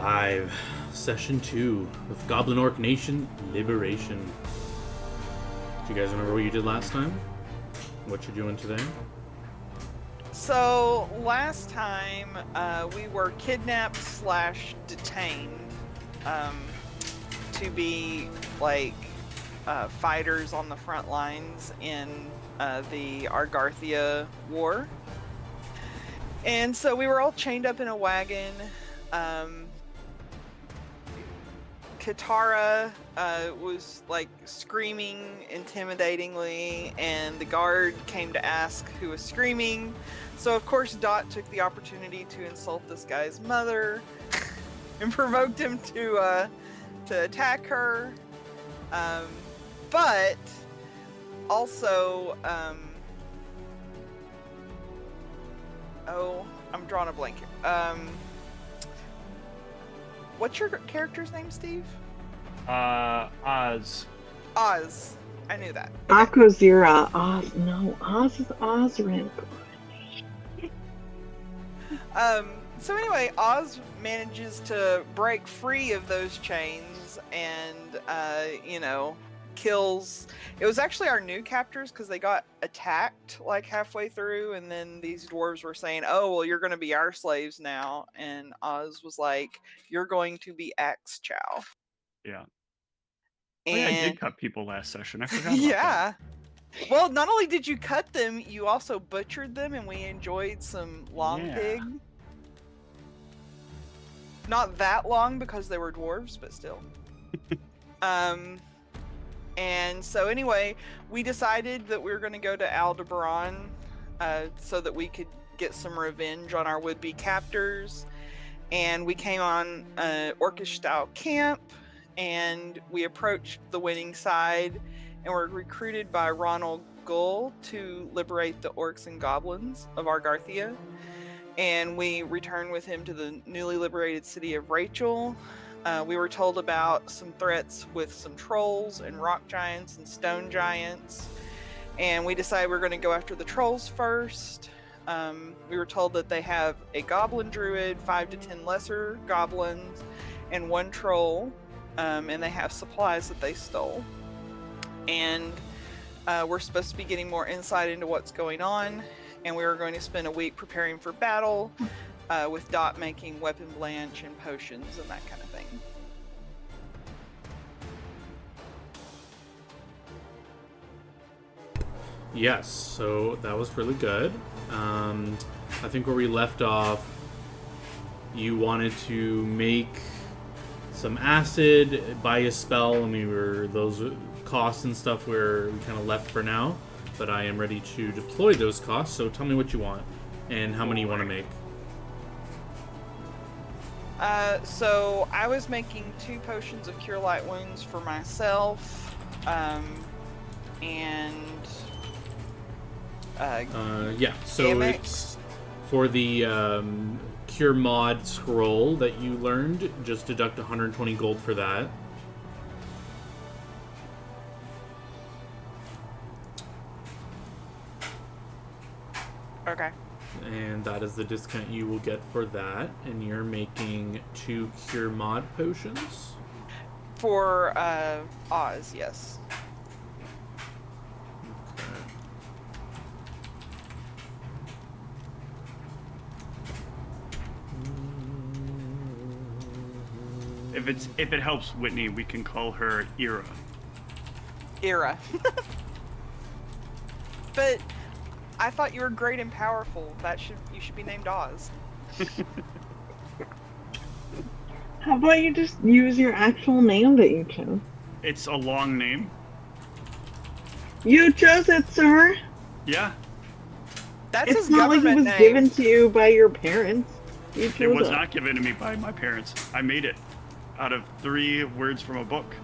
5, Session 2 of Goblin-Orc Nation Liberation. Do you guys remember what you did last time? What you're doing today? So, last time, we were kidnapped / detained to be, fighters on the front lines in the Argarthia War. And so we were all chained up in a wagon. Katara was screaming intimidatingly, and the guard came to ask who was screaming. So of course Dot took the opportunity to insult this guy's mother and provoked him to attack her. But also, I'm drawing a blank here. What's your character's name, Steve? Oz. Oz. I knew that. Akozira. Oz. No, Oz is Osrin. So anyway, Oz manages to break free of those chains and, kills. It was actually our new captors because they got attacked halfway through, and then these dwarves were saying, "Oh, well, you're going to be our slaves now," and Oz was like, "You're going to be Axe Chow." Yeah. And I did cut people last session. I forgot about yeah. Well, not only did you cut them, you also butchered them, and we enjoyed some long pig. Not that long because they were dwarves, but still. And so anyway, we decided that we were going to go to Aldebaran so that we could get some revenge on our would-be captors. And we came on an Orcish-style camp, and we approached the winning side, and were recruited by Ronald Gull to liberate the orcs and goblins of Argarthia. And we returned with him to the newly liberated city of Rachel. We were told about some threats with some trolls and rock giants and stone giants. And we decided we were going to go after the trolls first. We were told that they have a goblin druid, 5 to 10 lesser goblins, and 1 troll. And they have supplies that they stole. And we're supposed to be getting more insight into what's going on. And we were going to spend a week preparing for battle, with Dot making weapon blanch and potions and that kind of thing. Yes, so that was really good. I think where we left off, you wanted to make some acid, buy a spell, and those costs and stuff we kind of left for now. But I am ready to deploy those costs, so tell me what you want and how many you want to make. So I was making 2 potions of Cure Light Wounds for myself, So it's for the Cure Mod scroll that you learned, just deduct 120 gold for that. Okay. And that is the discount you will get for that. And you're making 2 Cure Mod potions? For Oz, yes. Okay. If it helps Whitney, we can call her Ira. Ira. But I thought you were great and powerful. You should be named Oz. How about you just use your actual name that you chose? It's a long name. You chose it, sir. Yeah. That's It's his not like it government was name. given to you by your parents. You chose It was not given to me by my parents. I made it out of 3 words from a book.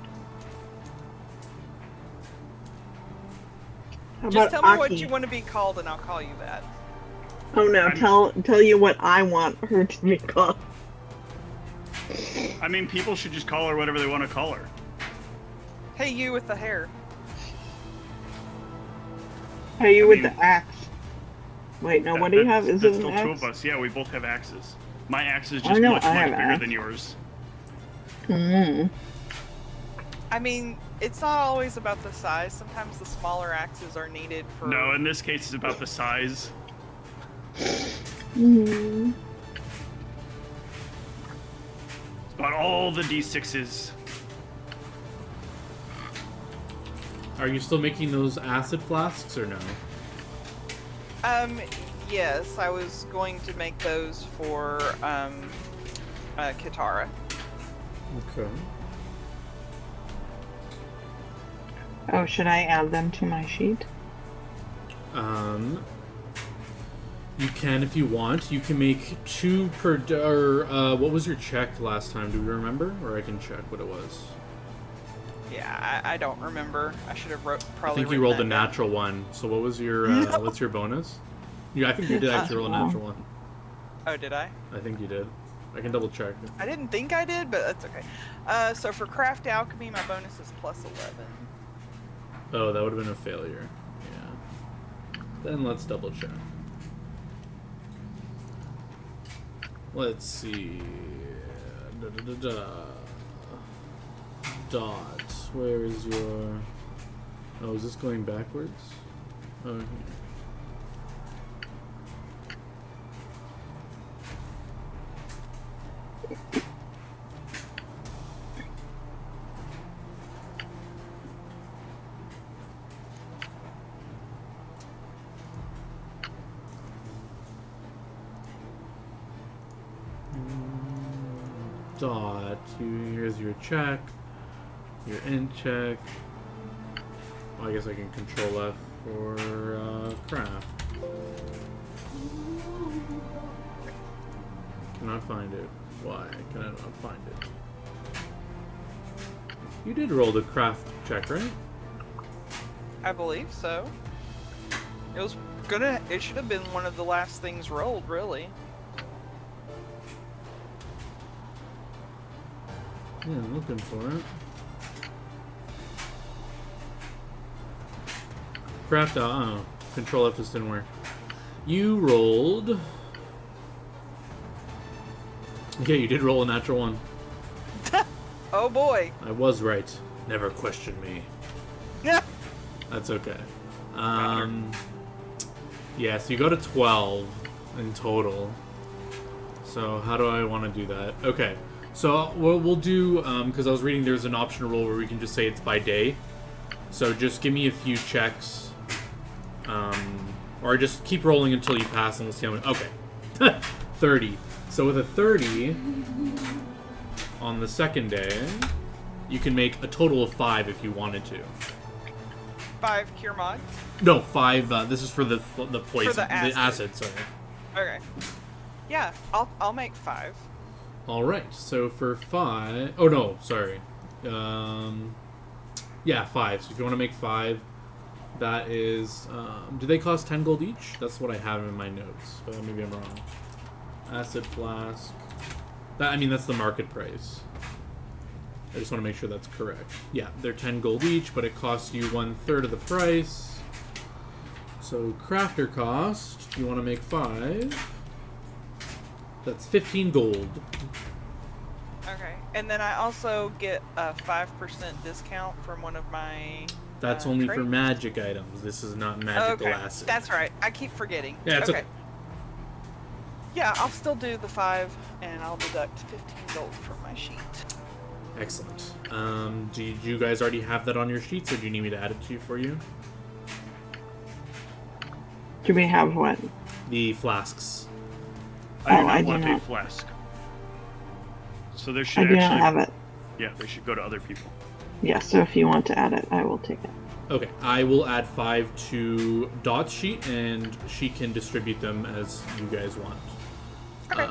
How Just about tell me Aki? what you want to be called, and I'll call you that. Oh no, tell you what I want her to be called. I mean, people should just call her whatever they want to call her. Hey, you with the hair. Hey, you with the axe. Wait, no, what do you have? Is it That's an still 2 axe? of us. Yeah, we both have axes. My axe is I just know much I have bigger axe. than yours. Mm. I mean, it's not always about the size. Sometimes the smaller axes are needed for. No, in this case, it's about the size. Mm. It's about all the d6s. Are you still making those acid flasks or no? Yes, I was going to make those for Katara. Okay. Oh, should I add them to my sheet? You can if you want. You can make 2 per. What was your check last time? Do we remember? Or I can check what it was. Yeah, I don't remember. I should have probably. I think you rolled a natural one. So what was your what's your bonus? Yeah, I think you did actually roll a natural one. Oh, did I? I think you did. I can double check. I didn't think I did, but that's okay. So for craft alchemy, my bonus is +11. Oh, that would have been a failure. Yeah. Then let's double check. Let's see. Dot. Where is your... Oh, is this going backwards? Oh, here. Dot. Here's your check. Your int check. Well, I guess I can control F for craft. Cannot find it. Why can I not find it? You did roll the craft check, right? I believe so. It was gonna. It should have been one of the last things rolled, really. Yeah, I'm looking for it. Craft out. Oh, control F just didn't work. You rolled. Yeah, you did roll a natural one. Oh boy. I was right. Never question me. Yeah. That's okay. Yeah, so you go to 12 in total. So how do I want to do that? Okay. So what we'll do, because I was reading there's an optional roll where we can just say it's by day. So just give me a few checks. Or just keep rolling until you pass and we'll see how many. Okay. 30. So with a 30 on the second day, you can make a total of 5 if you wanted to. 5 cure mod. No, 5. This is for the poison, For the acid. sorry. Okay. Yeah, I'll make 5. All right. So for 5, oh no, sorry. Yeah, 5. So if you want to make 5, that is. Do they cost 10 gold each? That's what I have in my notes, but maybe I'm wrong. Acid flask. That's the market price. I just want to make sure that's correct. Yeah, they're 10 gold each, but it costs you 1/3 of the price. So crafter cost, you want to make 5. That's 15 gold. Okay, and then I also get a 5% discount from one of my. That's only for traits. magic items. This is not magical Okay, acid. that's right. I keep forgetting. Yeah, it's okay. Yeah, I'll still do the 5, and I'll deduct 15 gold from my sheet. Excellent. Did you guys already have that on your sheets, or do you need me to add it to you for you? Do we have what? The flasks. I do I not do want a not. flask. So there I should do actually. not have it. Yeah, they should go to other people. Yeah, so if you want to add it, I will take it. Okay, I will add 5 to Dot's sheet, and she can distribute them as you guys want. Okay.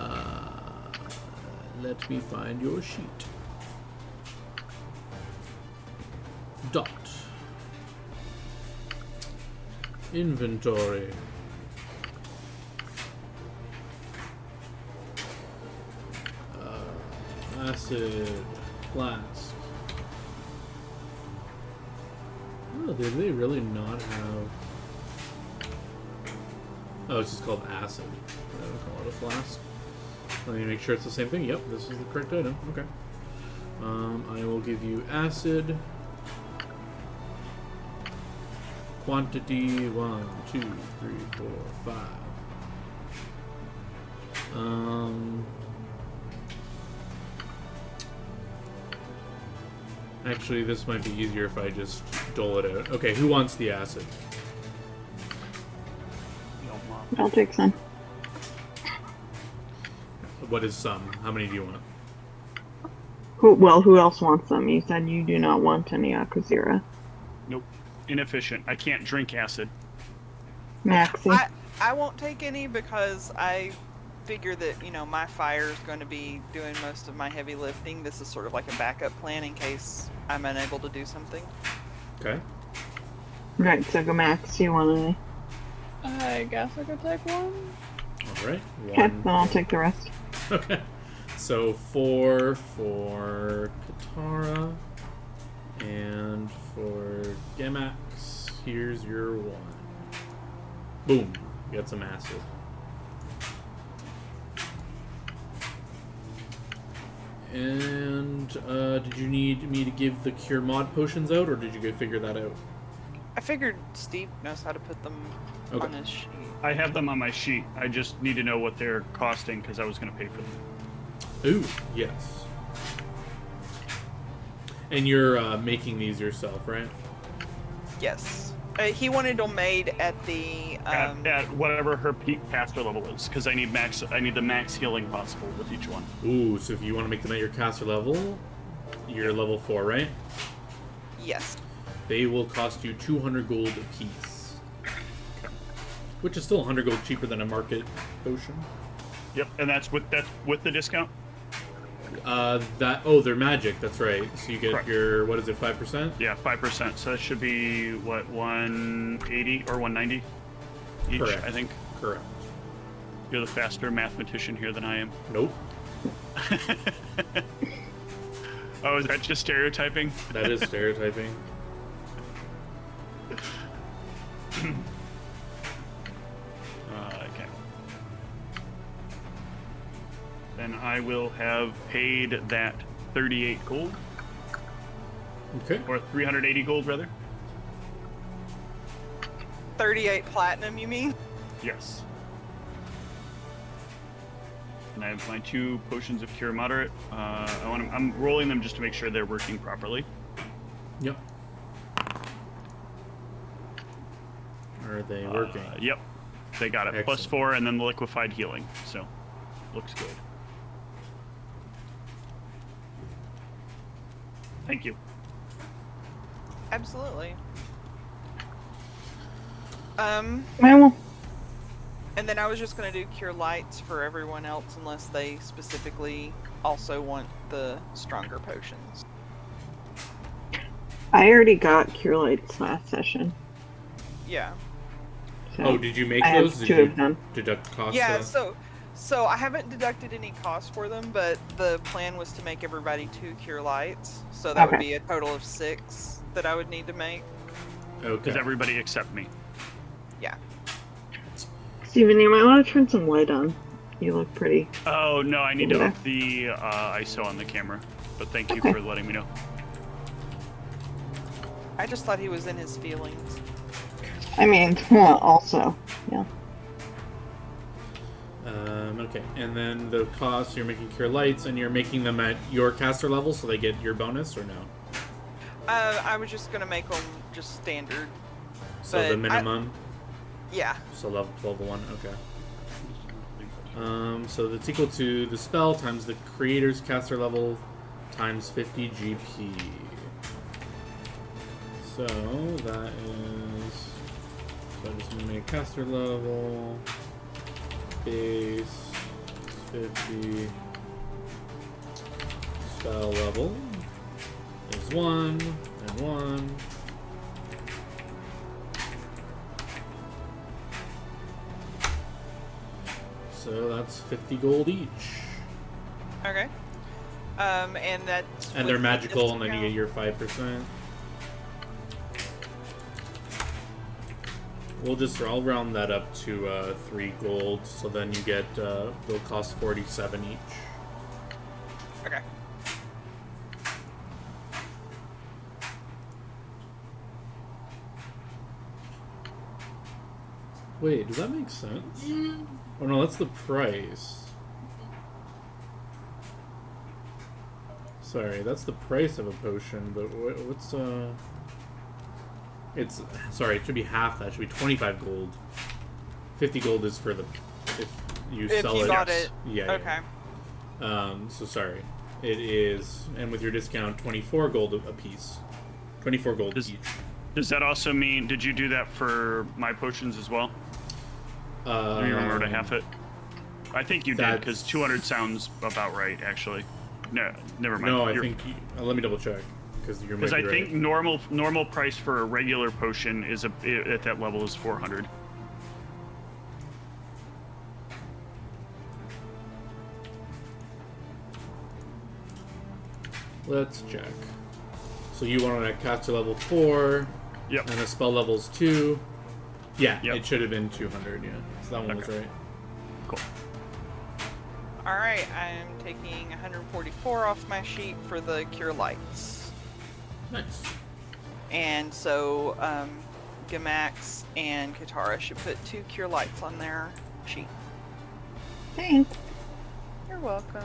Let me find your sheet. Dot. Inventory. Acid. Flask. Oh, did they really not have... Oh, it's just called acid. I don't call it a flask. Let me make sure it's the same thing. Yep, this is the correct item. Okay. I will give you acid. Quantity 1, 2, 3, 4, 5. Actually, this might be easier if I just dole it out. Okay, who wants the acid? I'll take some. What is some? How many do you want? Who else wants them? You said you do not want any Akuzira. Nope. Inefficient. I can't drink acid. Maxie. I won't take any because I figure that, my fire is going to be doing most of my heavy lifting. This is sort of like a backup plan in case I'm unable to do something. Okay. Right, so go Max. Do you want any? I guess I could take one. All right. Okay, then I'll take the rest. Okay. So 4 for Katara and for Gemax. Here's your 1. Boom. You got some acid. And did you need me to give the cure mod potions out, or did you go figure that out? I figured Steve knows how to put them Okay. on his sheet. I have them on my sheet. I just need to know what they're costing because I was going to pay for them. Ooh, yes. And you're making these yourself, right? Yes. He wanted them made at the At whatever her peak caster level is, because I need the max healing possible with each one. Ooh, so if you want to make them at your caster level, you're level 4, right? yes. They will cost you 200 gold apiece. Which is still 100 gold cheaper than a market potion. Yep, and that's with the discount. They're magic, that's right. So you get Correct. your, what is it, 5%? Yeah, 5%. So that should be what, 180 or 190 each, Correct. I think. Correct. You're the faster mathematician here than I am. Nope. Oh, is that just stereotyping? That is stereotyping. Okay. Then I will have paid that 38 gold, Okay. or 380 gold rather. 38 platinum, you mean? Yes. And I have my 2 potions of cure moderate. I'm rolling them just to make sure they're working properly. Yep. Are they working? Yep. They got it. Excellent. Plus 4 and then the liquefied healing. So, looks good. Thank you. Absolutely. I will. And then I was just going to do cure lights for everyone else unless they specifically also want the stronger potions. I already got Cure Lights last session. Yeah. So Oh, did you make I those? have Did 2 you of them. deduct costs? Yeah, so I haven't deducted any cost for them, but the plan was to make everybody 2 cure lights. So that would Okay. be a total of 6 that I would need to make. Okay. Does everybody accept me? Yeah. Steven, you might want to turn some light on. You look pretty. Oh, no, I need to Yeah. up the ISO on the camera. But thank you Okay. for letting me know. I just thought he was in his feelings. I mean, well, also, yeah. Okay, and then the cost, you're making cure lights, and you're making them at your caster level, so they get your bonus, or no? I was just going to make them just standard. So But the minimum, Yeah. so level 1, okay. So that's equal to the spell times the creator's caster level times 50 GP. So that is, so I'm just gonna make caster level, base, 50, spell level is 1 and 1. So that's 50 gold each. Okay. And that's And they're with the magical, and then you get discount. your 5%. I'll round that up to 3 gold, so then you get, they'll cost 47 each. Okay. Wait, does that make sense? Oh no, that's the price. Sorry, that's the price of a potion, but what's It's sorry, it should be half that. It should be 25 gold. 50 gold is for the if you sell you it. got it. Yeah. Okay. Yeah. So sorry, it is, and with your discount, 24 gold a piece. 24 gold each. Does that also mean? Did you do that for my potions as well? Do you remember to half it? I think you did, because 200 sounds about right, actually. No, never mind. No, I think. Let me double check, because you're. Because I think normal price for a regular potion is at that level is 400. Let's check. So you wanted a caster level 4. Yep. And a spell level's 2. Yeah, Yep. it should have been 200. Yeah, so that one was right. Cool. All right, I'm taking 144 off my sheet for the cure lights. Nice. And so, Gamax and Katara should put 2 cure lights on their sheet. Thanks. You're welcome.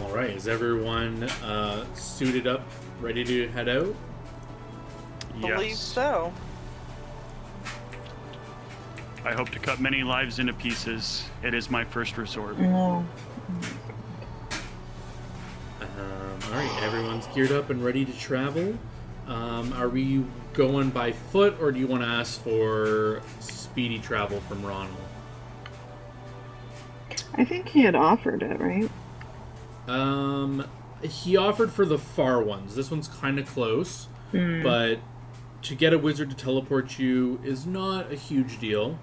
All right, is everyone suited up, ready to head out? Believe Yes. so. I hope to cut many lives into pieces. It is my first resort. No. All right, everyone's geared up and ready to travel. Are we going by foot, or do you want to ask for speedy travel from Ronald? I think he had offered it, right? He offered for the far ones. This one's kind of close, but to get a wizard to teleport you is not a huge deal.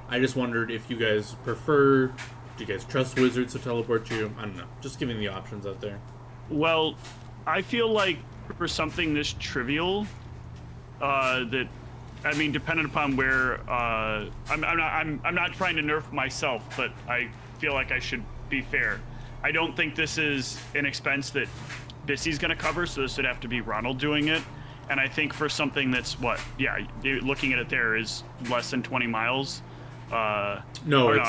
I just wondered if you guys prefer. Do you guys trust wizards to teleport you? I don't know. Just giving the options out there. Well, I feel like for something this trivial, that, I mean, depending upon where, I'm not trying to nerf myself, but I feel like I should be fair. I don't think this is an expense that Bissy's going to cover, so this would have to be Ronald doing it. And I think for something that's looking at it there is less than 20 miles. I'm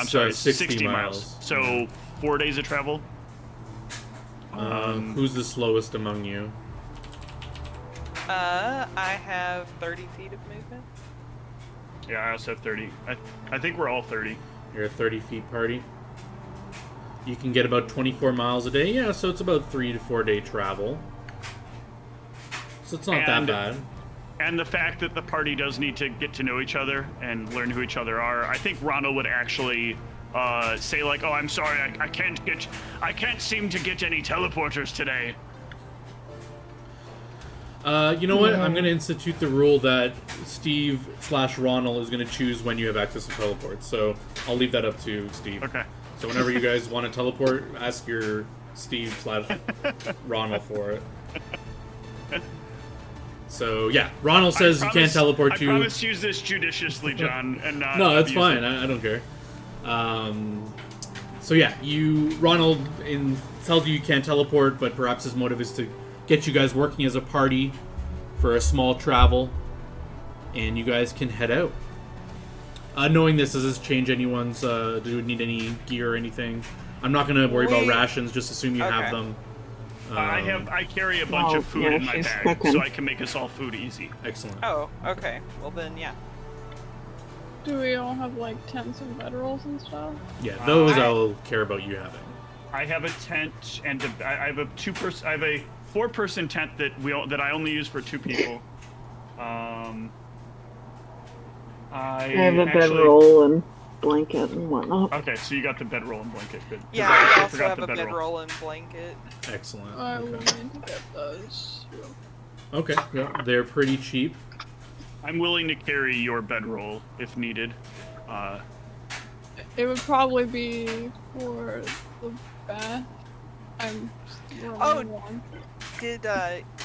sorry, 60 miles. So 4 days of travel. Who's the slowest among you? I have 30 feet of movement. Yeah, I also have 30. I think we're all 30. You're a 30 feet party. You can get about 24 miles a day. Yeah, so it's about 3 to 4 day travel. So it's not that bad. And the fact that the party does need to get to know each other and learn who each other are, I think Ronald would actually say like, "Oh, I'm sorry, I can't seem to get any teleporters today." You know what? I'm going to institute the rule that Steve/Ronald is going to choose when you have access to teleport. So I'll leave that up to Steve. Okay. So whenever you guys want to teleport, ask your Steve/Ronald for it. So yeah, Ronald says you can't teleport you. I promise to use this judiciously, John, and not. No, that's abuse fine. it. I don't care. So yeah, Ronald tells you can't teleport, but perhaps his motive is to get you guys working as a party for a small travel, and you guys can head out. Knowing this, does this change anyone's? Do you need any gear or anything? I'm not gonna worry about rations. Just assume you have them. I carry a bunch of food in my she's bag, cooking. so I can make us all food easy. Excellent. Oh, okay. Well then, yeah. Do we all have like tents and bedrolls and stuff? Yeah, those I'll care about you having. I have a tent and I have a 4-person tent that I only use for 2 people. I have a bedroll and blanket and whatnot. Okay, so you got the bedroll and blanket. Good. Yeah, I also have a bedroll and blanket. Excellent. I will Okay. need to get those. Okay. Yeah, they're pretty cheap. I'm willing to carry your bedroll if needed. It would probably be for the bath. I'm Oh. one. Did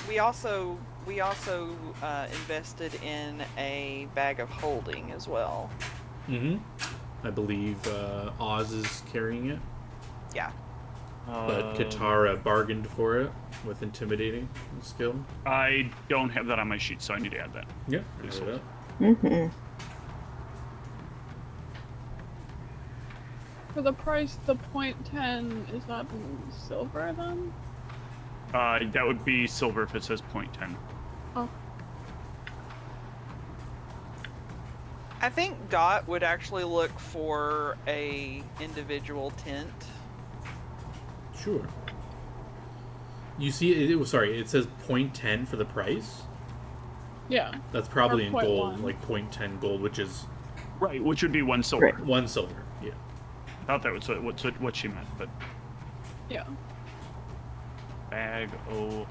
we also we also invested in a bag of holding as well. Mm-hmm. I believe Oz is carrying it, Yeah. but Katara bargained for it with intimidating skill. I don't have that on my sheet, so I need to add that. Yeah, Please add it hold. up. For the price, the .10, is that in silver then? That would be silver if it says 0.10. Oh. I think Dot would actually look for a individual tent. Sure. You see, it says 0.10 for the price. Yeah. That's probably Or in gold, 0.1. like 0.10 gold, which is Right, which would be 1 silver. Right. 1 silver. Yeah. I thought that was what she meant, but Yeah. bag o holding.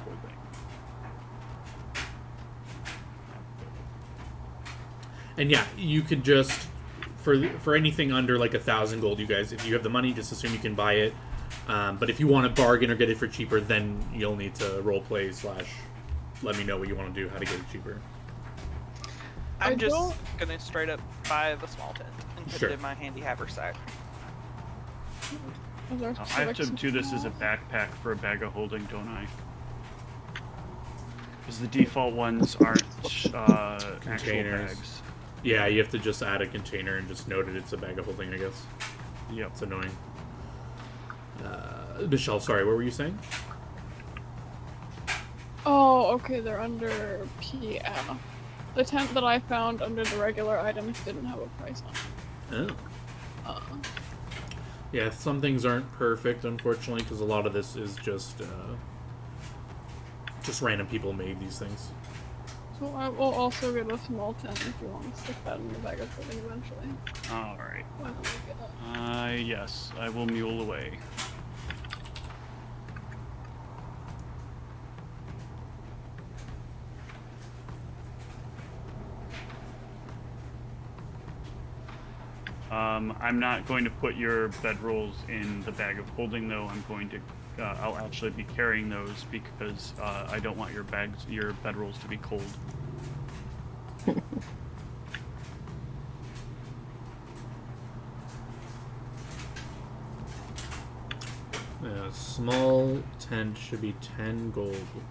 And yeah, you could just for anything under like 1,000 gold, you guys, if you have the money, just assume you can buy it. But if you want to bargain or get it for cheaper, then you'll need to roleplay / let me know what you want to do, how to get it cheaper. I'm just gonna straight up buy the small tent and put Sure. it in my handy haversack. Is there I have to specific do this as a backpack for a bag of holding, don't I? Because the default ones aren't actual Containers. bags. Yeah, you have to just add a container and just note it. It's a bag of holding, I guess. Yep. It's annoying. Michelle, sorry, what were you saying? Oh, okay, they're under PF. The tent that I found under the regular items didn't have a price on it. Oh. Yeah, some things aren't perfect, unfortunately, because a lot of this is just random people made these things. So I will also get a small tent if you want to stick that in the bag of holding eventually. Alright. When we get it. Yes, I will mule away. I'm not going to put your bedrolls in the bag of holding, though. I'm going to, I'll actually be carrying those because I don't want your bedrolls to be cold. Small tent should be 10 gold. 15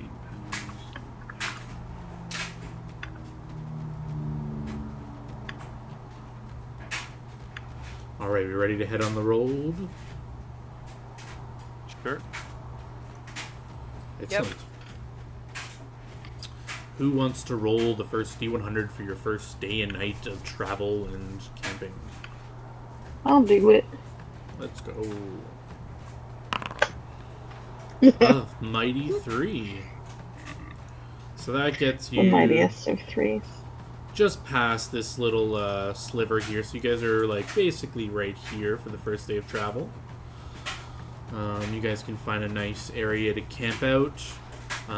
pounds. Alright, we ready to head on the road? Sure. Excellent. Who wants to roll the first D100 for your first day and night of travel and camping? I'll do it. Let's go. Mighty 3. So that gets The you mightiest of threes. just past this little sliver here. So you guys are like basically right here for the first day of travel. You guys can find a nice area to camp out.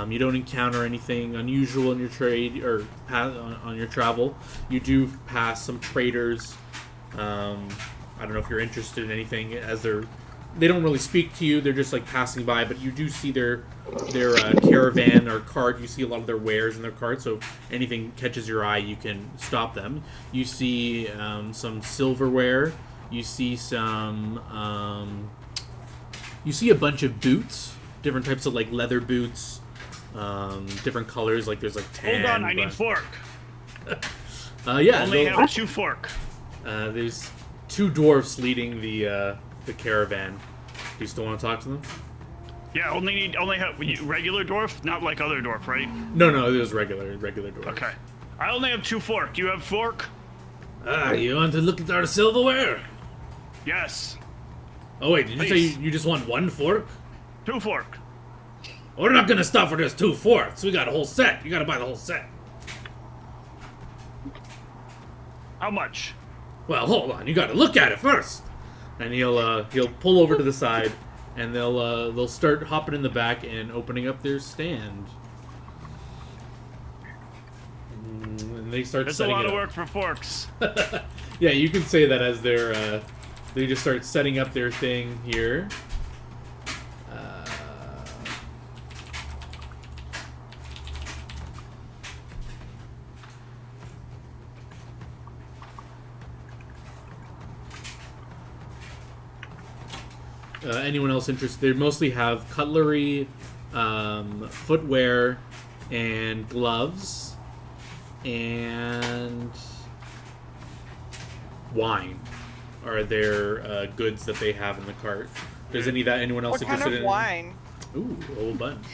You don't encounter anything unusual in your trade or on your travel. You do pass some traders. I don't know if you're interested in anything, as they don't really speak to you. They're just like passing by, but you do see their caravan or cart. You see a lot of their wares in their cart, so if anything catches your eye, you can stop them. You see some silverware. You see you see a bunch of boots, different types of like leather boots, different colors. Like there's like 10. Hold on, I need fork. Yeah, Only have 2 fork. there's 2 dwarfs leading the caravan. Do you still want to talk to them? Yeah, only have regular dwarf, not like other dwarf, right? No, it was regular dwarf. Okay. I only have 2 fork. You have fork? You want to look at our silverware? Yes. Oh wait, did you Please. say you just want 1 fork? 2 fork. We're not gonna stop for just 2 forks. We got a whole set. You gotta buy the whole set. How much? Well, hold on. You gotta look at it first. And he'll pull over to the side, and they'll start hopping in the back and opening up their stand. And they start It's a setting lot it of up. work for forks. Yeah, you can say that as they just start setting up their thing here. anyone else interested? They mostly have cutlery, footwear, and gloves, and wine are their goods that they have in the cart. Does anyone else What kind interested of in? wine? Ooh, a whole bunch.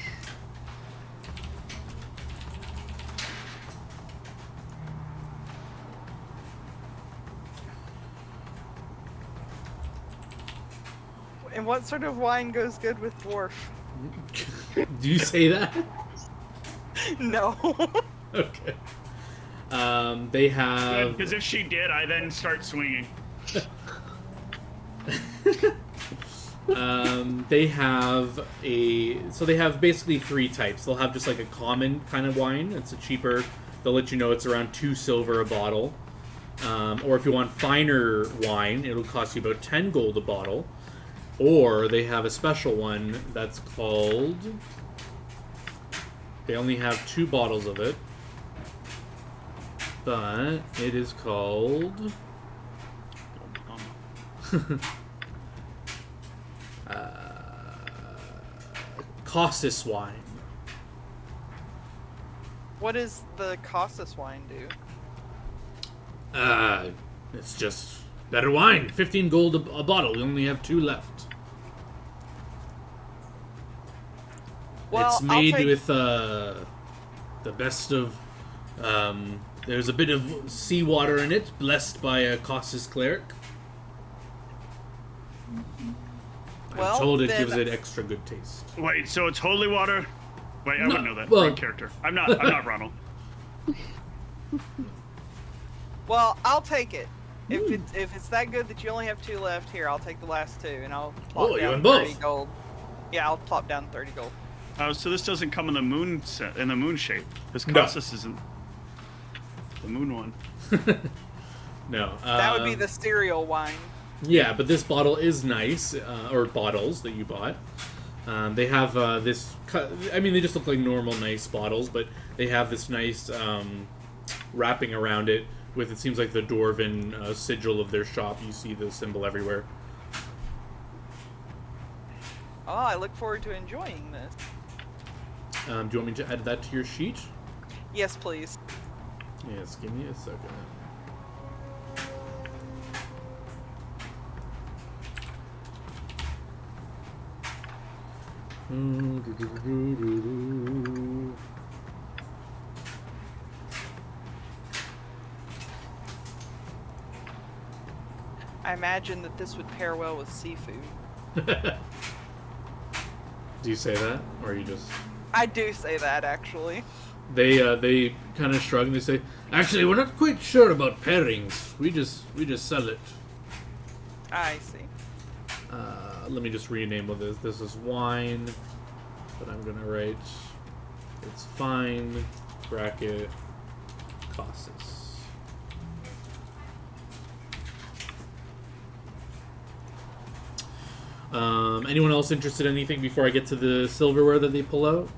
And what sort of wine goes good with dwarf? Do you say that? No. Okay. They have. Because if she did, I then start swinging. They have they have basically 3 types. They'll have just like a common kind of wine. It's a cheaper. They'll let you know it's around 2 silver a bottle. Or if you want finer wine, it'll cost you about 10 gold a bottle. Or they have a special one that's called. They only have 2 bottles of it, but it is called. Cossus wine. What does the Cossus wine do? It's just better wine. 15 gold a bottle. We only have 2 left. Well, It's made with the best of. There's a bit of seawater in it, blessed by a Cossus cleric. Well, I'm told it then- gives it extra good taste. Wait, so it's holy water? Wait, I wouldn't know that. well- Wrong character. I'm not Ronald. Well, I'll take it. If it's that good that you only have 2 left, here I'll take the last 2 and I'll plop Oh, you down want both? 30 gold. Yeah, I'll plop down 30 gold. Oh, so this doesn't come in the moon shape. This No. Cossus isn't the moon one. No. That would be the cereal wine. Yeah, but this bottle is nice, or bottles that you bought. They have this. I mean, they just look like normal, nice bottles, but they have this nice wrapping around it with, it seems like, the dwarven sigil of their shop. You see the symbol everywhere. Oh, I look forward to enjoying this. Do you want me to add that to your sheet? Yes, please. Yes, give me a second. I imagine that this would pair well with seafood. Do you say that, or are you just? I do say that, actually. They kind of shrug and they say, "Actually, we're not quite sure about pairings. We just sell it." I see. Let me just rename what this. This is wine, but I'm gonna write. It's fine. Bracket. Cossus. Anyone else interested in anything before I get to the silverware that they pull out?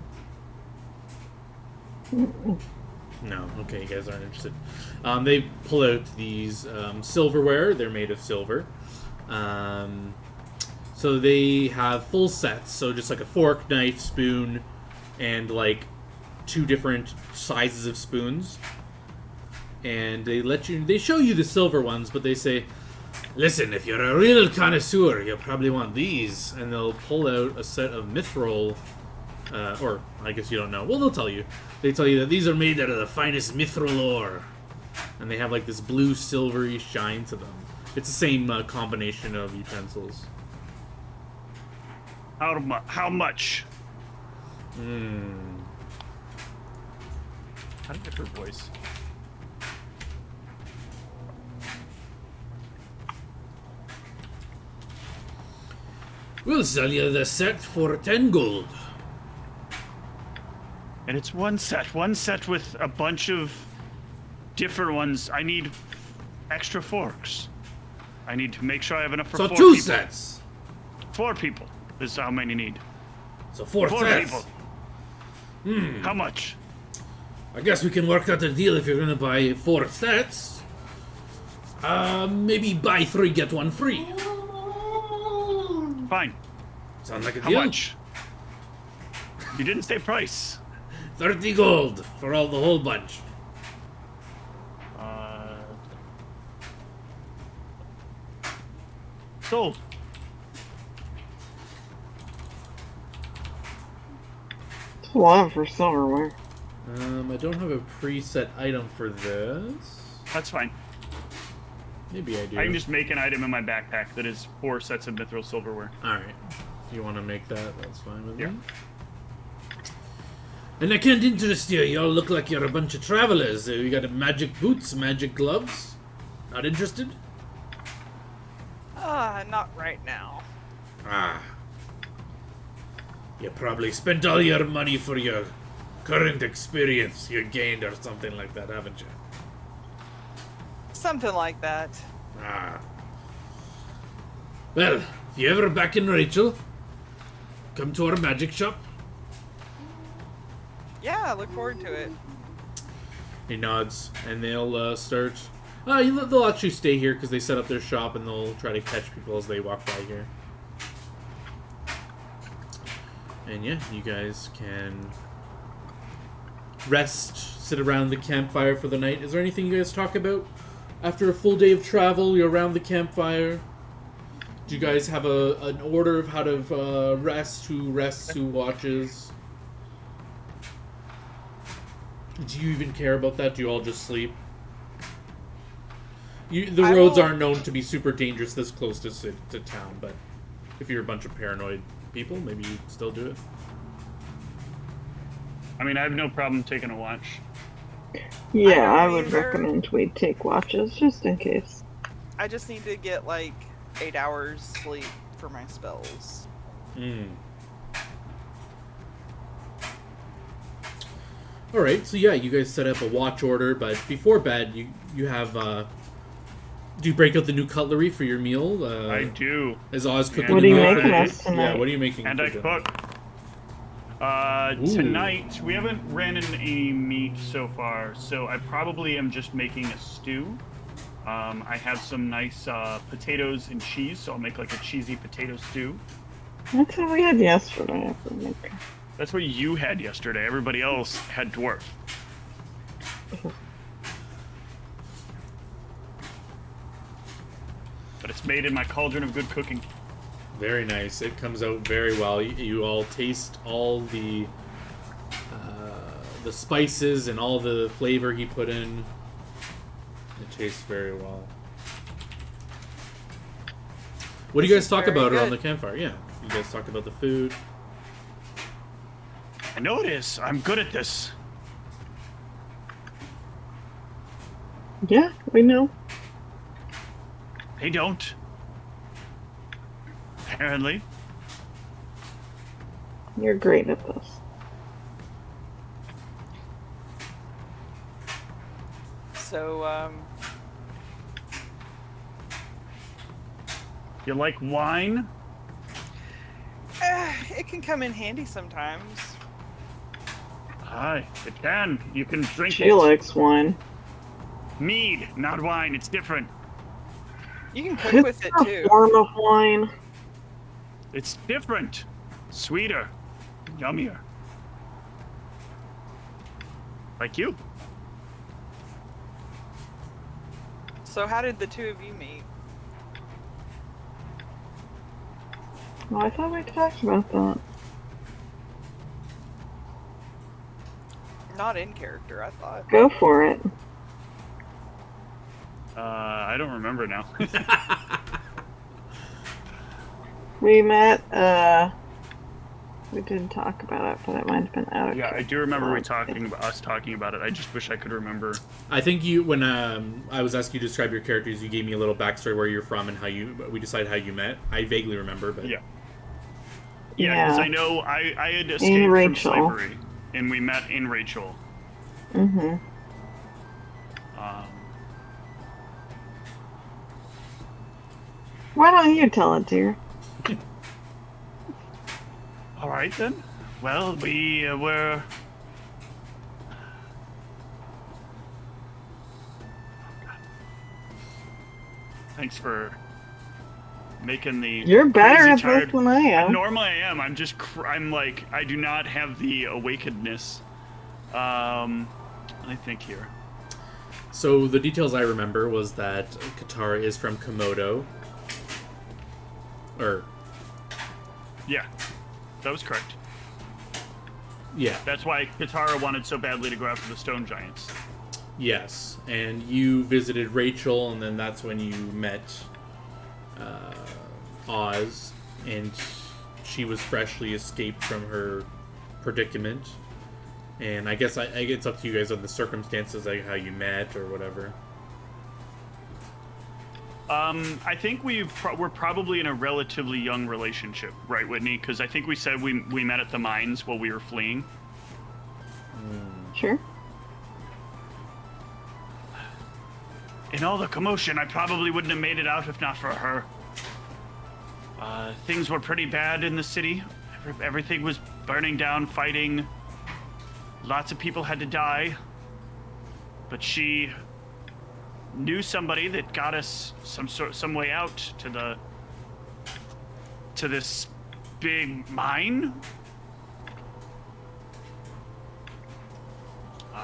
No. Okay, you guys aren't interested. They pull out these silverware. They're made of silver. So they have full sets. So just like a fork, knife, spoon, and like 2 different sizes of spoons. And they show you the silver ones, but they say, "Listen, if you're a real connoisseur, you'll probably want these." And they'll pull out a set of mithril, or I guess you don't know. Well, they'll tell you. They tell you that these are made out of the finest mithril ore. And they have like this blue silvery shine to them. It's the same combination of utensils. How much? Hmm. How do you get her voice? We'll sell you the set for 10 gold. And it's one set with a bunch of different ones. I need extra forks. I need to make sure I have enough for So 4 2 people. sets. 4 people is how many you need. So 4 4 sets. people. How much? I guess we can work out a deal if you're gonna buy 4 sets. Maybe buy 3, get 1 free. Fine. Sounds like a How deal. much? You didn't say price. 30 gold for the whole bunch. Sold. It's a lot for silverware. I don't have a preset item for this. That's fine. Maybe I do. I can just make an item in my backpack that is 4 sets of mithril silverware. Alright. If you want to make that, that's fine with Yeah. me. And I can't interest you. Y'all look like you're a bunch of travelers. You got magic boots, magic gloves. Not interested? Not right now. Ah. You probably spent all your money for your current experience you gained or something like that, haven't you? Something like that. Ah. Well, if you ever back in Rachel, come to our magic shop. Yeah, I look forward to it. He nods, and they'll start. They'll actually stay here because they set up their shop, and they'll try to catch people as they walk by here. And yeah, you guys can rest, sit around the campfire for the night. Is there anything you guys talk about after a full day of travel? You're around the campfire. Do you guys have an order of how to rest? Who rests? Who watches? Do you even care about that? Do you all just sleep? The roads aren't known to be super dangerous this close to town, but if you're a bunch of paranoid people, maybe you still do it. I mean, I have no problem taking a watch. Yeah, I don't would either. recommend we take watches just in case. I just need to get like 8 hours sleep for my spells. Alright, so yeah, you guys set up a watch order, but before bed, you have, do you break out the new cutlery for your meal? I do. Is Oz cooking What the are you meal for making the us day? tonight? Yeah, what are you making And for I dinner? cook. Ooh. Tonight, we haven't ran in any meat so far, so I probably am just making a stew. I have some nice potatoes and cheese, so I'll make like a cheesy potato stew. That's what we had yesterday. I think. That's what you had yesterday. Everybody else had dwarf. But it's made in my cauldron of good cooking. Very nice. It comes out very well. You all taste all the spices and all the flavor he put in. It tastes very well. What do you This guys is talk very about around the good. campfire? Yeah, you guys talk about the food. I know it is. I'm good at this. Yeah, we know. They don't. Apparently. You're great at this. So, You like wine? it can come in handy sometimes. Aye, it can. You can drink She it. likes wine. Mead, not wine. It's different. You can cook with it a too. form of wine. It's different. Sweeter. Yummier. Like you. So how did the two of you meet? Well, I thought we talked about that. Not in character, I thought. Go for it. I don't remember now. We met, we didn't talk about it, but it might have been out of Yeah, I do remember character. us talking about it. I just wish I could remember. I think when I was asking you to describe your characters, you gave me a little backstory where you're from and we decided how you met. I vaguely remember, but Yeah. Yeah, because Yeah. I know I had escaped from Rachel. slavery, and we met in Rachel. Mm-hmm. Why don't you tell it, dear? All right then. Well, we were. Thanks for making the. You're better crazy at tired. this than I am. Normally I am. I'm just. I'm like. I do not have the awakenedness. Let me think here. So the details I remember was that Katara is from Komodo. Yeah, that was correct. Yeah. That's why Katara wanted so badly to go after the stone giants. Yes, and you visited Rachel, and then that's when you met Oz, and she was freshly escaped from her predicament. And I guess it's up to you guys on the circumstances, like how you met or whatever. I think we're probably in a relatively young relationship, right, Whitney? Because I think we said we met at the mines while we were fleeing. Sure. In all the commotion, I probably wouldn't have made it out if not for her. Things were pretty bad in the city. Everything was burning down, fighting. Lots of people had to die. But she knew somebody that got us some way out to this big mine.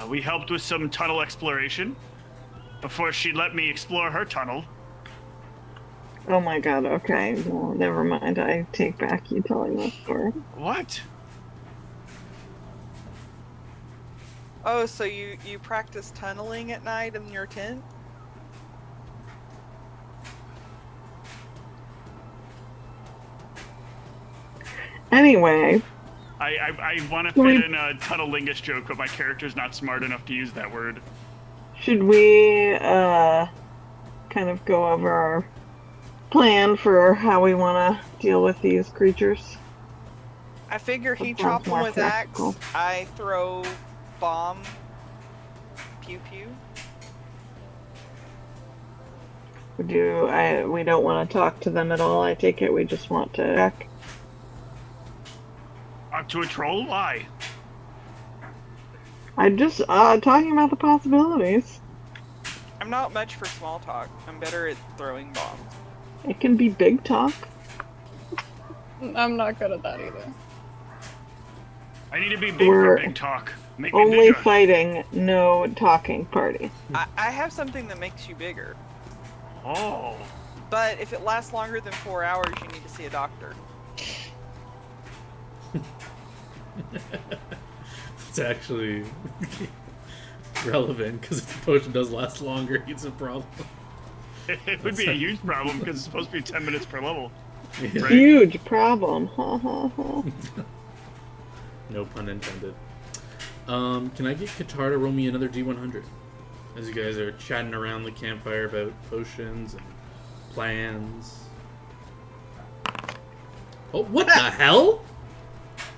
We helped with some tunnel exploration before she let me explore her tunnel. Oh my god, okay. Well, never mind. I take back you telling this story. What? Oh, so you practice tunneling at night in your tent? Anyway. I want to fit in a tunnelingus joke, but my character's not smart enough to use that word. Should we, kind of go over our plan for how we want to deal with these creatures? I figure he That chopped sounds them more with practical. axe. I throw bomb. Pew pew. We don't want to talk to them at all. I take it we just want to check. To a troll? Why? I'm just talking about the possibilities. I'm not much for small talk. I'm better at throwing bombs. It can be big talk. I'm not good at that either. I need to be big We're for big talk. Make me Only bigger. fighting, no talking party. I have something that makes you bigger. Oh. But if it lasts longer than 4 hours, you need to see a doctor. It's actually relevant, because if the potion does last longer, it's a problem. It would be a huge problem because it's supposed to be 10 minutes per level. Yeah. Right. Huge problem. Ha ha ha. No pun intended. Can I get Qatar to roll me another D100? As you guys are chatting around the campfire about potions and plans. Oh, what the hell?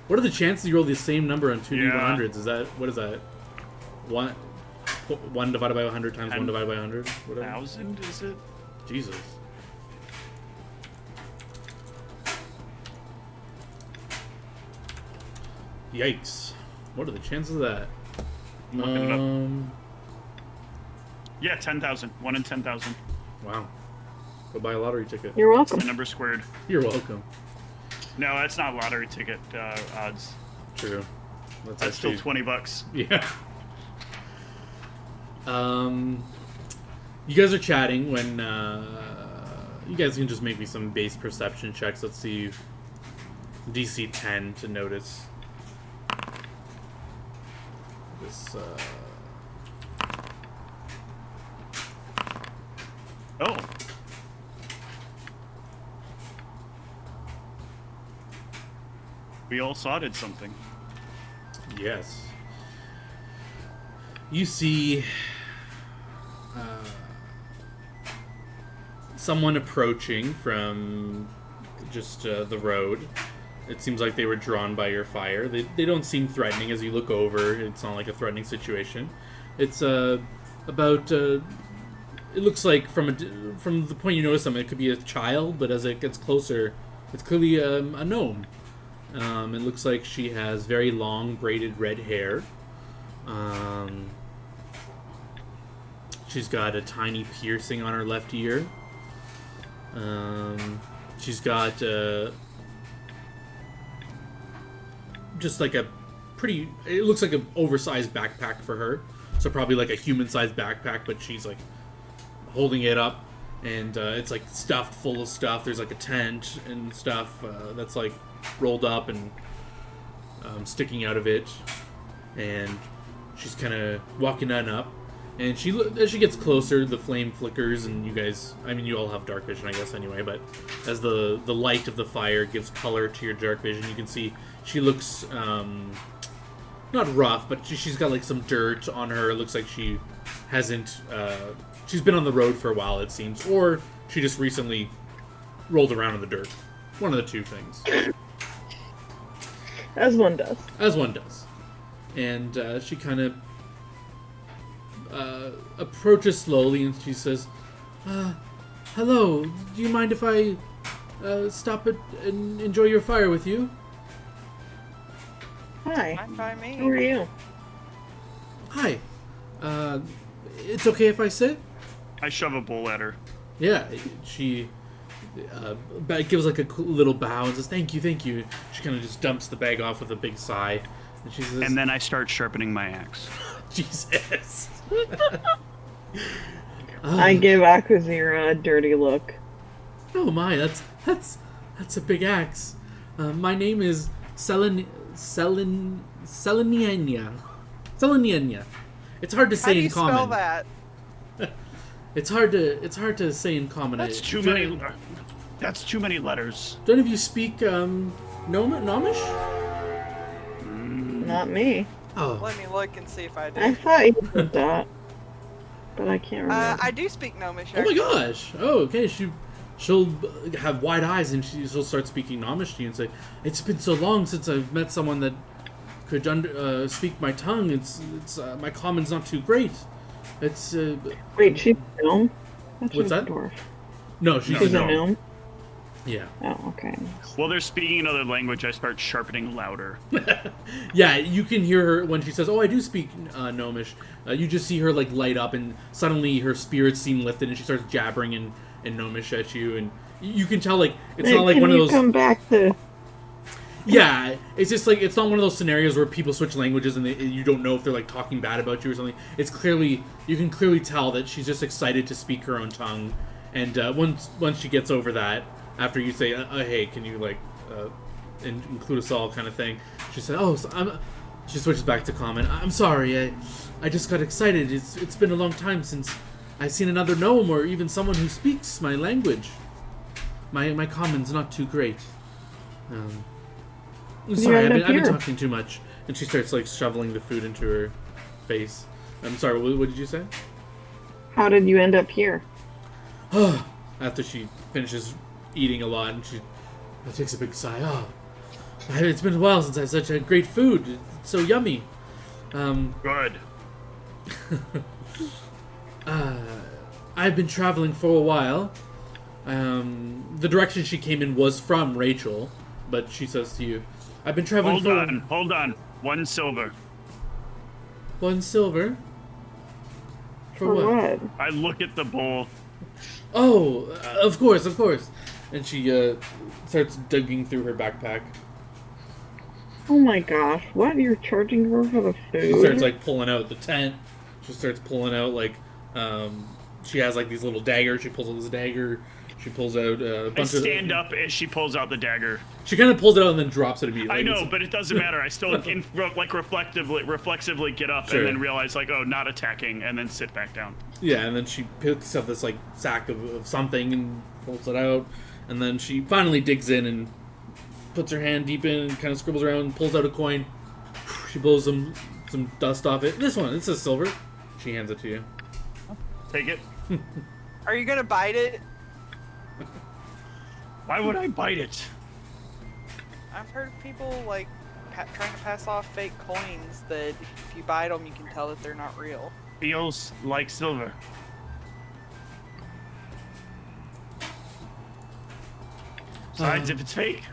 What are the chances you roll the same number on two D100s? What is that? One divided by 100 times 1 divided by 100? Whatever. 1,000, is it? Jesus. Yikes. What are the chances of that? I'm looking it up. Yeah, 10,000. 1 in 10,000. Wow. Go buy a lottery ticket. You're It's welcome. the number squared. You're welcome. No, that's not lottery ticket odds. True. That's still $20. Yeah. You guys are chatting when you guys can just make me some base perception checks. Let's see. DC 10 to notice this. Oh. We all sorted something. Yes. You see someone approaching from just the road. It seems like they were drawn by your fire. They don't seem threatening as you look over. It's not like a threatening situation. It's about... it looks like from the point you notice them, it could be a child, but as it gets closer, it's clearly a gnome. It looks like she has very long braided red hair. She's got a tiny piercing on her left ear. she's got just like a pretty. It looks like an oversized backpack for her. So probably like a human-sized backpack, but she's like holding it up, and it's like stuffed full of stuff. There's like a tent and stuff that's like rolled up and sticking out of it, and she's kind of walking on up. And as she gets closer, the flame flickers, and you guys, I mean, you all have dark vision, I guess, anyway, but as the light of the fire gives color to your dark vision, you can see she looks, not rough, but she's got, like, some dirt on her. It looks like she hasn't, she's been on the road for a while, it seems, or she just recently rolled around in the dirt. One of the two things. As one does. As one does. And she kind of approaches slowly, and she says, hello, do you mind if I stop and enjoy your fire with you? Hi. Fine by me. Who are you? Hi. It's okay if I sit? I shove a bowl at her. Yeah, she gives like a little bow and says, thank you, thank you. She kind of just dumps the bag off with a big sigh. And she says, And then I start sharpening my axe. Jesus. I give Akuzira a dirty look. Oh my, that's a big axe. My name is Seleniania. It's hard to say How do you in common. spell that? It's hard to say in common. That's too many. That's too many letters. Do any of you speak Gnomish? Not me. Oh, Let me look and see if I do. I thought you did that, but I can't remember. I do speak Gnomish. oh my Actually. gosh. Oh, okay. She'll have wide eyes and she'll start speaking Gnomish to you and say, "It's been so long since I've met someone that could speak my tongue. It's my common's not too great. It's Wait, she's a gnome? What's She's that? A dwarf. no, she's She's No. a gnome? yeah." Oh, okay. While they're speaking another language, I start sharpening louder. Yeah, you can hear her when she says, "Oh, I do speak Gnomish." You just see her like light up, and suddenly her spirits seem lifted, and she starts jabbering in Gnomish at you, and you can tell like it's not like Can one of you those. come back to... Yeah, it's just like it's not one of those scenarios where people switch languages and you don't know if they're like talking bad about you or something. It's clearly you can clearly tell that she's just excited to speak her own tongue, and once she gets over that, after you say, "Hey, can you like include us all?" kind of thing, she said, "Oh, so she switches back to common. I'm sorry, I just got excited. It's been a long time since I've seen another gnome or even someone who speaks my language. My common's not too great. I'm sorry, I've been talking too much." And she starts like shoveling the food into her face. I'm sorry, what did you say? How did you end up here? After she finishes eating a lot, and she takes a big sigh. Oh, it's been a while since I had such a great food. It's so yummy. Good. I've been traveling for a while. The direction she came in was from Rachel, but she says to you, "I've been traveling Hold on. 1 silver. 1 silver. For For what? what? I look at the bowl. Oh, of course. And she starts digging through her backpack. Oh my gosh, what? You're charging her for the food? She starts like pulling out the tent. She starts pulling out like she has like these little daggers. She pulls out this dagger. She pulls out a I bunch stand up as she pulls out the dagger. She kind of pulls it out and then drops it immediately. I know, but it doesn't matter. I still reflexively get up Sure. and then realize like, oh, not attacking, and then sit back down. Yeah, and then she picks up this like sack of something and pulls it out, and then she finally digs in and puts her hand deep in and kind of scribbles around and pulls out a coin. She blows some dust off it. This one, it's a silver. She hands it to you. Take it. Are you gonna bite it? Why would I bite it? I've heard people like trying to pass off fake coins that if you bite them, you can tell that they're not real. Feels like silver. Besides, if it's fake,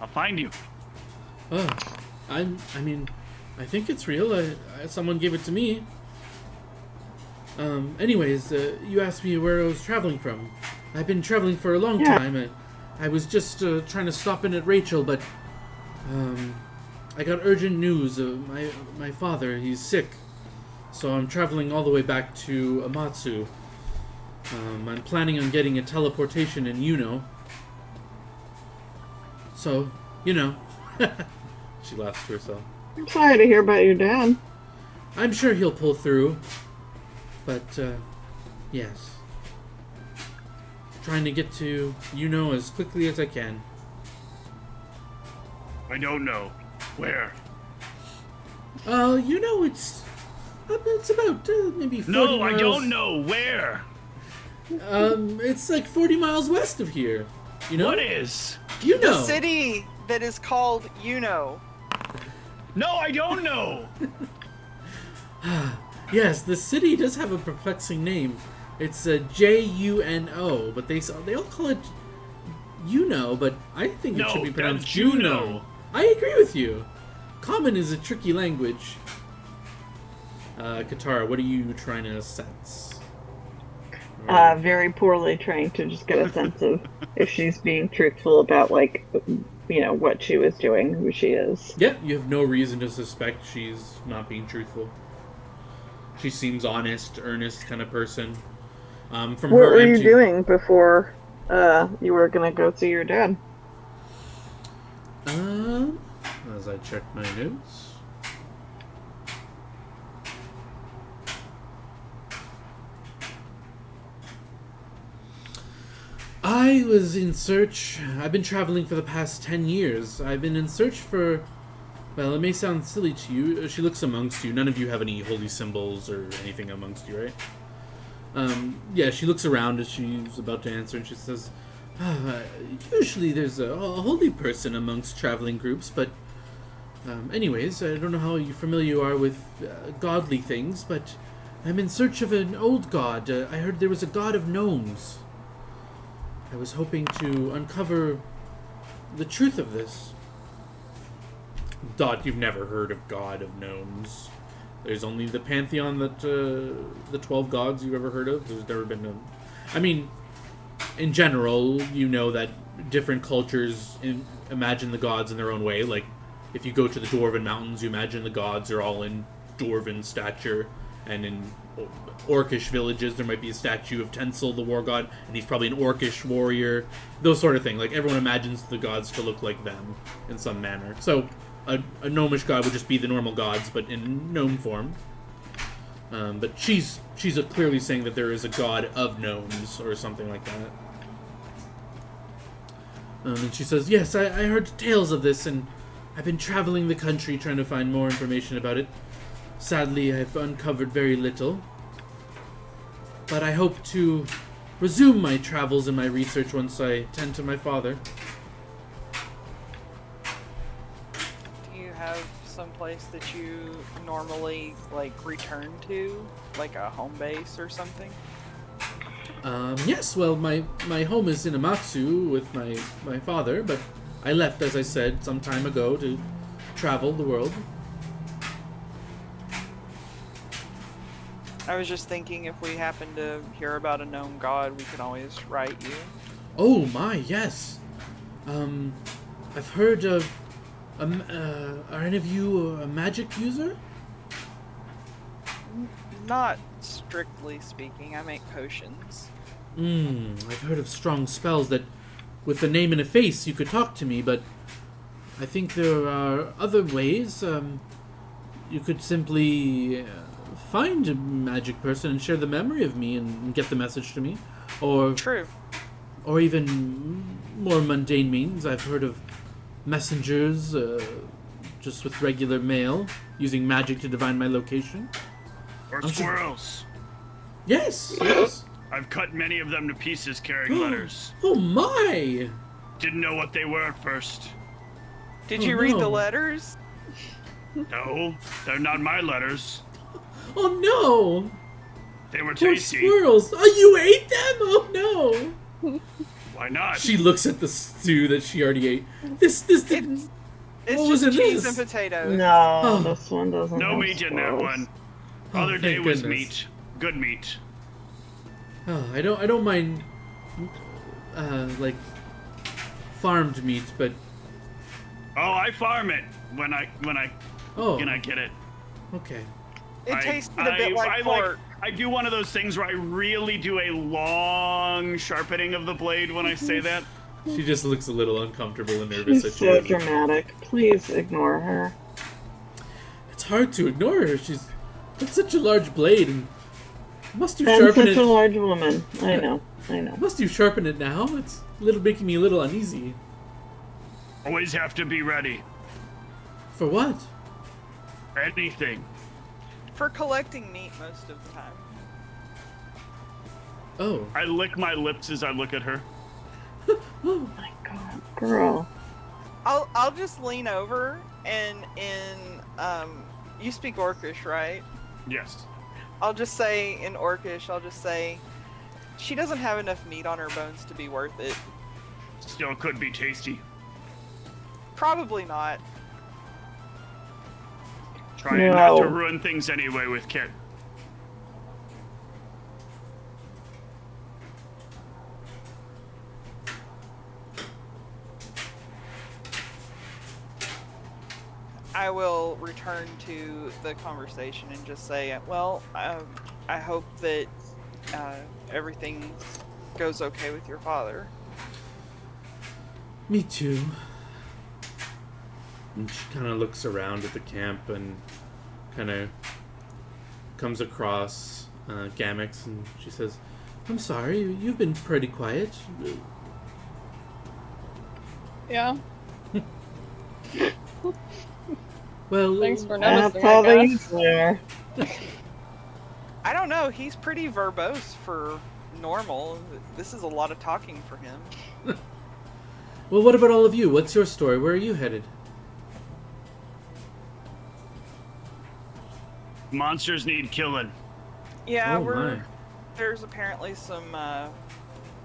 I'll find you. Oh, I mean, I think it's real. Someone gave it to me. Anyways, you asked me where I was traveling from. I've been traveling for a long Yeah. time. I was just trying to stop in at Rachel, but I got urgent news. My father, he's sick, so I'm traveling all the way back to Amatsu. I'm planning on getting a teleportation in Yuno. So, she laughs to herself. I'm sorry to hear about your dad. I'm sure he'll pull through, but yes. Trying to get to Yuno as quickly as I can. I don't know. Where? It's about maybe 40 No, miles. I don't know. Where? It's like 40 miles west of here. What is? The city that is called Yuno. No, I don't know. Yes, the city does have a perplexing name. It's Juno, but they all call it Yuno, but I think it should be pronounced Juno. I agree with you. Common is a tricky language. Katara, what are you trying to sense? Very poorly trying to just get a sense of if she's being truthful about, like, what she was doing, who she is. Yeah, you have no reason to suspect she's not being truthful. She seems honest, earnest kind of person. What were you doing before you were gonna go see your dad? As I check my notes. I was in search. I've been traveling for the past 10 years. I've been in search for. Well, it may sound silly to you. She looks amongst you. None of you have any holy symbols or anything amongst you, right? Yeah, she looks around as she's about to answer, and she says, usually there's a holy person amongst traveling groups, but anyways, I don't know how familiar you are with godly things, but I'm in search of an old god. I heard there was a god of gnomes. I was hoping to uncover the truth of this. Dot, you've never heard of god of gnomes. There's only the pantheon that the 12 gods you've ever heard of. There's never been I mean, in general, you know that different cultures imagine the gods in their own way. Like, if you go to the Dwarven Mountains, you imagine the gods are all in Dwarven stature, and in Orcish villages there might be a statue of Tencel, the war god, and he's probably an Orcish warrior. Those sort of thing. Like, everyone imagines the gods to look like them in some manner. So a gnomish god would just be the normal gods, but in gnome form. But she's clearly saying that there is a god of gnomes or something like that. And she says, yes, I heard tales of this, and I've been traveling the country trying to find more information about it. Sadly, I've uncovered very little. But I hope to resume my travels and my research once I tend to my father. Do you have some place that you normally, like, return to? Like a home base or something? Yes, well, my home is in Amatsu with my father, but I left, as I said, some time ago to travel the world. I was just thinking if we happen to hear about a known god, we can always write you. Oh my, yes. I've heard of. Are any of you a magic user? Not strictly speaking, I make potions. I've heard of strong spells that, with a name and a face, you could talk to me, but I think there are other ways. You could simply find a magic person and share the memory of me and get the message to me. Or True. Or even more mundane means. I've heard of messengers, just with regular mail, using magic to divine my location. Or squirrels. Yes. I've cut many of them to pieces carrying letters. Oh my! Didn't know what they were at first. Did you read the no. letters? No, they're not my letters. Oh no! They were Poor tasty. squirrels! Oh, you ate them? Oh no! Why not? She looks at the stew that she already ate. This didn't. It's What was just in cheese this? and potatoes. No, Oh. this one doesn't. No have meat in that squirrels. one. Oh, Other day thank was goodness. meat. Good meat. Oh, I don't mind. Like farmed meat, but Oh, I farm it when I oh, get it. okay. It tasted a bit like pork. I do one of those things where I really do a long sharpening of the blade when I say that. She just looks a little uncomfortable and nervous. She's so dramatic. Please ignore her. It's hard to ignore her. She's got such a large blade, and must you And sharpen such it? a large woman. I know. Must you sharpen it now? It's making me a little uneasy. Always have to be ready. For what? Anything. For collecting meat most of the time. Oh. I lick my lips as I look at her. Oh my god, girl. I'll just lean over and you speak Orcish, right? Yes. I'll just say in Orcish, she doesn't have enough meat on her bones to be worth it. Still could be tasty. Probably not. Trying not to ruin things anyway with Kit. I will return to the conversation and just say, well, I hope that everything goes okay with your father. Me too. And she kind of looks around at the camp and kind of comes across Gamix, and she says, I'm sorry, you've been pretty quiet. Yeah. Well, Thanks for noticing, That's all I they guess. there. I don't know, he's pretty verbose for normal. This is a lot of talking for him. well, what about all of you? What's your story? Where are you headed? Monsters need killing. Yeah, Oh, my. there's apparently some,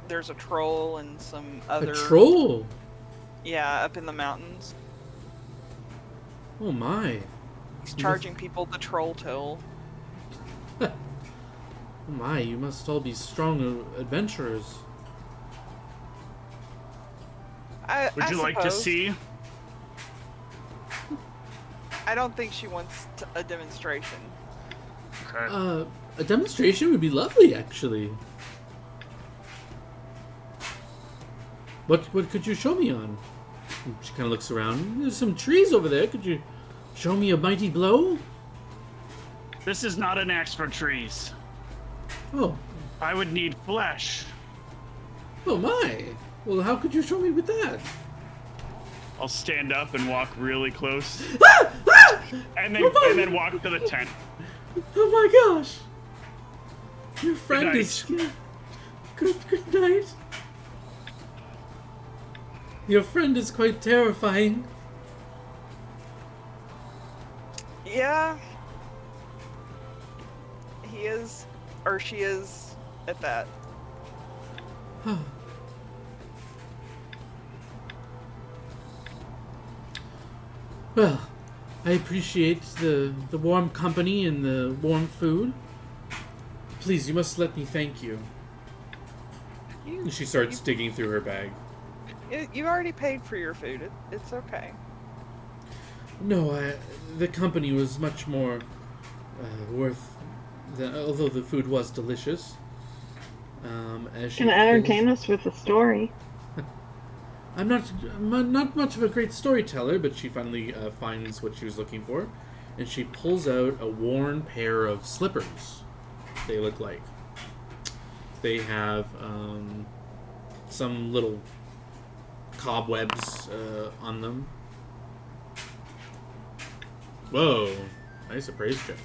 there's a troll and some other... A troll? Yeah, up in the mountains. Oh my. He's charging people the troll toll. Oh my, you must all be strong adventurers. Would you like to suppose. see? I don't think she wants a demonstration. Okay. A demonstration would be lovely, actually. What could you show me on? And she kind of looks around. There's some trees over there. Could you show me a mighty blow? This is not an axe for trees. Oh. I would need flesh. Oh my. Well, how could you show me with that? I'll stand up and walk really close. and Oh then walk to the tent. Oh my gosh. Your friend night. is... Good night. Your friend is quite terrifying. Yeah. He is, or she is, at that. Well, I appreciate the warm company and the warm food. Please, you must let me thank you. And she starts digging through her bag. You already paid for your food. It's okay. No, the company was much more worth. Although the food was delicious. As she Can entertain us with a story. I'm not much of a great storyteller, but she finally finds what she was looking for, and she pulls out a worn pair of slippers. They look like they have some little cobwebs on them. Whoa, nice appraise check.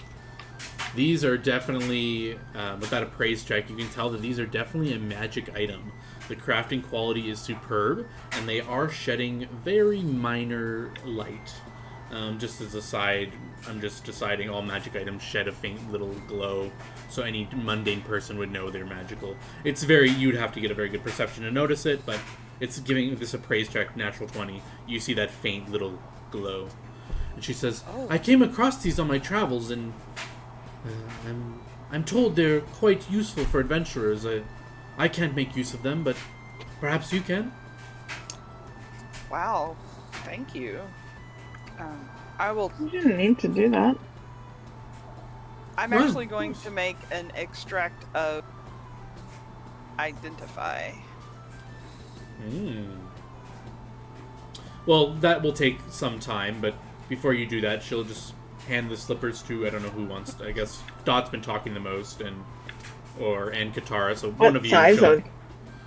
These are definitely, with that appraise check, you can tell that these are definitely a magic item. The crafting quality is superb, and they are shedding very minor light. Just as a side, I'm just deciding all magic items shed a faint little glow, so any mundane person would know they're magical. It's you'd have to get a very good perception to notice it, but it's giving this appraise check, natural 20. You see that faint little glow. And she says, I came across these on my travels, and I'm told they're quite useful for adventurers. I can't make use of them, but perhaps you can. Wow, thank you. I will. You didn't need to do that. I'm Well, actually of going course. to make an extract of identify. Well, that will take some time, but before you do that, she'll just hand the slippers to, I don't know who wants to, I guess Dot's been talking the most, and Katara, so one What of you. size of,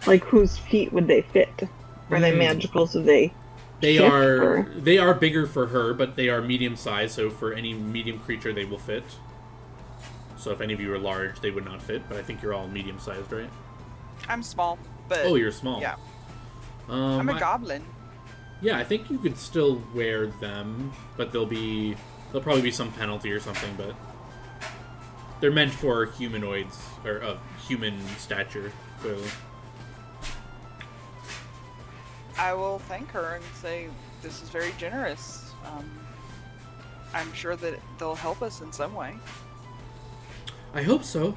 like, whose feet would they fit? Are they Hmm. magical? So they They shift, are or? they are bigger for her, but they are medium sized, so for any medium creature they will fit. So if any of you are large, they would not fit, but I think you're all medium sized, right? I'm small, but Oh, you're small. yeah, I'm a goblin. Yeah, I think you could still wear them, but there'll probably be some penalty or something, but they're meant for humanoids or of human stature, clearly. I will thank her and say this is very generous. I'm sure that they'll help us in some way. I hope so.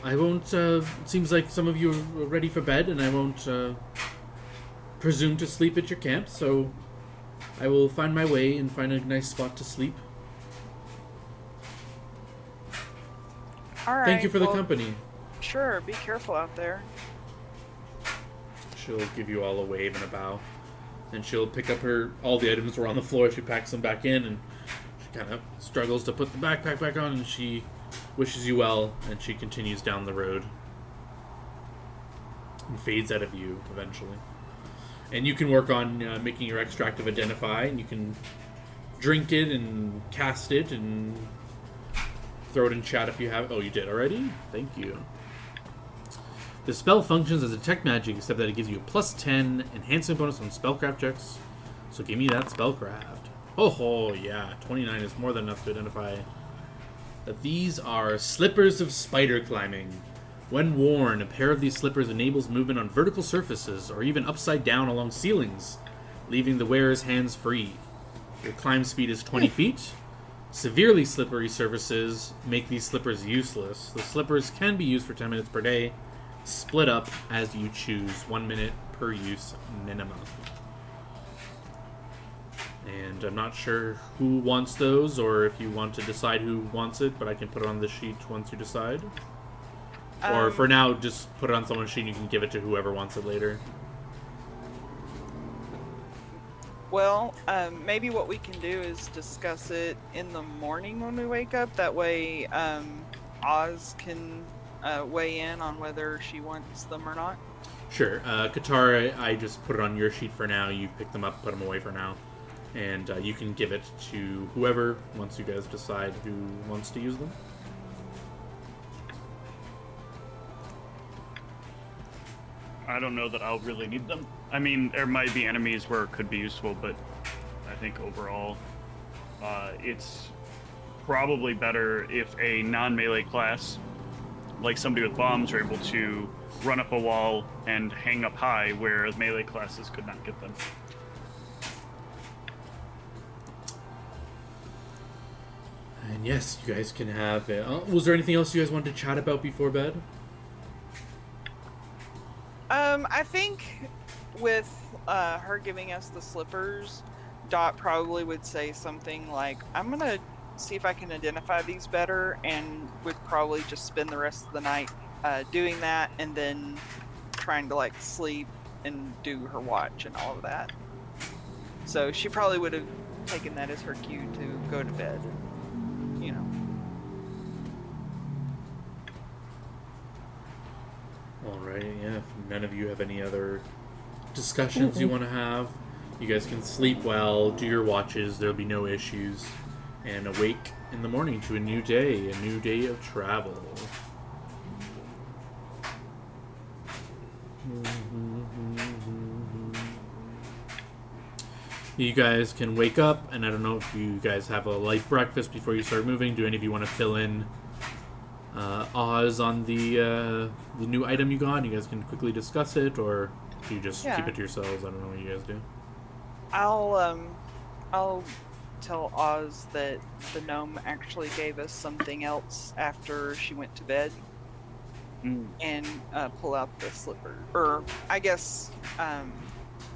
I won't. It seems like some of you are ready for bed, and I won't presume to sleep at your camp, so I will find my way and find a nice spot to sleep. All right. Thank you for the well, company. Sure. Be careful out there. She'll give you all a wave and a bow, and she'll pick up all the items were on the floor. She packs them back in, and she kind of struggles to put the backpack back on, and she wishes you well, and she continues down the road and fades out of view eventually. And you can work on making your extract of Identify, and you can drink it and cast it and throw it in chat if you have. Oh, you did already? Thank you. The spell functions as a detect magic, except that it gives you a +10 enhancement bonus on spellcraft checks. So give me that spellcraft. Oh, yeah. 29 is more than enough to identify that these are slippers of spider climbing. When worn, a pair of these slippers enables movement on vertical surfaces or even upside down along ceilings, leaving the wearer's hands free. Your climb speed is 20 feet. Severely slippery surfaces make these slippers useless. The slippers can be used for 10 minutes per day, split up as you choose, 1 minute per use minimum. And I'm not sure who wants those, or if you want to decide who wants it, but I can put it on the sheet once you decide. Or for now, just put it on someone's sheet and you can give it to whoever wants it later. Well, maybe what we can do is discuss it in the morning when we wake up. That way, Oz can weigh in on whether she wants them or not. Sure. Katara, I just put it on your sheet for now. You pick them up, put them away for now. And you can give it to whoever once you guys decide who wants to use them. I don't know that I'll really need them. I mean, there might be enemies where it could be useful, but I think overall, it's probably better if a non-melee class, like somebody with bombs, are able to run up a wall and hang up high, where melee classes could not get them. And yes, you guys can have it. Was there anything else you guys wanted to chat about before bed? I think with her giving us the slippers, Dot probably would say something like, I'm going to see if I can identify these better, and would probably just spend the rest of the night doing that, and then trying to like sleep and do her watch and all of that. So she probably would have taken that as her cue to go to bed, you know. Alright, yeah, if none of you have any other discussions you want to have, you guys can sleep well, do your watches, there'll be no issues, and awake in the morning to a new day of travel. You guys can wake up, and I don't know if you guys have a light breakfast before you start moving. Do any of you want to fill in Oz on the new item you got? You guys can quickly discuss it, or do you just keep it to yourselves? I don't know what you guys do. I'll tell Oz that the gnome actually gave us something else after she went to bed, and pull out the slipper. Or I guess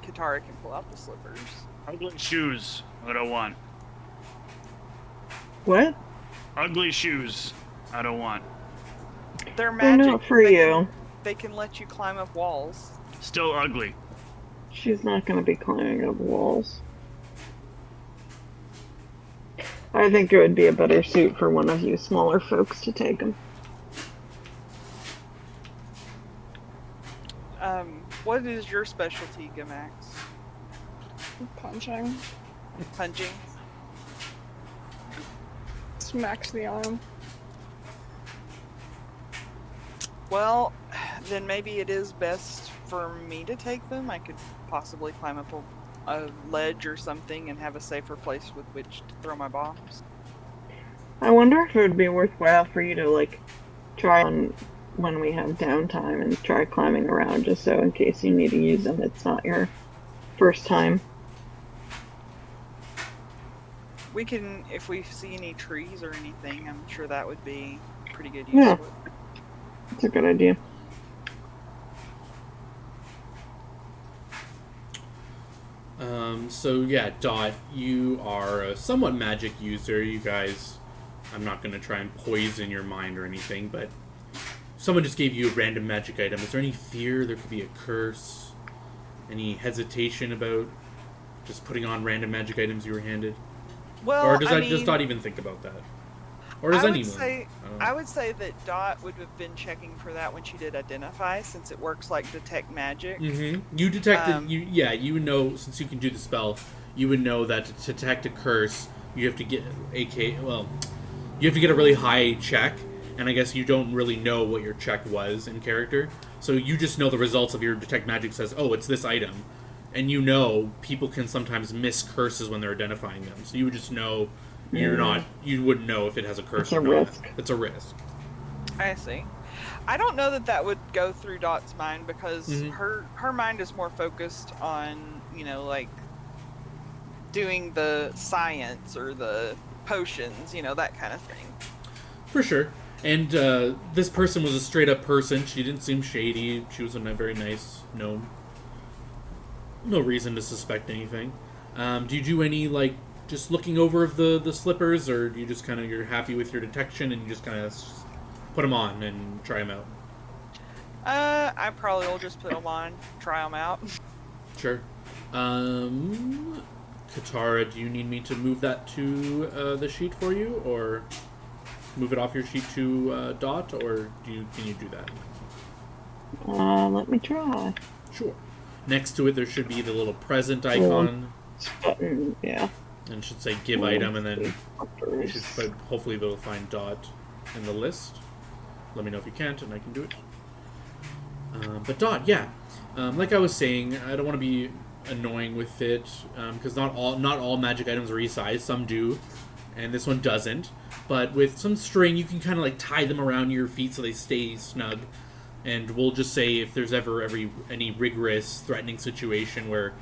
Katara can pull out the slippers. Ugly shoes. I don't want. What? Ugly shoes. I don't want. They're They're magic. not for you. They can let you climb up walls. Still ugly. She's not going to be climbing up walls. I think it would be a better suit for one of you smaller folks to take them. What is your specialty, Gamax? Punching. Punching? Smacks the arm. Well, then maybe it is best for me to take them. I could possibly climb up a ledge or something and have a safer place with which to throw my bombs. I wonder if it would be worthwhile for you to, like, try on when we have downtime and try climbing around just so in case you need to use them, it's not your first time. We can, if we see any trees or anything, I'm sure that would be pretty good use Yeah. of it. That's a good idea. So yeah, Dot, you are a somewhat magic user. You guys, I'm not going to try and poison your mind or anything, but someone just gave you a random magic item. Is there any fear there could be a curse? Any hesitation about just putting on random magic items you were handed? Well, Or does I that mean, just not even think about that? Or does I would anyone? say, I don't know. I would say that Dot would have been checking for that when she did identify, since it works like detect magic. Mm-hmm. You detected. You would know, since you can do the spell. You would know that to detect a curse, you have to get you have to get a really high check, and I guess you don't really know what your check was in character. So you just know the results of your detect magic says, oh, it's this item, and you know people can sometimes miss curses when they're identifying them. So you would just know you wouldn't know if it has a curse It's or a not. risk. It's a risk. I see. I don't know that that would go through Dot's mind because Mhm. her mind is more focused on, like doing the science or the potions, that kind of thing. For sure. And this person was a straight up person. She didn't seem shady. She was a very nice gnome. No reason to suspect anything. Do you do any, just looking over of the slippers, or do you just kind of, you're happy with your detection and you just kind of put them on and try them out? I probably will just put them on, try them out. Sure. Katara, do you need me to move that to the sheet for you, or move it off your sheet to Dot, or can you do that? Let me try. Sure. Next to it, there should be the little present icon, Button, yeah. and it should say give item, and then you should hopefully be able to find Dot in the list. Let me know if you can't, and I can do it. But Dot, yeah, like I was saying, I don't want to be annoying with it because not all magic items are resized. Some do, and this one doesn't. But with some string, you can kind of tie them around your feet so they stay snug. And we'll just say if there's ever any rigorous, threatening situation where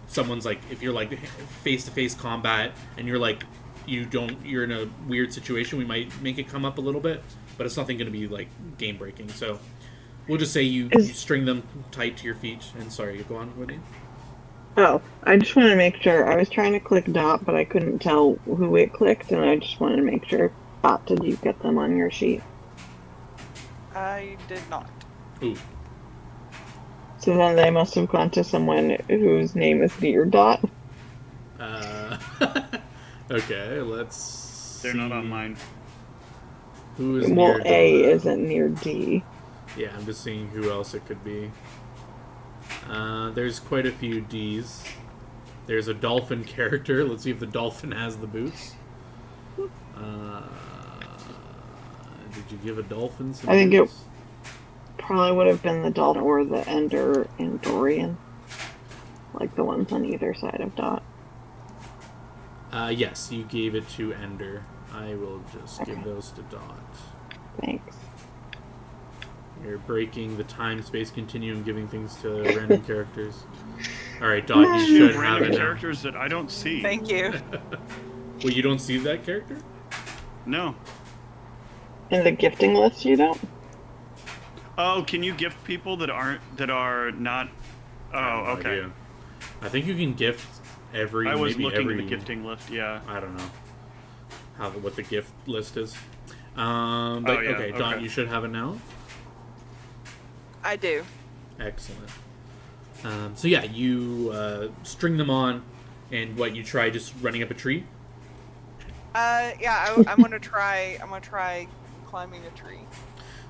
someone's if you're face-to-face combat and you're in a weird situation, we might make it come up a little bit, but it's nothing going to be game-breaking. So we'll just say you string them tight to your feet. And sorry, go on, Whitney. Oh, I just wanted to make sure. I was trying to click Dot, but I couldn't tell who it clicked, and I just wanted to make sure. Dot, did you get them on your sheet? I did not. Ooh. So then they must have gone to someone whose name is near Dot. Okay, let's They're not on mine. Who is Well, near A Dot? isn't near D. Yeah, I'm just seeing who else it could be. There's quite a few Ds. There's a dolphin character. Let's see if the dolphin has the boots. Did you give a dolphin some I think boots? Probably would have been the Dalton or the Ender and Dorian. Like the ones on either side of Dot. Yes, you gave it to Ender. I will just give those to Dot. Thanks. You're breaking the time-space continuum, giving things to random characters. Alright, Dot, you should have Random it now. characters that I don't see. Thank you. Well, you don't see that character? No. In the gifting list, you don't? Oh, can you gift people that are not? I have Oh, no okay. idea. I think you can gift every. I was maybe looking every, at the gifting list. Yeah. I don't know what the gift list is. But yeah, okay, Dawn, okay. you should have it now. I do. Excellent. So yeah, you string them on, and what you try just running up a tree. Yeah, I'm gonna try. I'm gonna try climbing a tree.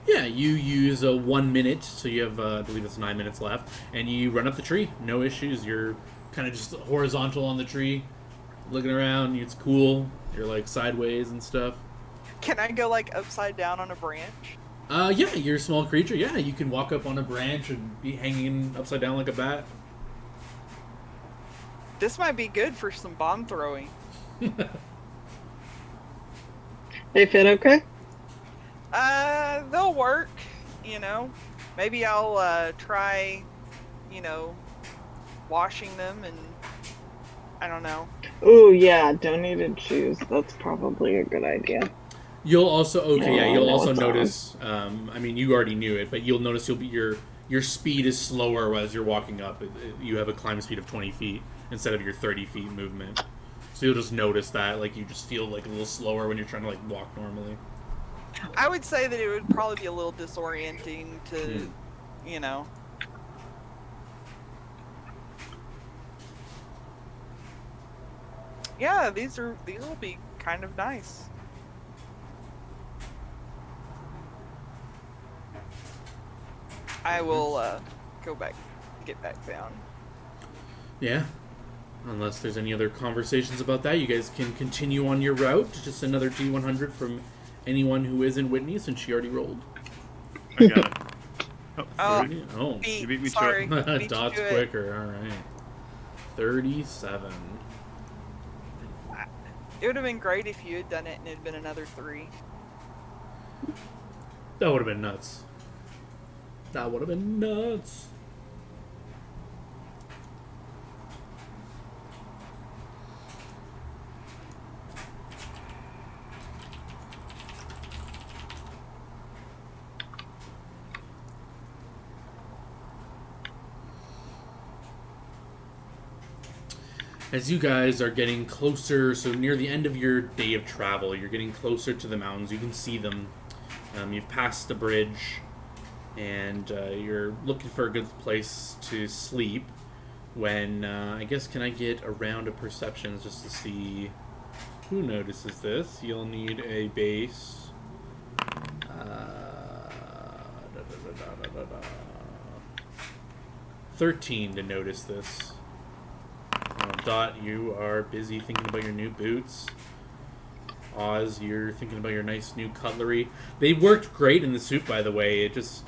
Yeah, you use 1 minute, so you have I believe it's 9 minutes left, and you run up the tree. No issues. You're kind of just horizontal on the tree, looking around. It's cool. You're like sideways and stuff. Can I go like upside down on a branch? Yeah, you're a small creature. Yeah, you can walk up on a branch and be hanging upside down like a bat. This might be good for some bomb throwing. They fit okay? They'll work. Maybe I'll try, washing them, and I don't know. Ooh, yeah, donated shoes. That's probably a good idea. You'll also you'll no, also it's notice. I mean, you already knew it, but you'll notice your speed is slower as you're walking up. You have a climb speed of 20 feet instead of your 30 feet movement. So you'll just notice that, like, you just feel like a little slower when you're trying to like walk normally. I would say that it would probably be a little disorienting to, Yeah, these will be kind of nice. I will get back down. Yeah. Unless there's any other conversations about that, you guys can continue on your route. Just another D100 from anyone who isn't Whitney, since she already rolled. I got it. Oh, 30? Oh, You beat me to it. sorry. beat you Dot's to it. quicker. All right. 37. It would have been great if you had done it and it had been another 3. That would have been nuts. That would have been nuts. As you guys are getting closer, so near the end of your day of travel, you're getting closer to the mountains. You can see them. You've passed the bridge, and you're looking for a good place to sleep. When, I guess, can I get a round of perceptions just to see who notices this? You'll need a base. 13 to notice this. Dot, you are busy thinking about your new boots. Oz, you're thinking about your nice new cutlery. They worked great in the soup, by the way. It just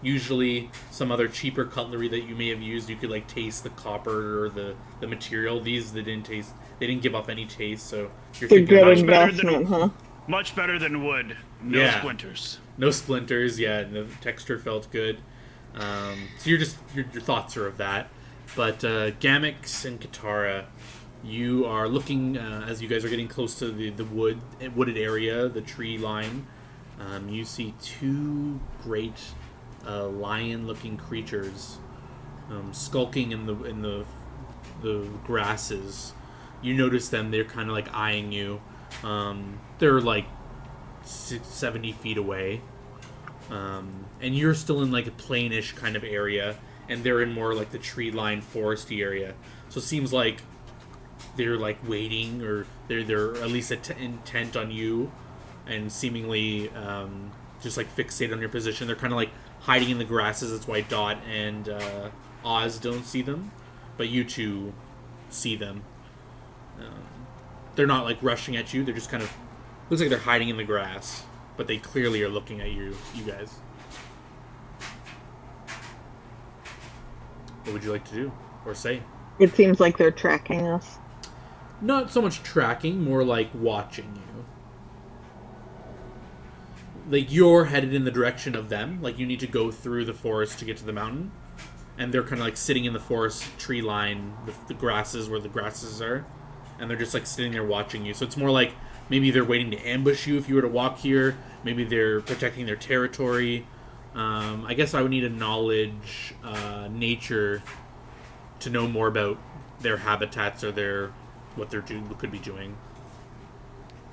usually some other cheaper cutlery that you may have used, you could like taste the copper or the material. These they didn't taste. They didn't give off any taste. So you're It's a thinking good about investment, huh? Much better than wood. No Yeah. splinters. no splinters. Yeah, the texture felt good. So your thoughts are of that. But Gamix and Katara, you are looking as you guys are getting close to the wooded area, the tree line. You see 2 great lion-looking creatures skulking in the grasses. You notice them; they're kind of like eyeing you. They're like 70 feet away, and you're still in like a plainish kind of area. And they're in more like the tree-lined foresty area, so it seems like they're like waiting, or they're at least intent on you, and seemingly just like fixated on your position. They're kind of like hiding in the grasses. That's why Dot and Oz don't see them, but you two see them. They're not like rushing at you. They're just kind of looks like they're hiding in the grass, but they clearly are looking at you guys. What would you like to do or say? It seems like they're tracking us. Not so much tracking, more like watching you. Like you're headed in the direction of them. Like you need to go through the forest to get to the mountain. And they're kind of like sitting in the forest tree line with the grasses where the grasses are. And they're just like sitting there watching you. So it's more like maybe they're waiting to ambush you if you were to walk here. Maybe they're protecting their territory. I guess I would need a knowledge, nature to know more about their habitats or what they're could be doing.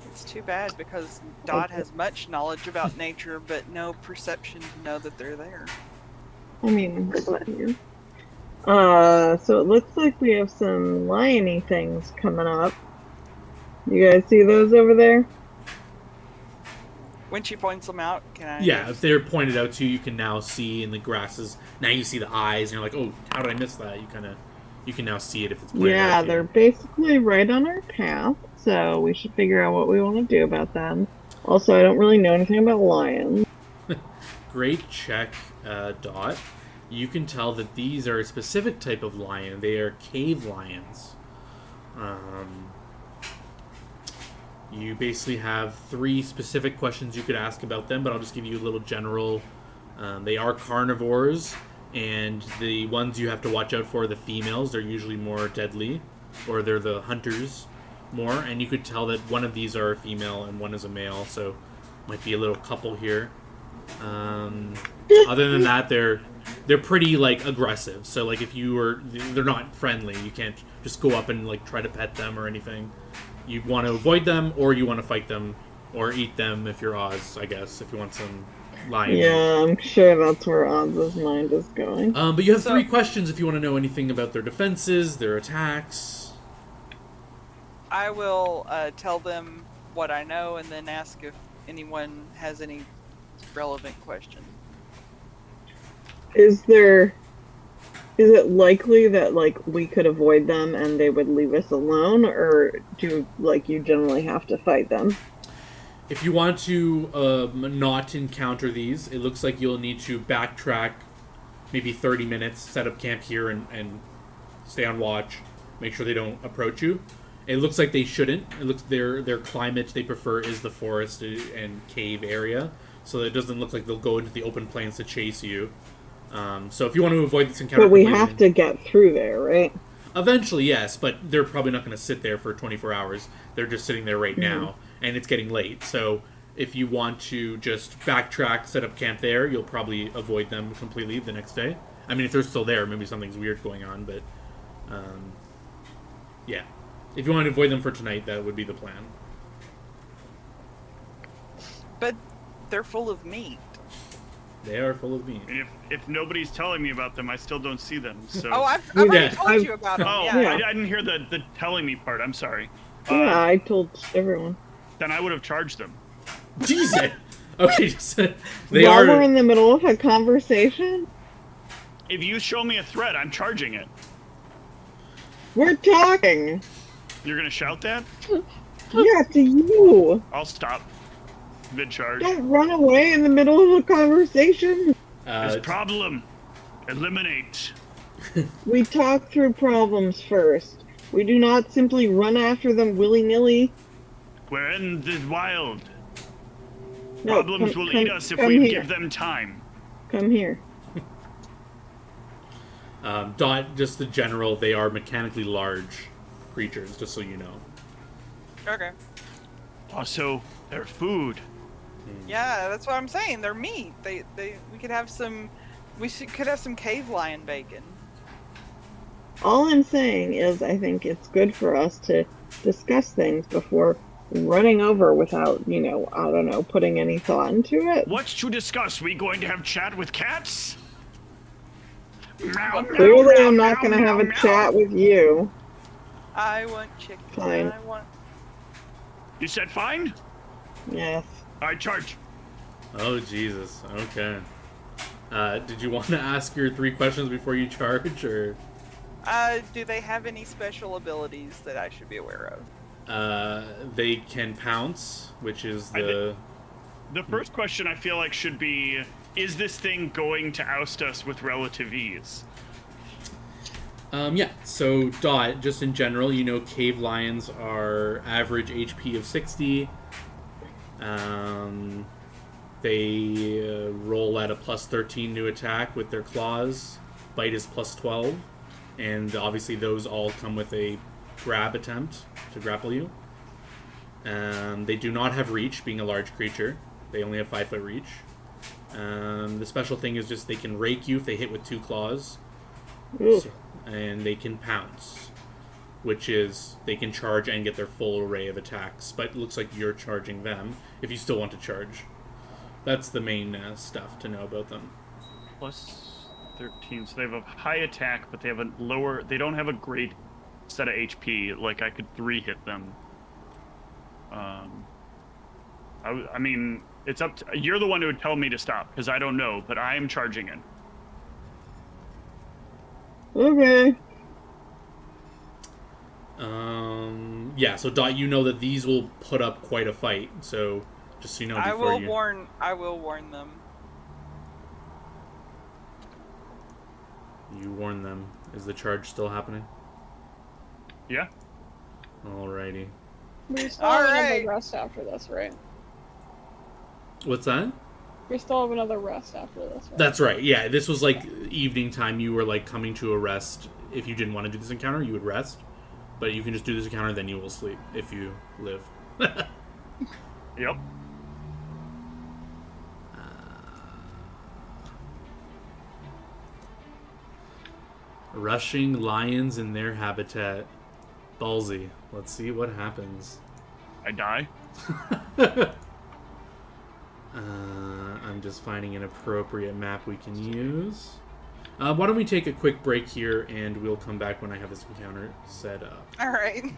It's too bad because Dot has much knowledge about nature, but no perception to know that they're there. I mean, so it looks like we have some lion-y things coming up. You guys see those over there? When she points them out, can I? Yeah, if they're pointed out to you, you can now see in the grasses. Now you see the eyes, and you're like, "Oh, how did I miss that?" You can now see it if it's pointed out. Yeah, to they're you. basically right on our path, so we should figure out what we want to do about them. Also, I don't really know anything about lions. Great check, Dot. You can tell that these are a specific type of lion. They are cave lions. You basically have 3 specific questions you could ask about them, but I'll just give you a little general. They are carnivores, and the ones you have to watch out for are the females. They're usually more deadly, or they're the hunters more, and you could tell that one of these are a female and one is a male, so might be a little couple here. Other than that, they're pretty like aggressive. So like if they're not friendly. You can't just go up and like try to pet them or anything. You want to avoid them, or you want to fight them, or eat them if you're Oz, I guess, if you want some lion. Yeah, I'm sure that's where Oz's mind is going. But you have 3 questions if you want to know anything about their defenses, their attacks. I will tell them what I know and then ask if anyone has any relevant questions. Is it likely that like we could avoid them and they would leave us alone, or do like you generally have to fight them? If you want to not encounter these, it looks like you'll need to backtrack maybe 30 minutes, set up camp here and stay on watch, make sure they don't approach you. It looks like they shouldn't. It looks their climate they prefer is the forest and cave area, so it doesn't look like they'll go into the open plains to chase you. So if you want to avoid this encounter... But we have to get through there, right? Eventually, yes, but they're probably not going to sit there for 24 hours. They're just sitting there right now, and it's getting late. So if you want to just backtrack, set up camp there, you'll probably avoid them completely the next day. I mean, if they're still there, maybe something's weird going on, but... yeah. If you want to avoid them for tonight, that would be the plan. But they're full of meat. They are full of meat. If nobody's telling me about them, I still don't see them. So. Oh, I've already told you about them. Oh, Yeah. I didn't hear the telling me part. I'm sorry. Yeah, I told everyone. Then I would have charged them. Jesus. Okay, While we're in the middle of a conversation? If you show me a threat, I'm charging it. We're talking! You're gonna shout that? Yeah, to you! I'll stop. Mid-charge. Don't run away in the middle of a conversation! This problem. Eliminate. We talk through problems first. We do not simply run after them willy-nilly. We're in the wild. No, Problems will eat us if we give them time. Come here. Dot, just the general, they are mechanically large creatures, just so you know. Okay. Also, they're food. Yeah, that's what I'm saying. They're meat. We could have some. Could have some cave lion bacon. All I'm saying is I think it's good for us to discuss things before running over without, I don't know, putting any thought into it. What's to discuss? We going to have chat with cats? Meow, Clearly meow, I'm not meow, going to have a meow, chat with you. I want chicken. Fine. I want. You said fine? Yes. I charge. Oh, Jesus. Okay. Did you want to ask your 3 questions before you charge, or...? Do they have any the abilities that I should be aware of? They can pounce, which is The first question I feel like should be, is this thing going to oust us with relative ease? Yeah, so Dot, just in general, cave lions are average HP of 60. They roll at a plus 13 to attack with their claws. Bite is plus 12. And obviously those all come with a grab attempt to grapple you. They do not have reach, being a large creature. They only have 5-foot reach. The special thing is just they can rake you if they hit with 2 claws. and they can pounce, which is they can charge and get their full array of attacks. But it looks like you're charging them if you still want to charge. That's the main stuff to know about them. Plus 13, so they have a high attack, but they have a lower. They don't have a great set of HP. Like I could 3-hit them. I mean, it's up to you're the one who would tell me to stop because I don't know, but I am charging in. Okay. Yeah, so Dot, you know that these will put up quite a fight, so just so you know I before will warn them. you warn them. Is the charge still happening? Yeah. Alrighty. We still have Alright. another rest after this, right? What's that? We still have another rest after this, right? That's right. Yeah, this was like evening time. You were like coming to a rest. If you didn't want to do this encounter, you would rest. But you can just do this encounter, then you will sleep if you live. Yep. Rushing lions in their habitat. Ballsy. Let's see what happens. I die. I'm just finding an appropriate map we can use. Why don't we take a quick break here, and we'll come back when I have this encounter set up. All right.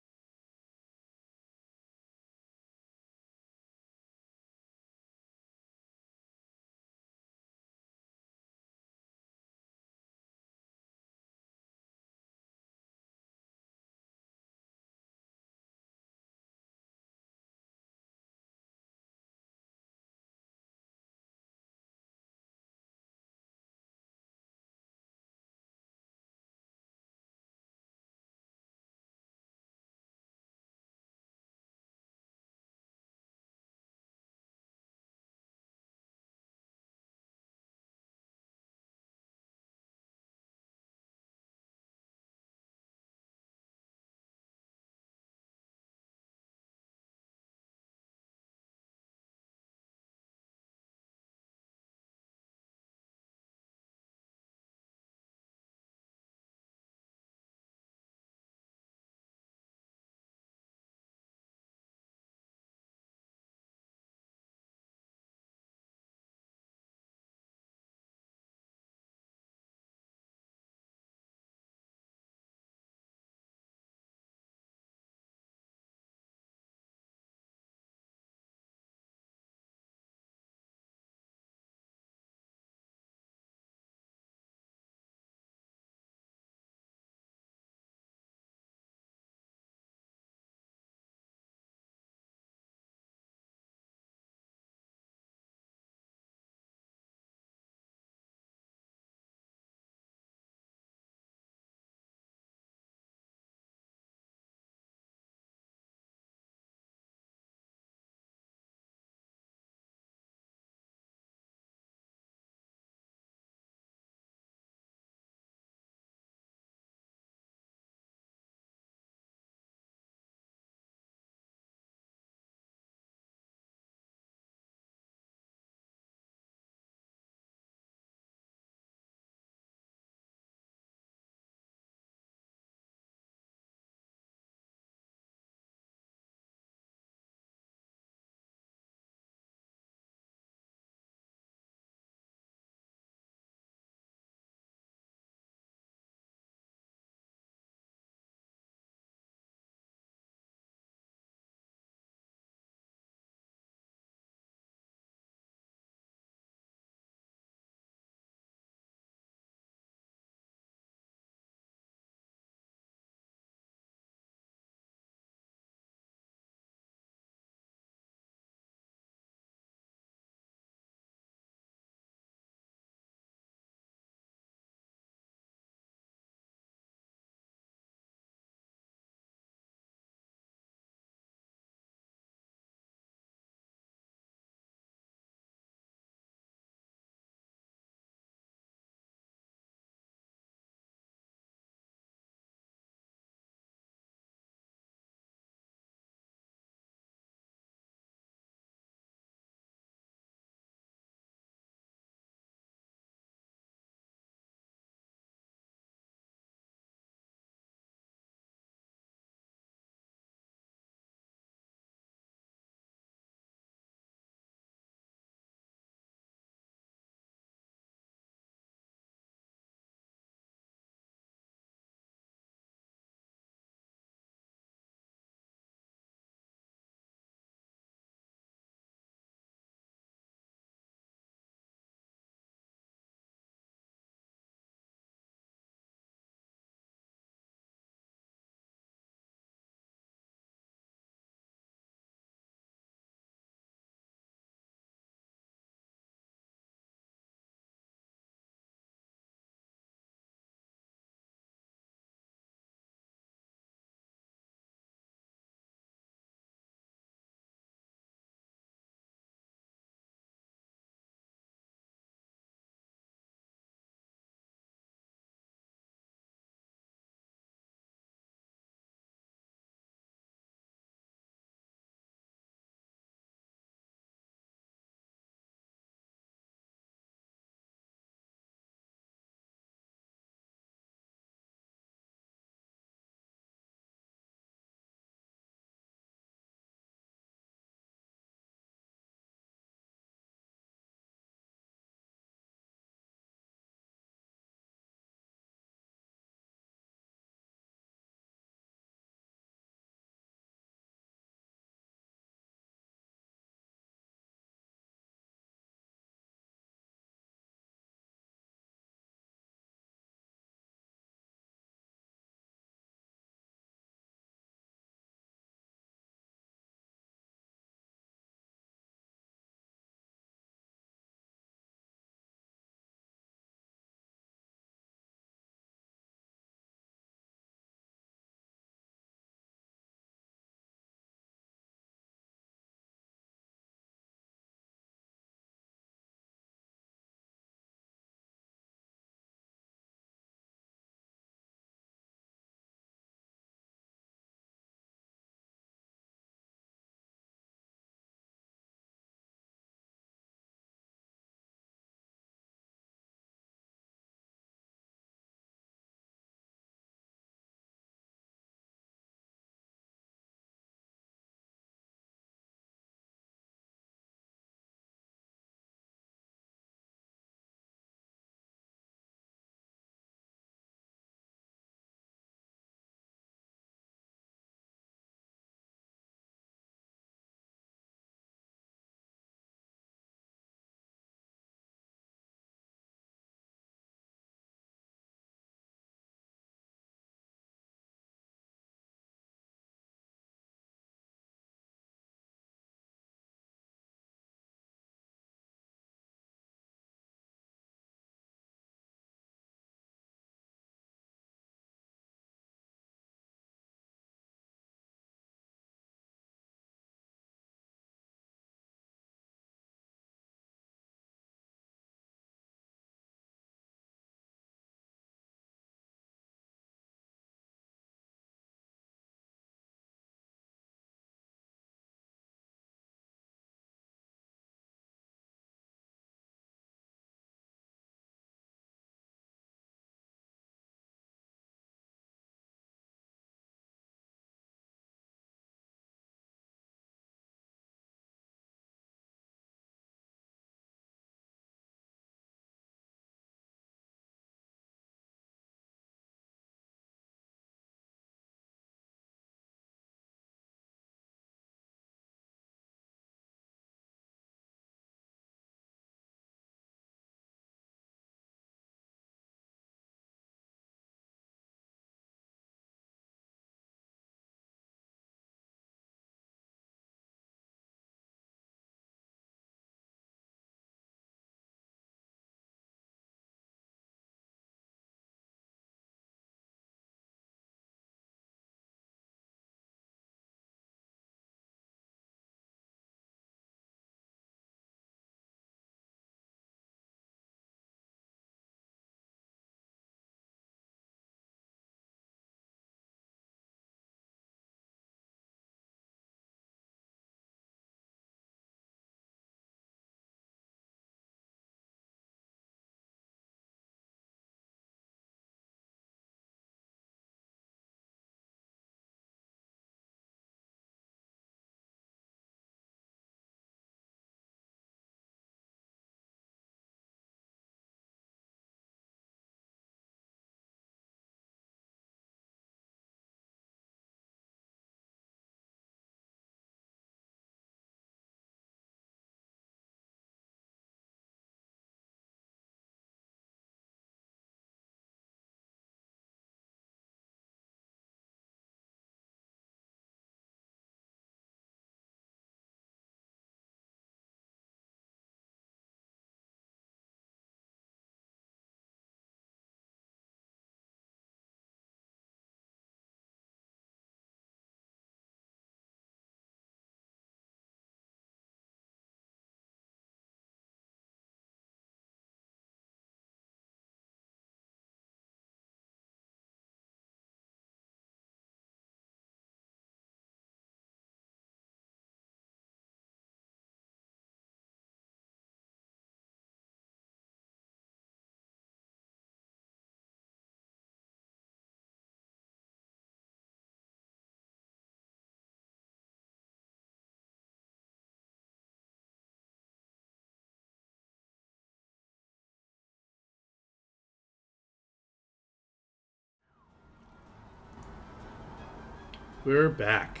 we're back.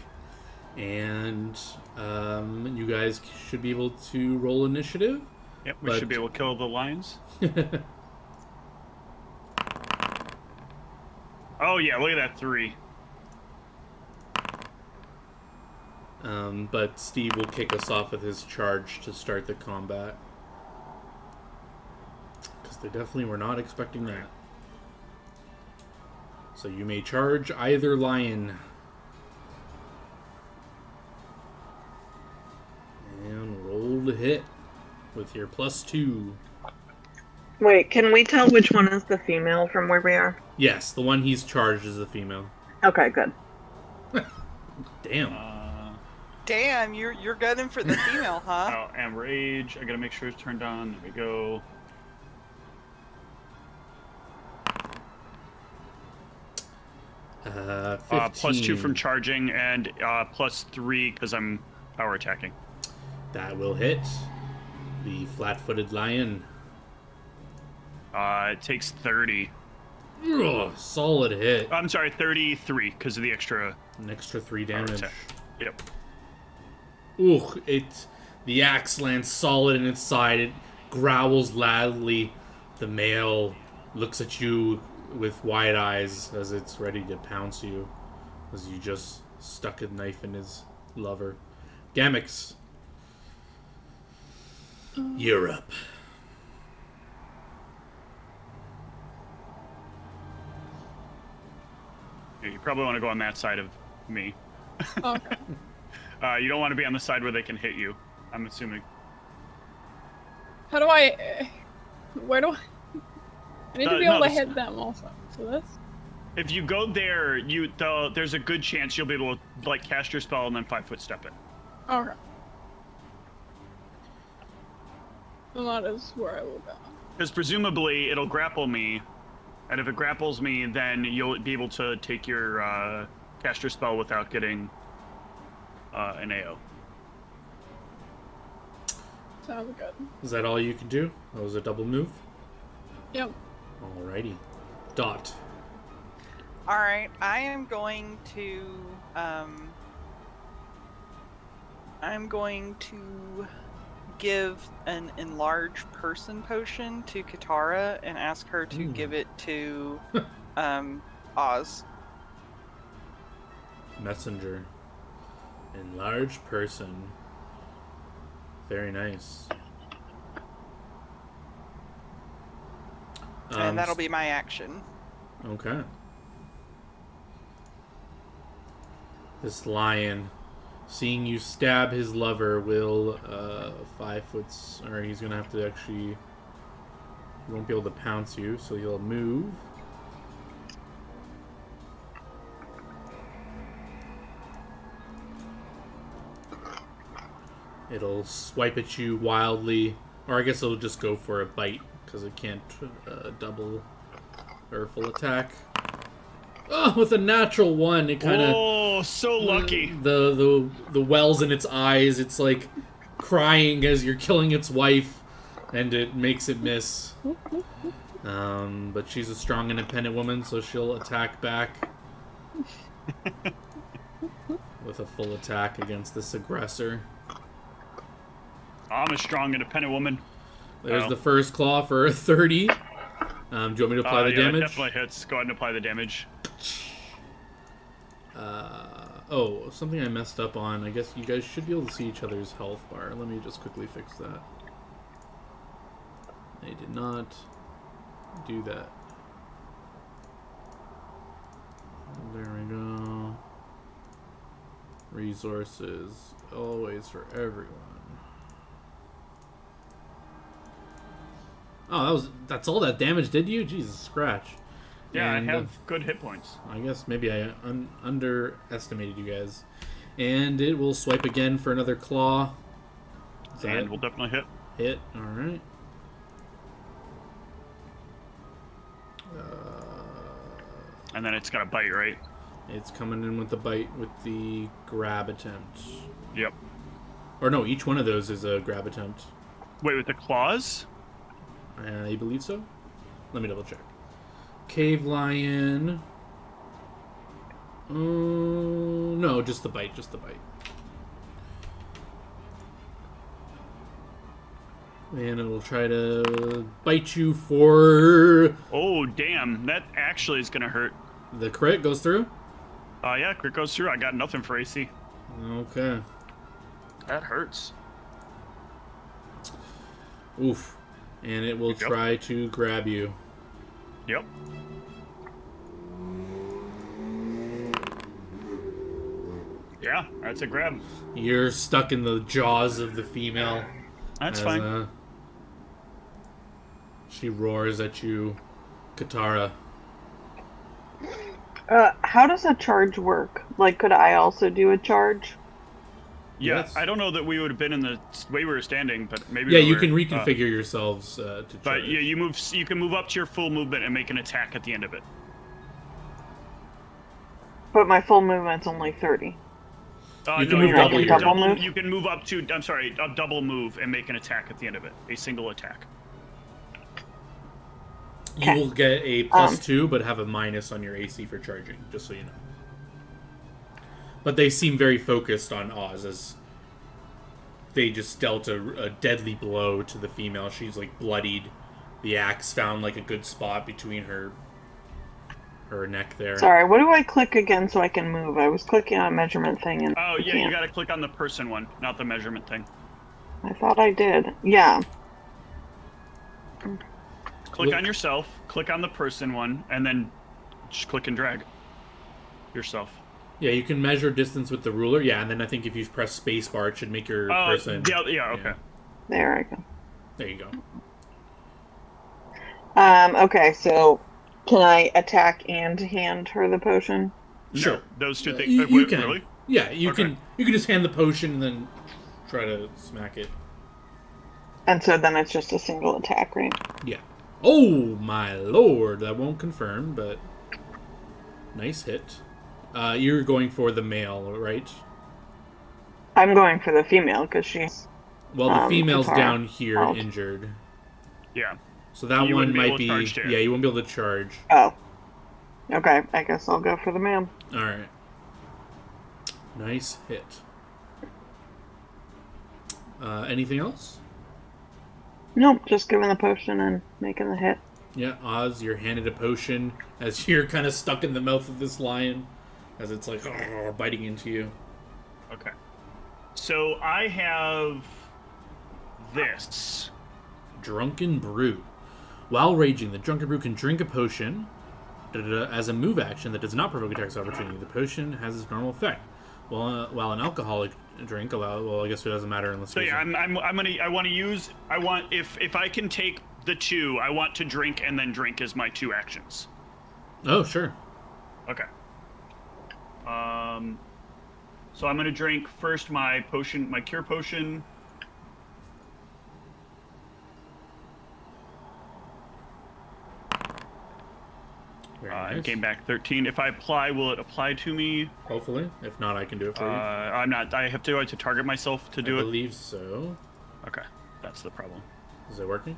And you guys should be able to roll initiative. Yep, we should be able to kill the lions. Oh yeah, look at that 3. But Steve will kick us off with his charge to start the combat. Because they definitely were not expecting that. So you may charge either lion. And roll to hit with your +2. Wait, can we tell which one is the female from where we are? Yes, the one he's charged is the female. Okay, good. Damn. Damn, you're gunning for the female, huh? Oh, and rage. I gotta make sure it's turned on. There we go. +2 from charging and +3 because I'm power attacking. That will hit the flat-footed lion. It takes 30. Ugh, solid hit. I'm sorry, 33 because of the extra. An extra 3 power damage. attack. Yep. Ooh, the axe lands solid in its side. It growls loudly. The male looks at you with wide eyes as it's ready to pounce you, as you just stuck a knife in his lover. Gamix, you're up. Yeah, you probably want to go on that side of me. Okay. You don't want to be on the side where they can hit you, I'm assuming. How do I... where do I... I need to be able to hit them also. So this? If you go there, there's a good chance you'll be able to like cast your spell and then 5-foot step it. Okay. And that is where I will go. Because presumably it'll grapple me, and if it grapples me, then you'll be able to take your caster spell without getting an AO. Sounds good. Is that all you can do? That was a double move? Yep. Alrighty. Dot. Alright, I am going to give an enlarge person potion to Katara and ask her to give it to Oz. Messenger. Enlarged person. Very nice. And that'll be my action. Okay. This lion, seeing you stab his lover, will 5 foot, or he's gonna have to actually. He won't be able to pounce you, so he'll move. It'll swipe at you wildly, or I guess it'll just go for a bite because it can't double or full attack. Oh, with a natural 1, it kind of. Oh, so lucky. The wells in its eyes. It's like crying as you're killing its wife, and it makes it miss. But she's a strong, independent woman, so she'll attack back with a full attack against this aggressor. I'm a strong, independent woman. There's the first claw for a 30. Do you want me to apply the damage? It definitely hits. Go ahead and apply the damage. Oh, something I messed up on. I guess you guys should be able to see each other's health bar. Let me just quickly fix that. I did not do that. There we go. Resources. Always for everyone. Oh, that's all that damage did you? Jesus, scratch. Yeah, And, I have good hit points. I guess maybe I underestimated you guys. And it will swipe again for another claw. And we'll definitely hit. Hit, alright. And then it's got a bite, right? It's coming in with the bite with the grab attempt. Yep. Or no, each one of those is a grab attempt. Wait, with the claws? I believe so. Let me double check. Cave Lion. No, just the bite, just the bite. And it will try to bite you for... Oh, damn. That actually is going to hurt. The crit goes through? Yeah, crit goes through. I got nothing for AC. Okay. That hurts. Oof. And it will try to grab you. Yep. Yeah, that's a grab. You're stuck in the jaws of the female. That's fine. She roars at you, Katara. How does a charge work? Like, could I also do a charge? Yeah, Yes. I don't know that we would have been in the way we were standing, but maybe. Yeah, we you were, can reconfigure yourselves to charge. But yeah, you can move up to your full movement and make an attack at the end of it. But my full movement's only 30. You can move double your double move? You can move up to, I'm sorry, a double move and make an attack at the end of it. A single attack. You will get a +2, but have a minus on your AC for charging, just so you know. But they seem very focused on Oz, as they just dealt a deadly blow to the female. She's, like, bloodied. The axe found, like, a good spot between her neck there. Sorry, what do I click again so I can move? I was clicking on measurement thing and Oh, yeah, you gotta click on the person one, not the measurement thing. I thought I did. Yeah. Click on yourself, click on the person one, and then just click and drag yourself. Yeah, you can measure distance with the ruler. Yeah, and then I think if you press spacebar, it should make your person... Yeah, okay. There I go. There you go. Okay, so can I attack and hand her the potion? Sure. No, those two things. You can. Really? Yeah, you Okay. can. You can just hand the potion and then try to smack it. And so then it's just a single attack, right? Yeah. Oh my lord, that won't confirm, but nice hit. You're going for the male, right? I'm going for the female because she's... Well, the female's Katara. down here, Oh. injured. Yeah. So that You one wouldn't be might able to be. charge to it. Yeah, you won't be able to charge. Oh. Okay, I guess I'll go for the male. All right. Nice hit. Anything else? Nope, just giving the potion and making the hit. Yeah, Oz, you're handed a potion as you're kind of stuck in the mouth of this lion, as it's like biting into you. Okay. So I have this. Drunken Brew. While raging, the Drunken Brew can drink a potion as a move action that does not provoke attacks of opportunity. The potion has its normal effect. While an alcoholic drink well, I guess it doesn't matter unless. So yeah, if I can take the two, I want to drink and then drink as my two actions. Oh, sure. Okay. So I'm gonna drink first my potion, my cure potion. Very nice. It came back 13. If I apply, will it apply to me? Hopefully. If not, I can do it for you. I'm not. I have to target myself to do I it. believe so. Okay, that's the problem. Is it working?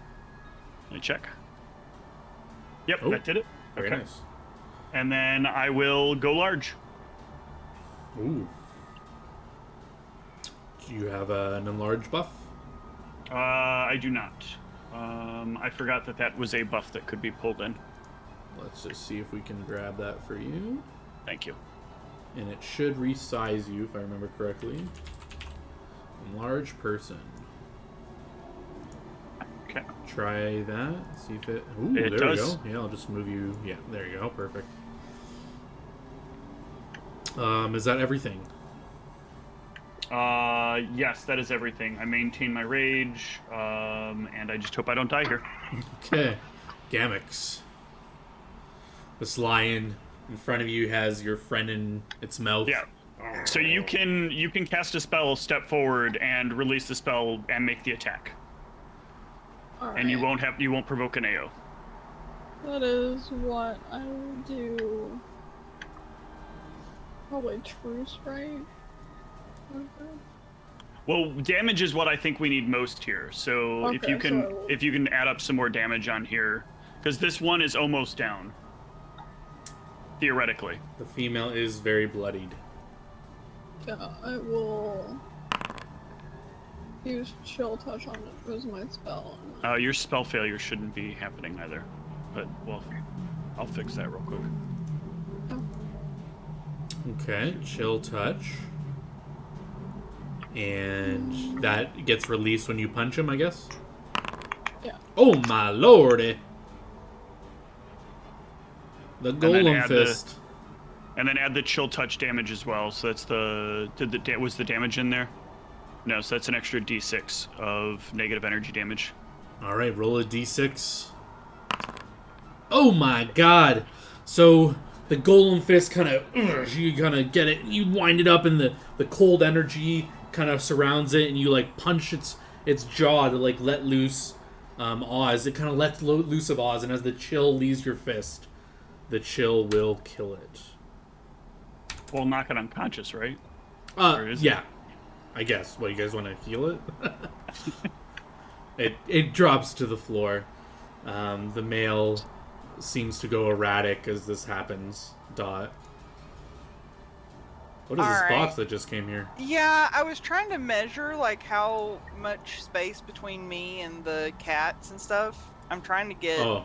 Let me check. Yep, Oh, that did it. Very Okay. nice. And then I will go large. Ooh. Do you have an enlarge buff? I do not. I forgot that was a buff that could be pulled in. Let's just see if we can grab that for you. Thank you. And it should resize you, if I remember correctly. Enlarge person. Okay. Try that. See if it... Ooh, It there does. we go. Yeah, I'll just move you... Yeah, there you go. Perfect. Is that everything? Yes, that is everything. I maintain my rage, and I just hope I don't die here. Okay. Gamix. This lion in front of you has your friend in its mouth. Yeah. So you can cast a spell, step forward, and release the spell and make the attack. And you won't provoke an AO. That is what I will do. Probably True Strike. Okay. Well, damage is what I think we need most here. So if Okay, you can so- if you can add up some more damage on here, because this one is almost down. theoretically. The female is very bloodied. Yeah, I will use chill touch on it as my spell. Your spell failure shouldn't be happening either, but well, I'll fix that real quick. Oh. Okay, chill touch. And that gets released when you punch him, I guess? Yeah. Oh my lordy! The then golem add fist. And then add the chill touch damage as well. So that's was the damage in there? No, so that's an extra d6 of negative energy damage. Alright, roll a d6. Oh my god! So, the golem fist kind of, you kind of get it, you wind it up, and the cold energy kind of surrounds it, and you, like, punch its jaw to, like, let loose Oz. It kind of lets loose of Oz, and as the chill leaves your fist, the chill will kill it. Well, knock it unconscious, right? Yeah. I guess. What, you guys want to heal it? It drops to the floor. The male seems to go erratic as this happens. Dot. What is this box that just came here? Yeah, I was trying to measure like how much space between me and the cats and stuff. I'm trying to get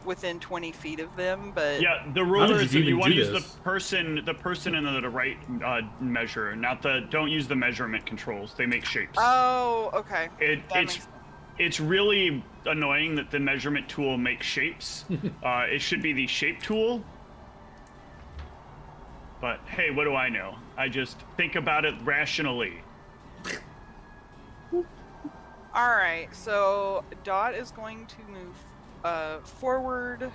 within 20 feet of them, but yeah, the rule is that you want to use this? the person in the right measure, not don't use the measurement controls. They make shapes. Oh, okay. It's really annoying that the measurement tool makes shapes. It should be the shape tool. But hey, what do I know? I just think about it rationally. All right, so Dot is going to move forward.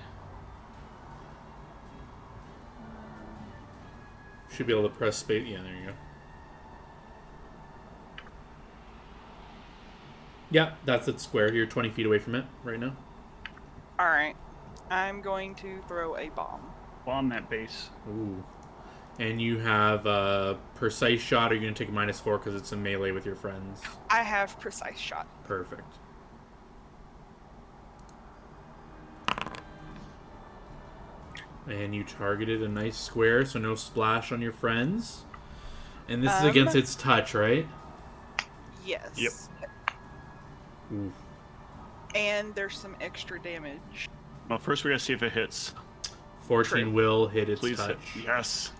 Should be able to press space. Yeah, there you go. Yeah, that's its square. You're 20 feet away from it right now. All right, I'm going to throw a bomb. Bomb that base. Ooh. And you have a precise shot, or you're going to take -4 because it's a melee with your friends? I have precise shot. Perfect. And you targeted a nice square, so no splash on your friends. And this is against its touch, right? Yes. Yep. Oof. And there's some extra damage. Well, first we gotta see if it hits. 14 will hit its Please touch. hit. Yes.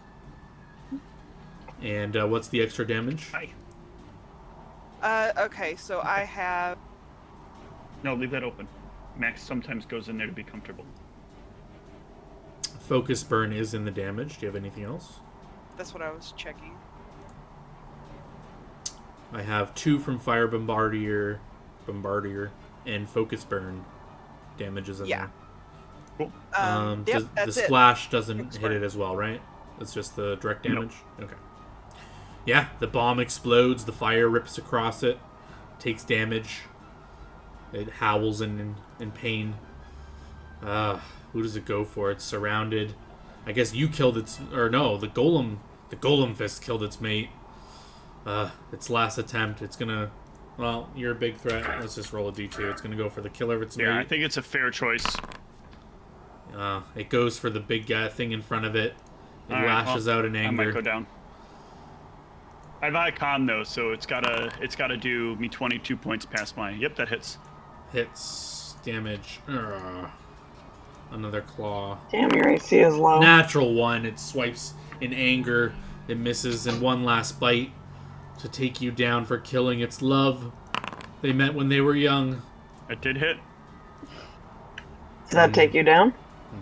And what's the extra damage? Hi. Okay, so I have... No, leave that open. Max sometimes goes in there to be comfortable. Focus burn is in the damage. Do you have anything else? That's what I was checking. I have 2 from Fire Bombardier, and Focus Burn damages in there. Cool. Yep, The that's it. splash doesn't Focus hit burn. it as well, right? It's just the direct damage? Nope. Okay. Yeah, the bomb explodes, the fire rips across it, takes damage. It howls in pain. Who does it go for? It's surrounded. I guess you killed its... Or no, the golem fist killed its mate. Its last attempt. It's gonna... Well, you're a big threat. Let's just roll a d2. It's gonna go for the killer of its mate. Yeah, I think it's a fair choice. It goes for the big thing in front of it. It All right, lashes out in anger. I might go down. I have icon though, so it's gotta do me 22 points past my. Yep, that hits. Hits. Damage. Another claw. Damn, your AC is low. Natural 1. It swipes in anger. It misses in one last bite to take you down for killing its love. They met when they were young. It did hit. Does that take you down?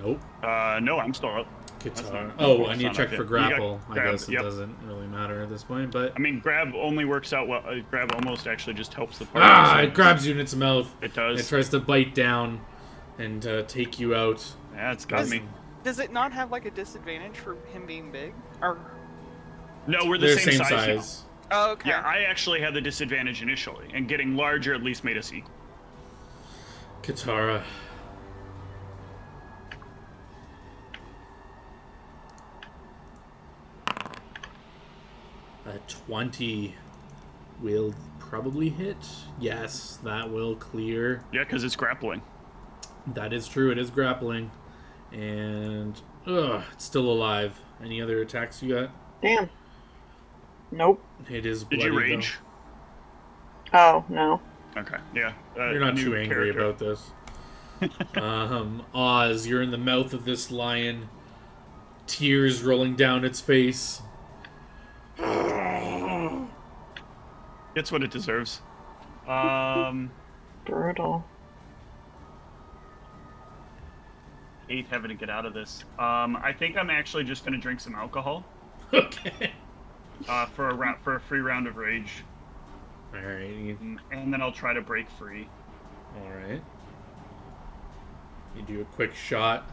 Nope. No, I'm still up. Guitar. not- Oh, I that's need to not check okay. for You got grapple. I grab, guess it yep. doesn't really matter at this point, but... I mean, grab only works out well. Grab almost actually just helps the party. it grabs you in its mouth. It does. It tries to bite down and take you out. Yeah, it's got me. Does it not have like a disadvantage for him being big? Or No, we're the They're same, same size. size. oh, okay. Yeah, I actually had the disadvantage initially, and getting larger at least made us equal. Katara. A 20 will probably hit. Yes, that will clear. Yeah, because it's grappling. That is true. It is grappling. And Ugh, it's still alive. Any other attacks you got? Damn. Nope. It is Did bloody, you rage? Oh, no. Okay, yeah. You're not new too angry character. about this. Oz, you're in the mouth of this lion. Tears rolling down its face. It's what it deserves. Brutal. Hate having to get out of this. I think I'm actually just gonna drink some alcohol. Okay. For a free round of rage. Alright. And then I'll try to break free. Alright. You do a quick shot.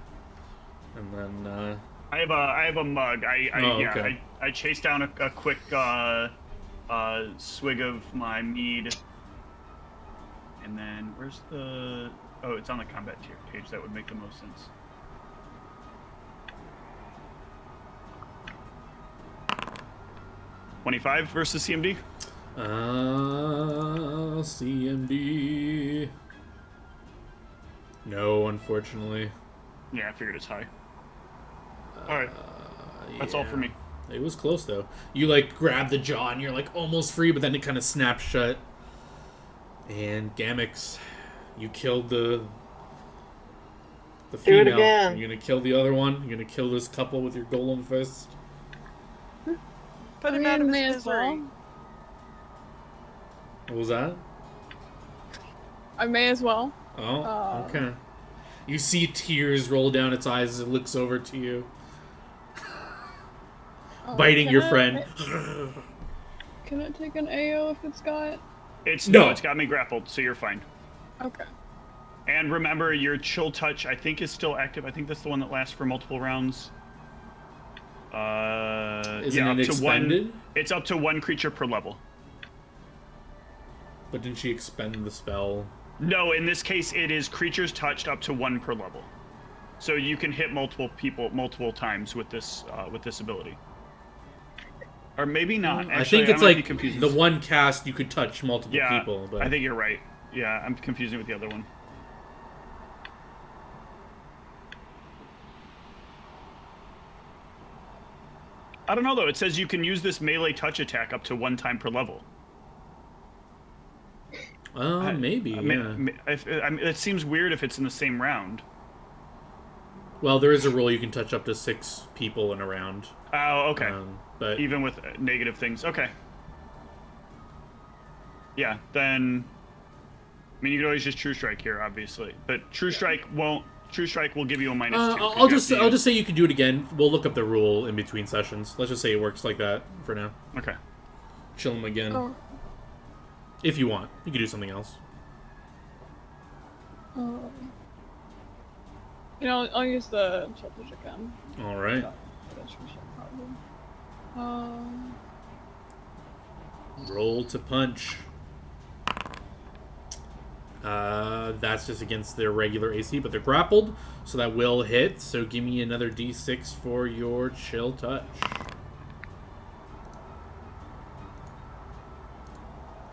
And then, I have a mug. okay. I chase down a quick swig of my mead. And then where's the? Oh, it's on the combat tier page. That would make the most sense. $25 versus CMD. CMD. No, unfortunately. Yeah, I figured it's high. All right, that's all for me. It was close though. You like grab the jaw and you're like almost free, but then it kind of snaps shut. And Gamix, you killed the female. Do it again. You're gonna kill the other one. You're gonna kill this couple with your golem fist. Put him out of may his as well. misery. What was that? I may as well. Oh, okay. You see tears roll down its eyes as it looks over to you, biting can your I- friend. Can it take an AO if it's got? It's No. it's got me grappled, so you're fine. Okay. And remember, your chill touch, I think, is still active. I think that's the one that lasts for multiple rounds. Isn't yeah, it up to expended? one. It's up to one creature per level. But didn't she expend the spell? No, in this case, it is creatures touched up to one per level. So you can hit multiple people multiple times with this ability. Or maybe not. I Actually, think it's might be like confusing the one cast you could touch multiple yeah, people. But I think you're right. Yeah, I'm confusing with the other one. I don't know though. It says you can use this melee touch attack up to one time per level. maybe. Yeah. It seems weird if it's in the same round. Well, there is a rule you can touch up to 6 people in a round. Oh, okay. But Even with negative things. Okay. Yeah, then. I mean, you could always just True Strike here, obviously, but True Strike won't. True Strike will give you a -2. 'cause I'll you just have to say you can do it again. We'll look up the rule in between sessions. Let's just say it works like that for now. Okay. Chill them again. Oh. If you want, you can do something else. You know, I'll use the shellfish again. All right. That's for sure, probably. Roll to punch. That's just against their regular AC, but they're grappled, so that will hit. So give me another D6 for your chill touch.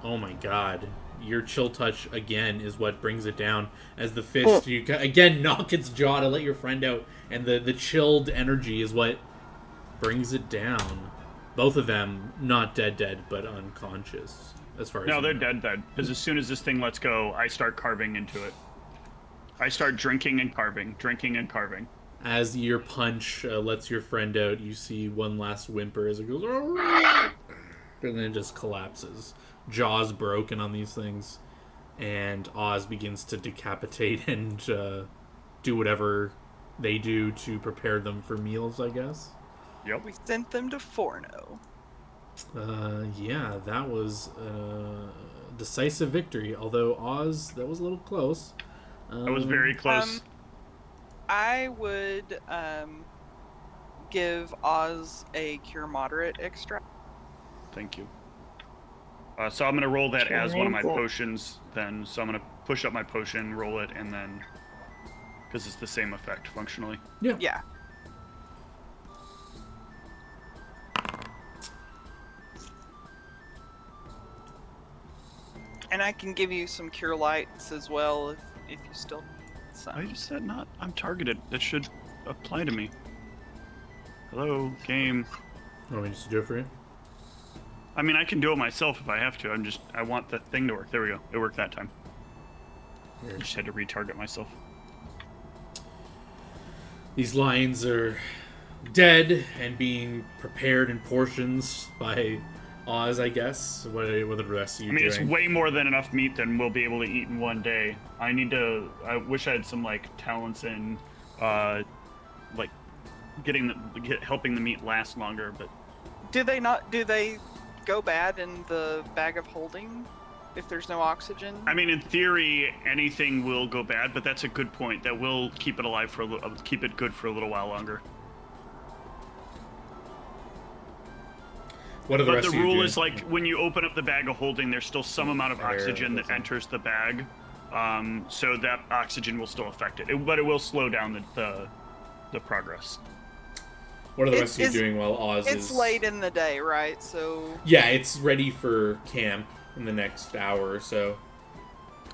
Oh my god. Your chill touch again is what brings it down. As the fist, you again knock its jaw to let your friend out, and the chilled energy is what brings it down. Both of them not dead, but unconscious. As far as No, you they're know. dead. Because as soon as this thing lets go, I start carving into it. I start drinking and carving, drinking and carving. As your punch lets your friend out, you see one last whimper as it goes, and then it just collapses. Jaws broken on these things, and Oz begins to decapitate and do whatever they do to prepare them for meals, I guess. Yep. We sent them to Forno. Yeah, that was a decisive victory. Although Oz, that was a little close. That was very close. I would give Oz a Cure Moderate extract. Thank you. So I'm going to roll that as one of my Triangle. potions then. So I'm going to push up my potion, roll it, and then... Because it's the same effect, functionally. Yeah. And I can give you some Cure Lights as well if you still need some. I just said not. I'm targeted. That should apply to me. Hello, game. Want me to do it for you? I mean, I can do it myself if I have to. I want the thing to work. There we go. It worked that time. I Weird. just had to retarget myself. These lions are dead and being prepared in portions by Oz, I guess. What are the rest of you I mean, doing? it's way more than enough meat than we'll be able to eat in one day. I wish I had some, like, talents in, like, helping the meat last longer, but... Do they go bad in the bag of holding if there's no oxygen? I mean, in theory, anything will go bad, but that's a good point. That will keep it alive keep it good for a little while longer. What are the But rest the of you rule doing? is, like, when you open up the bag of holding, there's still some amount of Air oxygen that goes in. enters the bag, so that oxygen will still affect it. But it will slow down the progress. What are the It- rest of you is- doing while Oz is... It's late in the day, right? So Yeah, it's ready for camp in the next hour or so.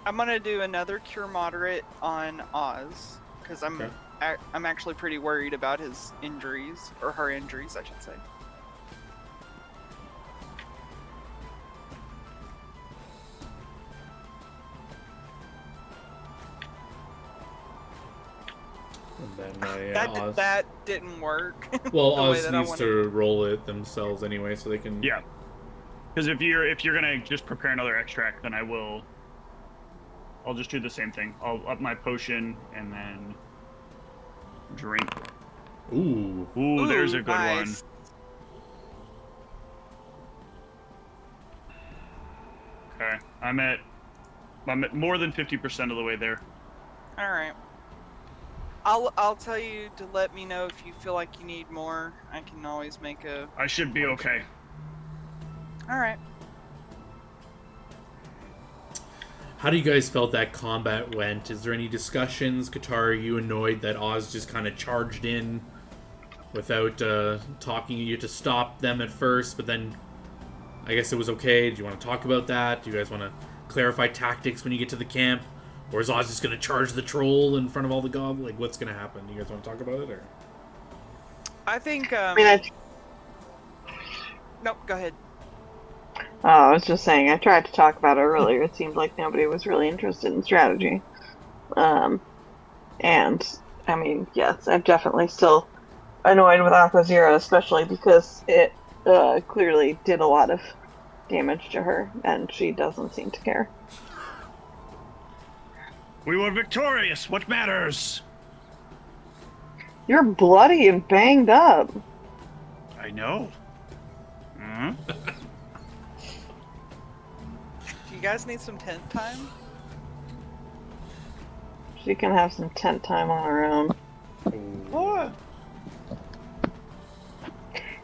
I'm gonna do another cure moderate on Oz because Okay. I'm actually pretty worried about his injuries, or her injuries, I should say. And then Oz... That didn't work. Well, the way Oz that I needs wanted. to roll it themselves anyway, so they can... Yeah. Because if you're gonna just prepare another extract, then I'll just do the same thing. I'll up my potion and then drink. Ooh. Ooh, there's a good nice. one. Okay, I'm at more than 50% of the way there. All right. I'll tell you to let me know if you feel like you need more. I can always make a. I should be okay. All right. How do you guys felt that combat went? Is there any discussions? Qatar, are you annoyed that Oz just kind of charged in without talking to you to stop them at first, but then I guess it was okay? Do you want to talk about that? Do you guys want to clarify tactics when you get to the camp? Or is Oz just going to charge the troll in front of all the goblins? Like, what's going to happen? Do you guys want to talk about it? Or? I think. I mean, Nope. Go ahead. I was just saying, I tried to talk about it earlier. It seemed like nobody was really interested in strategy. And, I mean, yes, I'm definitely still annoyed with Aqua Zero, especially because it clearly did a lot of damage to her, and she doesn't seem to care. We were victorious. What matters? You're bloody and banged up. I know. Hmm? Do you guys need some tent time? She can have some tent time on her own. What?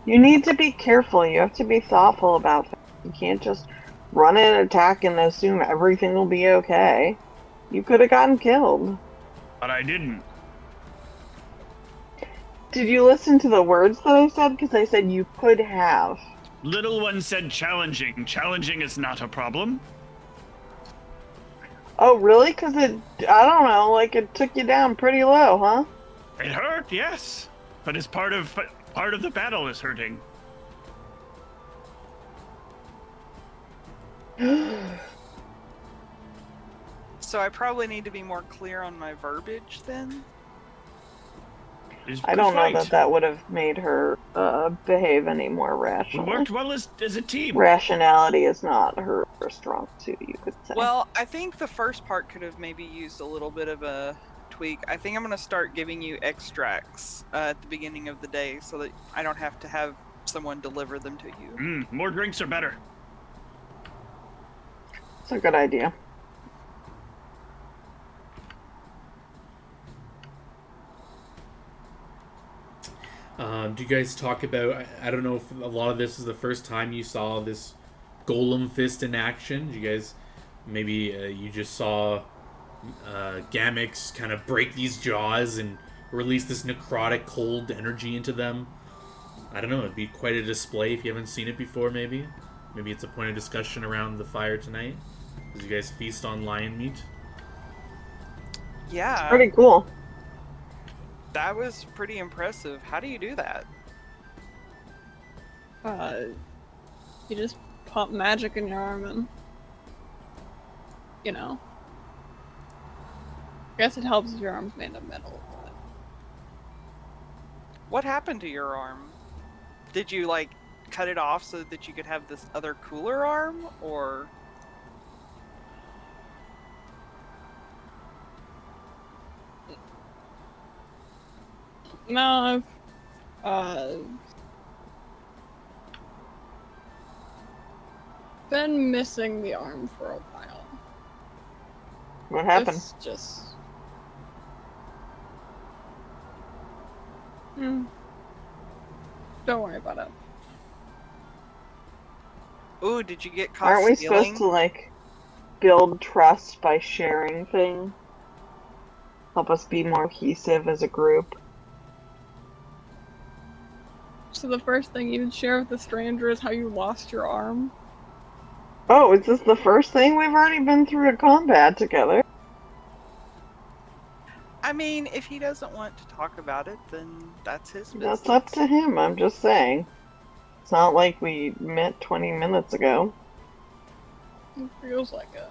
You need to be careful. You have to be thoughtful about things. You can't just run in, attack, and assume everything will be okay. You could have gotten killed. But I didn't. Did you listen to the words that I said? Because I said you could have. Little one said challenging. Challenging is not a problem. Oh, really? Because I don't know, like it took you down pretty low, huh? It hurt, yes. But it's part of the battle is hurting. So I probably need to be more clear on my verbiage then. It's I good don't know fight. that would have made her behave any more We rationally. worked well as a team. Rationality is not her strong suit, you could say. Well, I think the first part could have maybe used a little bit of a tweak. I think I'm going to start giving you extracts at the beginning of the day so that I don't have to have someone deliver them to you. More drinks are better. It's a good idea. Do you guys talk about... I don't know if a lot of this is the first time you saw this Golem Fist in action. You guys... Maybe you just saw Gamix kind of break these jaws and release this necrotic cold energy into them. I don't know, it'd be quite a display if you haven't seen it before, maybe. Maybe it's a point of discussion around the fire tonight, as you guys feast on lion meat. Yeah, Pretty cool. that was pretty impressive. How do you do that? You just pump magic in your arm and, you know. I guess it helps if your arm's made of metal. But... What happened to your arm? Did you, like, cut it off so that you could have this other cooler arm, or... No, been missing the arm for a while. What happened? It's just... Don't worry about it. Ooh, did you get caught Aren't we stealing? supposed to, like, build trust by sharing things? Help us be more cohesive as a group? So the first thing you share with the stranger is how you lost your arm? Oh, is this the first thing? We've already been through a combat together. I mean, if he doesn't want to talk about it, then that's his business. That's up to him, I'm just saying. It's not like we met 20 minutes ago. It feels like it.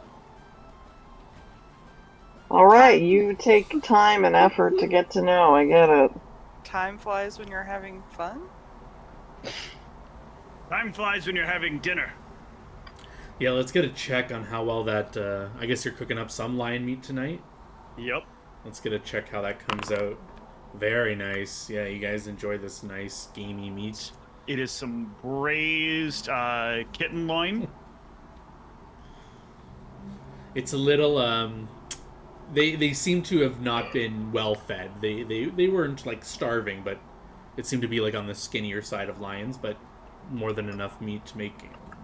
Alright, you take time and effort to get to know, I get it. Time flies when you're having fun? Time flies when you're having dinner. Yeah, let's get a check on how well that, I guess you're cooking up some lion meat tonight? Yep. Let's get a check how that comes out. Very nice. Yeah, you guys enjoy this nice, gamey meat. It is some braised kitten loin. It's a little, they seem to have not been well fed. They weren't, like, starving, but it seemed to be, like, on the skinnier side of lions, but more than enough meat to make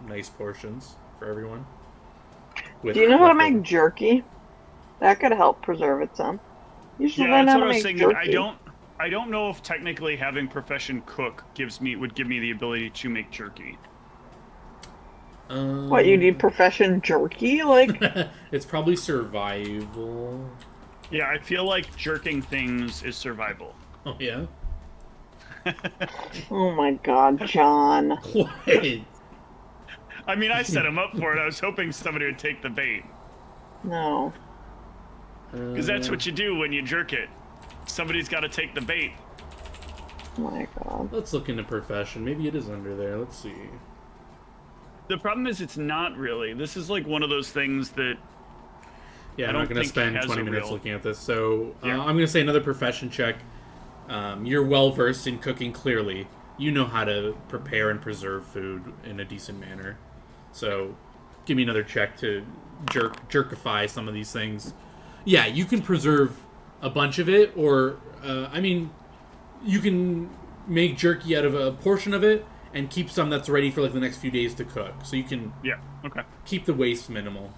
nice portions for everyone. Do you know how to make jerky? That could help preserve it some. You should learn that's how what to I was make saying. jerky. I don't know if technically having profession cook would give me the ability to make jerky. What, you need profession jerky? Like, It's probably survival. Yeah, I feel like jerking things is survival. Oh, yeah? oh my god, John. What? I mean, I set him up for it. I was hoping somebody would take the bait. No. Because that's what you do when you jerk it. Somebody's got to take the bait. Oh my god. Let's look into profession. Maybe it is under there. Let's see. The problem is it's not really. This is like one of those things that... Yeah, I I'm don't not going to think spend has 20 a minutes real- looking at this. So Yeah. I'm going to say another profession check. You're well versed in cooking, clearly. You know how to prepare and preserve food in a decent manner. So give me another check to jerkify some of these things. Yeah, you can preserve a bunch of it, or, I mean, you can make jerky out of a portion of it and keep some that's ready for, like, the next few days to cook. So you can Yeah, okay. keep the waste minimal.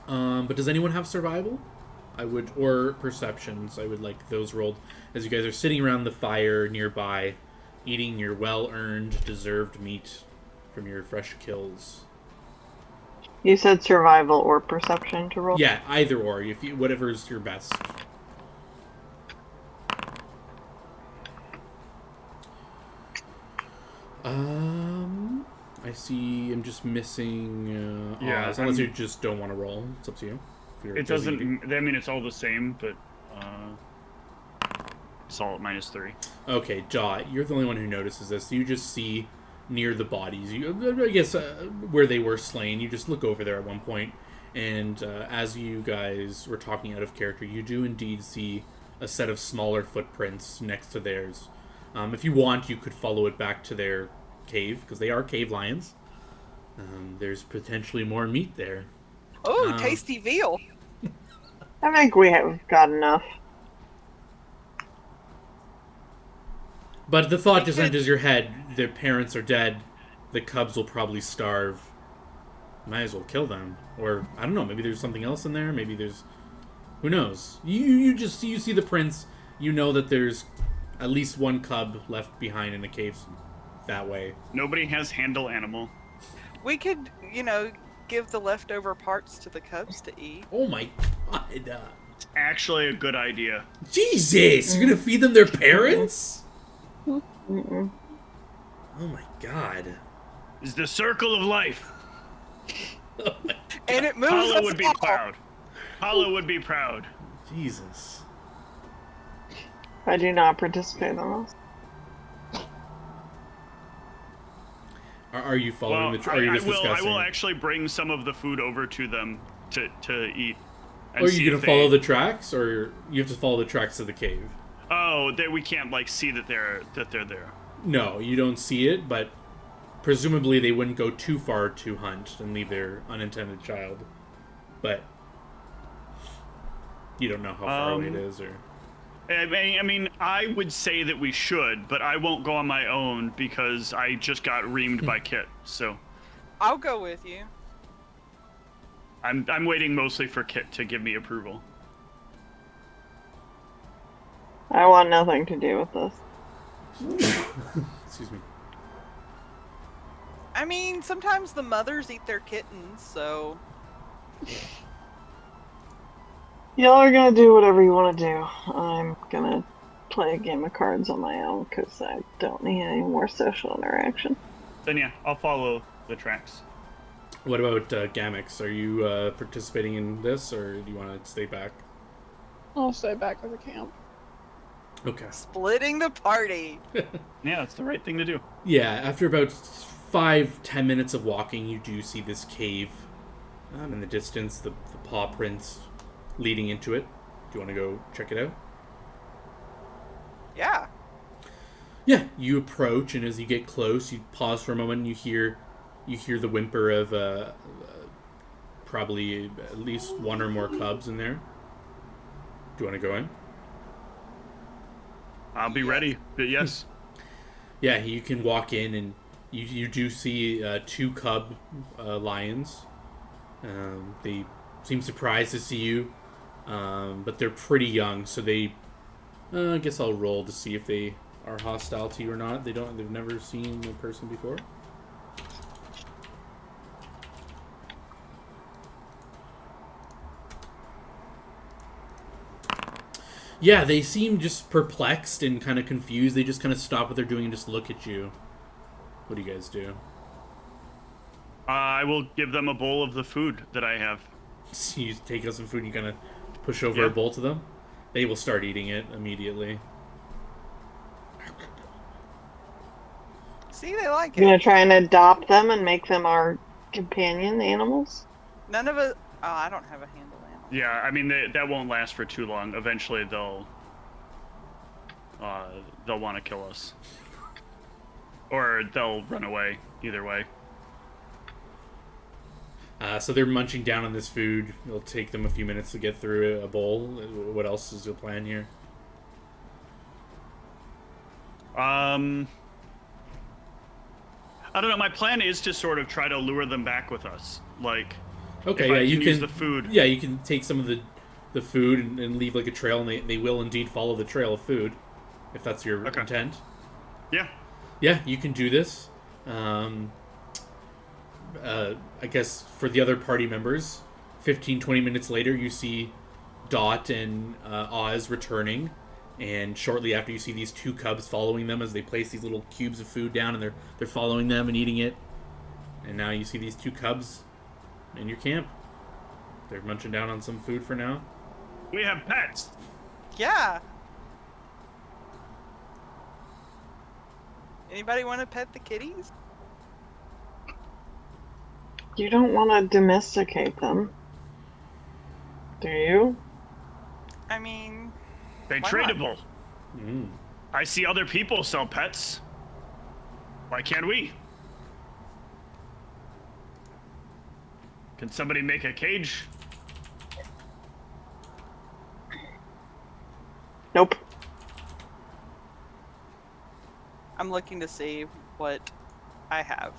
But does anyone have survival? Or perceptions. I would like those rolled as you guys are sitting around the fire nearby, eating your well-earned, deserved meat from your fresh kills. You said survival or perception to roll? Yeah, either or, whatever's your best. I see. I'm just missing. Yeah, odds, unless you just don't want to roll. It's up to you. If you're It busy eating. doesn't... I mean, it's all the same, but... it's all at -3. Okay, Jaw, you're the only one who notices this. You just see near the bodies, I guess, where they were slain. You just look over there at one point, and as you guys were talking out of character, you do indeed see a set of smaller footprints next to theirs. If you want, you could follow it back to their cave, because they are cave lions. There's potentially more meat there. Oh, tasty veal. I think we have got enough. But the thought just enters your head, their parents are dead, the cubs will probably starve. Might as well kill them. Or, I don't know, maybe there's something else in there, maybe there's... Who knows? You see the prints, you know that there's at least one cub left behind in the caves that way. Nobody has handle animal. We could, give the leftover parts to the cubs to eat. Oh my god! Actually, a good idea. Jesus, you're gonna feed them their parents? Mm-mm. Oh my god. It's the circle of life. Oh my And it moves Paolo us would be all. proud. Paolo would be proud. Jesus. I do not participate in this. Are you following Well, the? Are you I just will. I discussing? will it? actually bring some of the food over to them to eat. And Or are see you gonna if follow they- the tracks, or you have to follow the tracks to the cave? Oh, that we can't like see that they're there. No, you don't see it, but presumably they wouldn't go too far to hunt and leave their unintended child. But you don't know how far away it is, or I mean, I would say that we should, but I won't go on my own because I just got reamed by Kit. So I'll go with you. I'm waiting mostly for Kit to give me approval. I want nothing to do with this. excuse me. I mean, sometimes the mothers eat their kittens, so Y'all are gonna do whatever you want to do. I'm gonna play a game of cards on my own because I don't need any more social interaction. Then yeah, I'll follow the tracks. What about Gamix? Are you participating in this, or do you want to stay back? I'll stay back at the camp. Okay. splitting the party. Yeah, that's the right thing to do. Yeah, after about 5-10 minutes of walking, you do see this cave in the distance, the paw prints leading into it. Do you want to go check it out? Yeah. Yeah, you approach, and as you get close, you pause for a moment, and you hear the whimper of probably at least one or more cubs in there. Do you want to go in? I'll be ready. But yes. Yeah, you can walk in, and you do see 2 cub lions. They seem surprised to see you, but they're pretty young, so they. I guess I'll roll to see if they are hostile to you or not. They've never seen a person before. Yeah, they seem just perplexed and kind of confused. They just kind of stop what they're doing and just look at you. What do you guys do? I will give them a bowl of the food that I have. So you take out some food and you kind of push over Yeah. a bowl to them. They will start eating it immediately. See, they like You're gonna it. try and adopt them and make them our companion animals? None of it. Oh, I don't have a handle animal. Yeah, I mean that won't last for too long. Eventually they'll want to kill us, or they'll run away. Either way. So they're munching down on this food. It'll take them a few minutes to get through a bowl. What else is your plan here? I don't know. My plan is to sort of try to lure them back with us. Like, Okay, if yeah, I you can can use the food. Yeah, you can take some of the food and leave like a trail, and they will indeed follow the trail of food, if that's your Okay. intent. Yeah. Yeah, you can do this. I guess for the other party members, 15-20 minutes later, you see Dot and Oz returning, and shortly after, you see these 2 cubs following them as they place these little cubes of food down, and they're following them and eating it. And now you see these 2 cubs in your camp. They're munching down on some food for now. We have pets. Yeah. Anybody want to pet the kitties? You don't want to domesticate them, do you? I mean, They're Why not? tradable. I see other people sell pets. Why can't we? Can somebody make a cage? Nope. I'm looking to see what I have.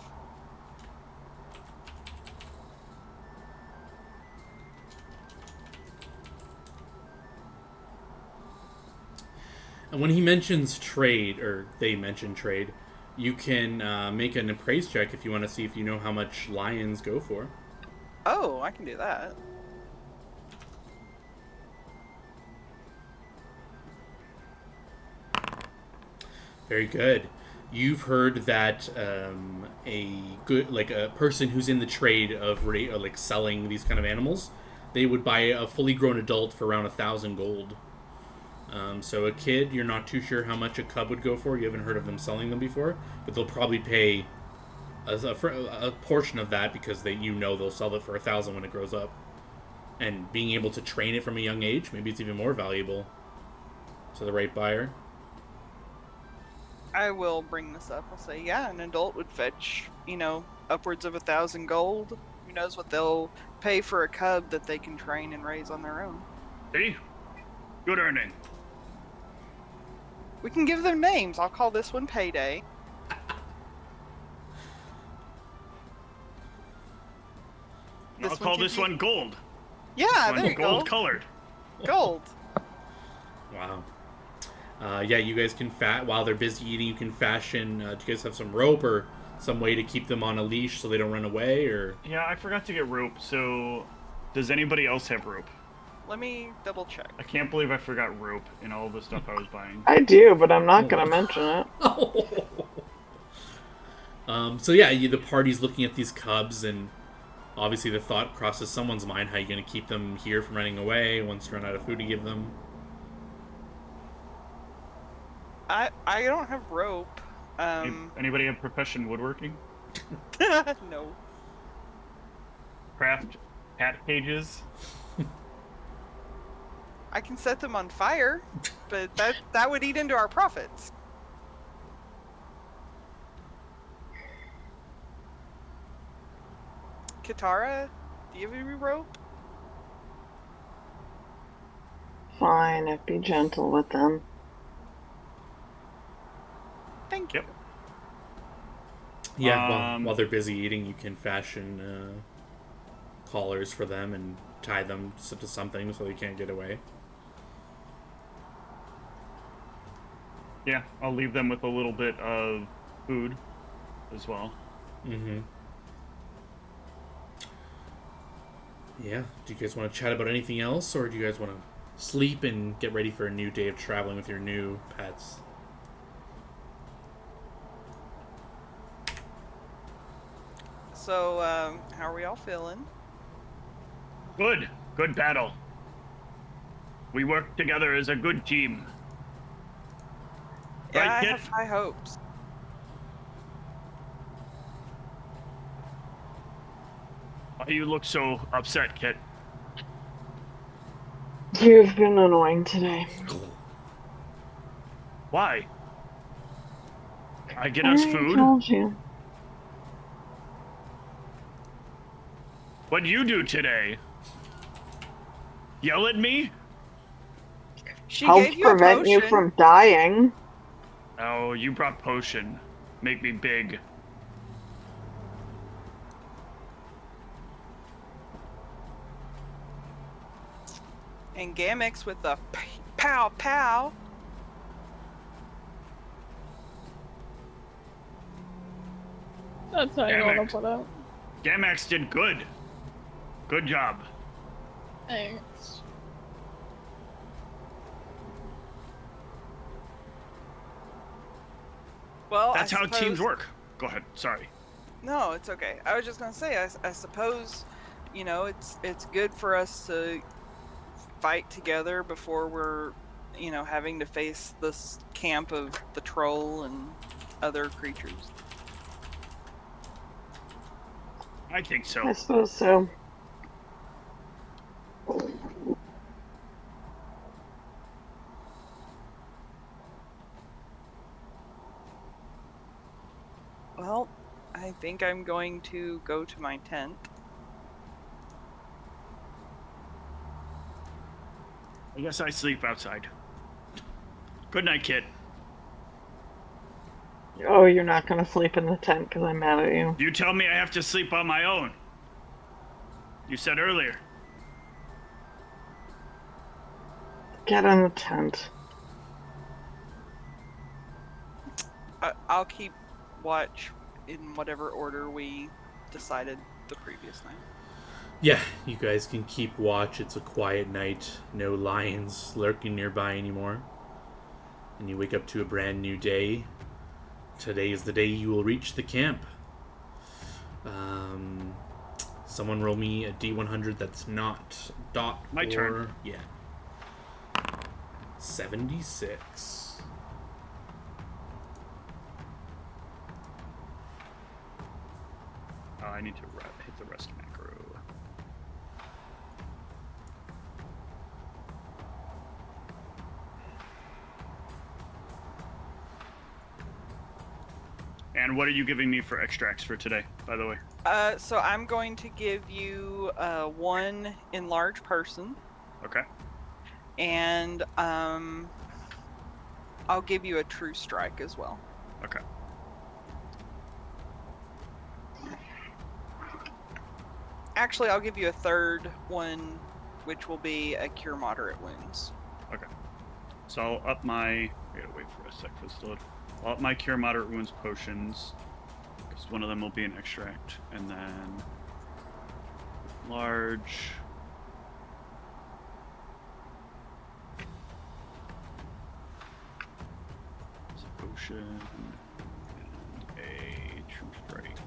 And when he mentions trade, or they mention trade, you can make an appraise check if you want to see if you know how much lions go for. Oh, I can do that. Very good. You've heard that a person who's in the trade of like selling these kind of animals, they would buy a fully grown adult for around 1,000 gold. So a kid, you're not too sure how much a cub would go for. You haven't heard of them selling them before, but they'll probably pay a portion of that because they'll sell it for 1,000 when it grows up. And being able to train it from a young age, maybe it's even more valuable to the right buyer. I will bring this up. I'll say, yeah, an adult would fetch, upwards of 1,000 gold. Who knows what they'll pay for a cub that they can train and raise on their own. See? Good earning. We can give them names. I'll call this one Payday. I'll call this one Gold. Yeah, there you go. Gold colored. Gold. Wow. Yeah, you guys can while they're busy eating, you can fashion. Do you guys have some rope or some way to keep them on a leash so they don't run away? Or Yeah, I forgot to get rope. So, does anybody else have rope? Let me double check. I can't believe I forgot rope in all the stuff I was buying. I do, but I'm not gonna mention it. So yeah, the party's looking at these cubs, and obviously the thought crosses someone's mind: how are you going to keep them here from running away once you run out of food to give them? I don't have rope. Anybody have profession woodworking? No. Craft hat cages? I can set them on fire, but that would eat into our profits. Katara, do you have any rope? Fine, I'd be gentle with them. Thank you. Yep. Yeah, while they're busy eating, you can fashion collars for them and tie them to something so they can't get away. Yeah, I'll leave them with a little bit of food as well. Mm-hmm. Yeah. Do you guys want to chat about anything else, or do you guys want to sleep and get ready for a new day of traveling with your new pets? So, how are we all feeling? Good. Good battle. We work together as a good team. Yeah, Right, I kid? have high hopes. Why you look so upset, Kit? You've been annoying today. Why? I get us I food? told you. What'd you do today? Yell at me? She Helped gave you a prevent potion. you from dying. Oh, you brought potion. Make me big. And Gamix with the pow pow. That's how you want to put it. Gamax did good. Good job. Thanks. Well, That's I how suppose... teams work. Go ahead. Sorry. No, it's okay. I was just gonna say, I suppose, it's good for us to fight together before we're, having to face this camp of the troll and other creatures. I think so. I suppose so. Well, I think I'm going to go to my tent. I guess I sleep outside. Good night, Kit. Oh, you're not gonna sleep in the tent because I'm mad at you. You tell me I have to sleep on my own. You said earlier. Get in the tent. I'll keep watch in whatever order we decided the previous night. Yeah, you guys can keep watch. It's a quiet night. No lions lurking nearby anymore. and you wake up to a brand new day. Today is the day you will reach the camp. Someone roll me a D100 that's not dot. My turn. Yeah. 76. I need to hit the rest macro. And what are you giving me for extracts for today, by the way? So I'm going to give you one enlarged person, Okay. and I'll give you a true strike as well. Okay. Actually, I'll give you a third one, which will be a cure moderate wounds. Okay. So I'll up my... I gotta wait for a sec for this to load. I'll up my cure moderate wounds potions. Because one of them will be an extract. And then... large... There's a potion. And a true strike.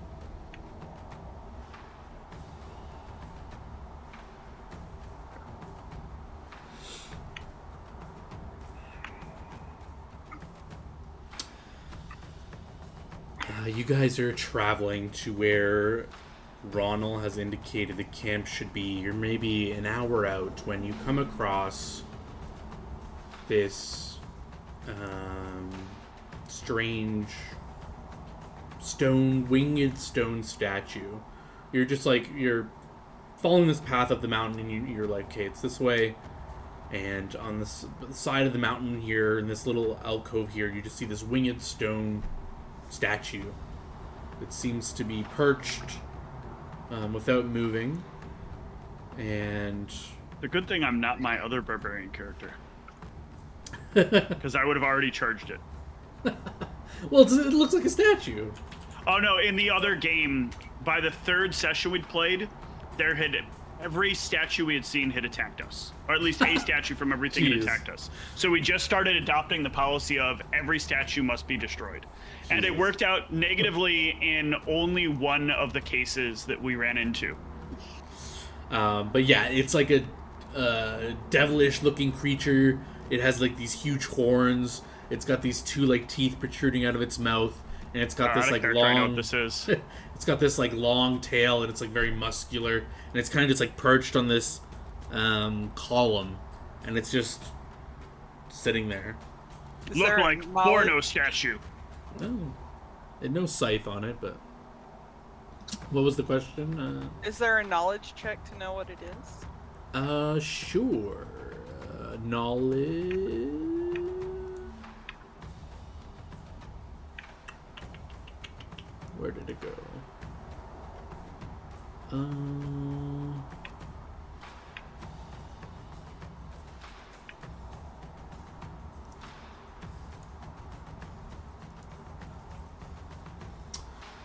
You guys are traveling to where Ronald has indicated the camp should be. You're maybe an hour out when you come across this strange winged stone statue. You're just like, you're following this path up the mountain, and you're like, okay, it's this way. And on the side of the mountain here, in this little alcove here, you just see this winged stone statue. It seems to be perched without moving. And The good thing I'm not my other barbarian character. Because I would have already charged it. well, it looks like a statue. Oh no, in the other game, by the third session we'd played, every statue we had seen had attacked us. Or at least a statue from everything had attacked us. So we just started adopting the policy of every statue must be destroyed. And it worked out negatively in only one of the cases that we ran into. But yeah, it's like a devilish looking creature. It has like these huge horns. It's got these two like teeth protruding out of its mouth, and it's got this like I know long. what this is. It's got this like long tail, and it's like very muscular, and it's kind of just like perched on this column, and it's just sitting there. Look like porno statue. No, it no scythe on it, but what was the question? Is there a knowledge check to know what it is? Sure. Knowledge. Where did it go?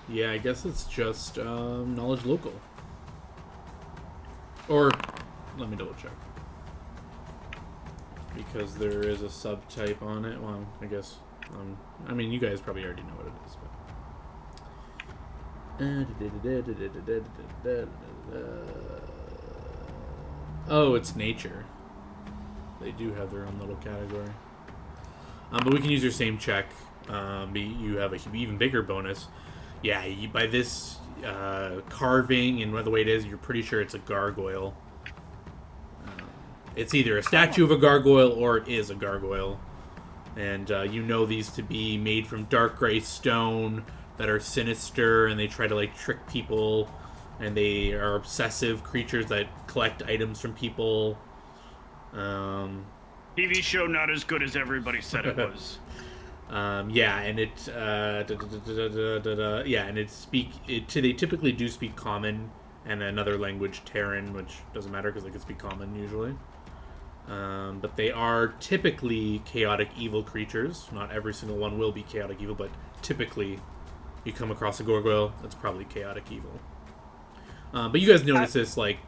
Yeah, I guess it's just knowledge local. Or, let me double check. Because there is a subtype on it. Well, I guess, I mean, you guys probably already know what it is. Oh, it's nature. They do have their own little category. But we can use your same check. You have a even bigger bonus. Yeah, by this carving and the way it is, you're pretty sure it's a gargoyle. It's either a statue of a gargoyle or it is a gargoyle. And you know these to be made from dark gray stone that are sinister, and they try to like trick people, and they are obsessive creatures that collect items from people. TV show not as good as everybody said it was. Yeah, and they typically do speak Common and another language, Terran, which doesn't matter because they can speak Common usually. But they are typically chaotic evil creatures. Not every single one will be chaotic evil, but typically you come across a gargoyle, that's probably chaotic evil. But you guys notice this like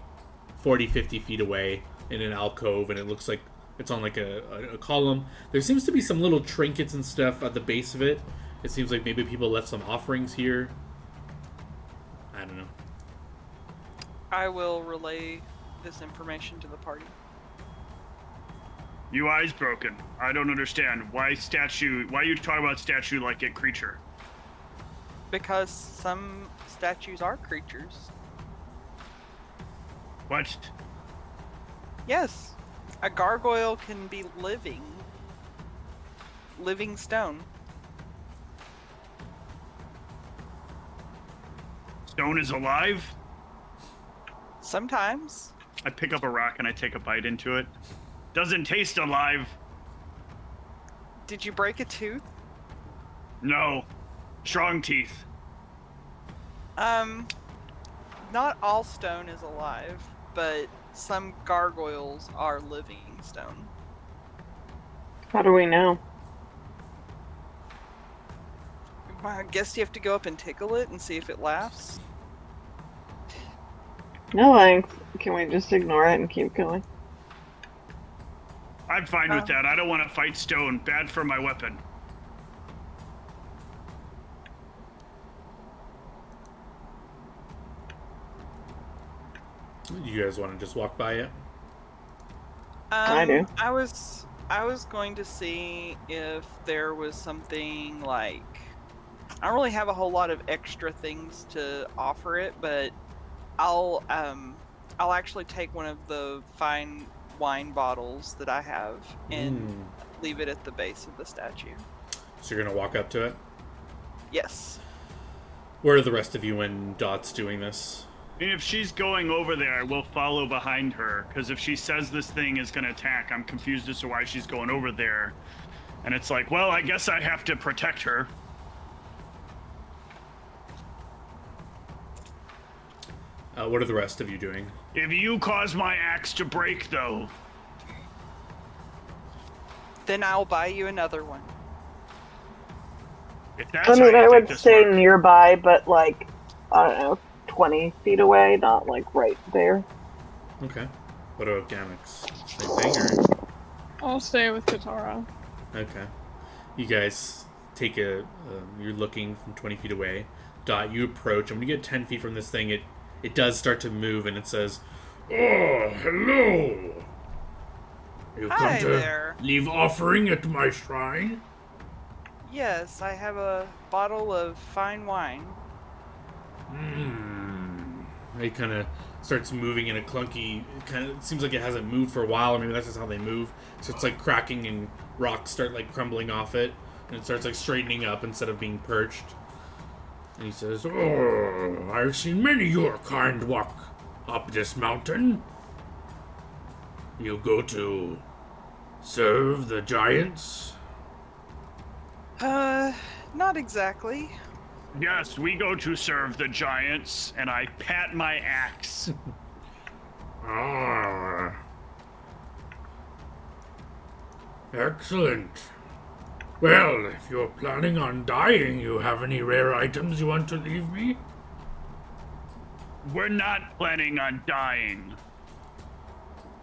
40, 50 feet away in an alcove, and it looks like It's on like a column. There seems to be some little trinkets and stuff at the base of it. It seems like maybe people left some offerings here. I don't know. I will relay this information to the party. You eyes broken. I don't understand. Why you talk about statue like a creature? Because some statues are creatures. What? Yes. A gargoyle can be living stone. Stone is alive? Sometimes. I pick up a rock and I take a bite into it. Doesn't taste alive. Did you break a tooth? No. Strong teeth. Not all stone is alive, but some gargoyles are living stone. How do we know? I guess you have to go up and tickle it and see if it laughs. No thanks. Can we just ignore it and keep going? I'm fine with that. I don't want to fight stone. Bad for my weapon. You guys want to just walk by it? I do. I was going to see if there was something like, I don't really have a whole lot of extra things to offer it, but I'll actually take one of the fine wine bottles that I have and leave it at the base of the statue. So you're gonna walk up to it? Yes. Where are the rest of you when Dot's doing this? And if she's going over there, we'll follow behind her. Because if she says this thing is going to attack, I'm confused as to why she's going over there. And it's like, well, I guess I have to protect her. What are the rest of you doing? If you cause my axe to break, though. Then I'll buy you another one. If that's I mean, how you I would think this stay works. nearby, but like, I don't know, 20 feet away, not like right there. Okay. What about Gamix? Same thing, or? I'll stay with Katara. Okay. You guys take you're looking from 20 feet away. Dot, you approach, and when you get 10 feet from this thing, it does start to move, and it says, "Oh, hello! You Hi come to there. leave offering at my shrine?" Yes, I have a bottle of fine wine. It kind of starts moving in a clunky. It seems like it hasn't moved for a while. Or maybe that's just how they move. So it's like cracking, and rocks start like crumbling off it, and it starts like straightening up instead of being perched. And he says, "Oh, I've seen many your kind walk up this mountain. You go to serve the giants?" Not exactly. Yes, we go to serve the giants, and I pat my axe. Ah. Excellent. Well, if you're planning on dying, you have any rare items you want to leave me? We're not planning on dying.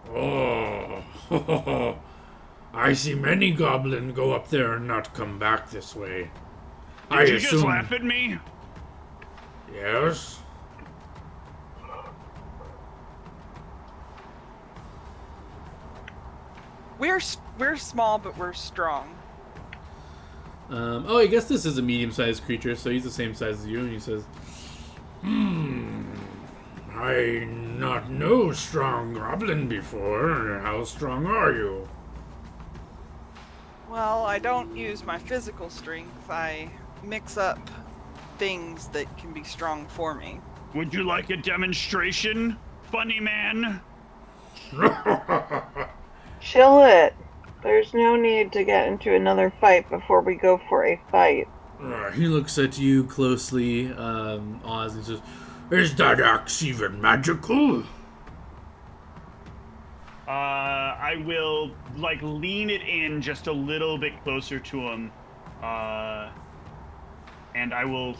Oh, I see many goblins go up there and not come back this way. Did you just laugh at me? Yes? We're small, but we're strong. I guess this is a medium-sized creature, so he's the same size as you, and he says, I not know strong goblin before. How strong are you? Well, I don't use my physical strength. I mix up things that can be strong for me. Would you like a demonstration, funny man? Chill it. There's no need to get into another fight before we go for a fight. He looks at you closely, Oz, and says, "Is that axe even magical?" I will, lean it in just a little bit closer to him. And I will,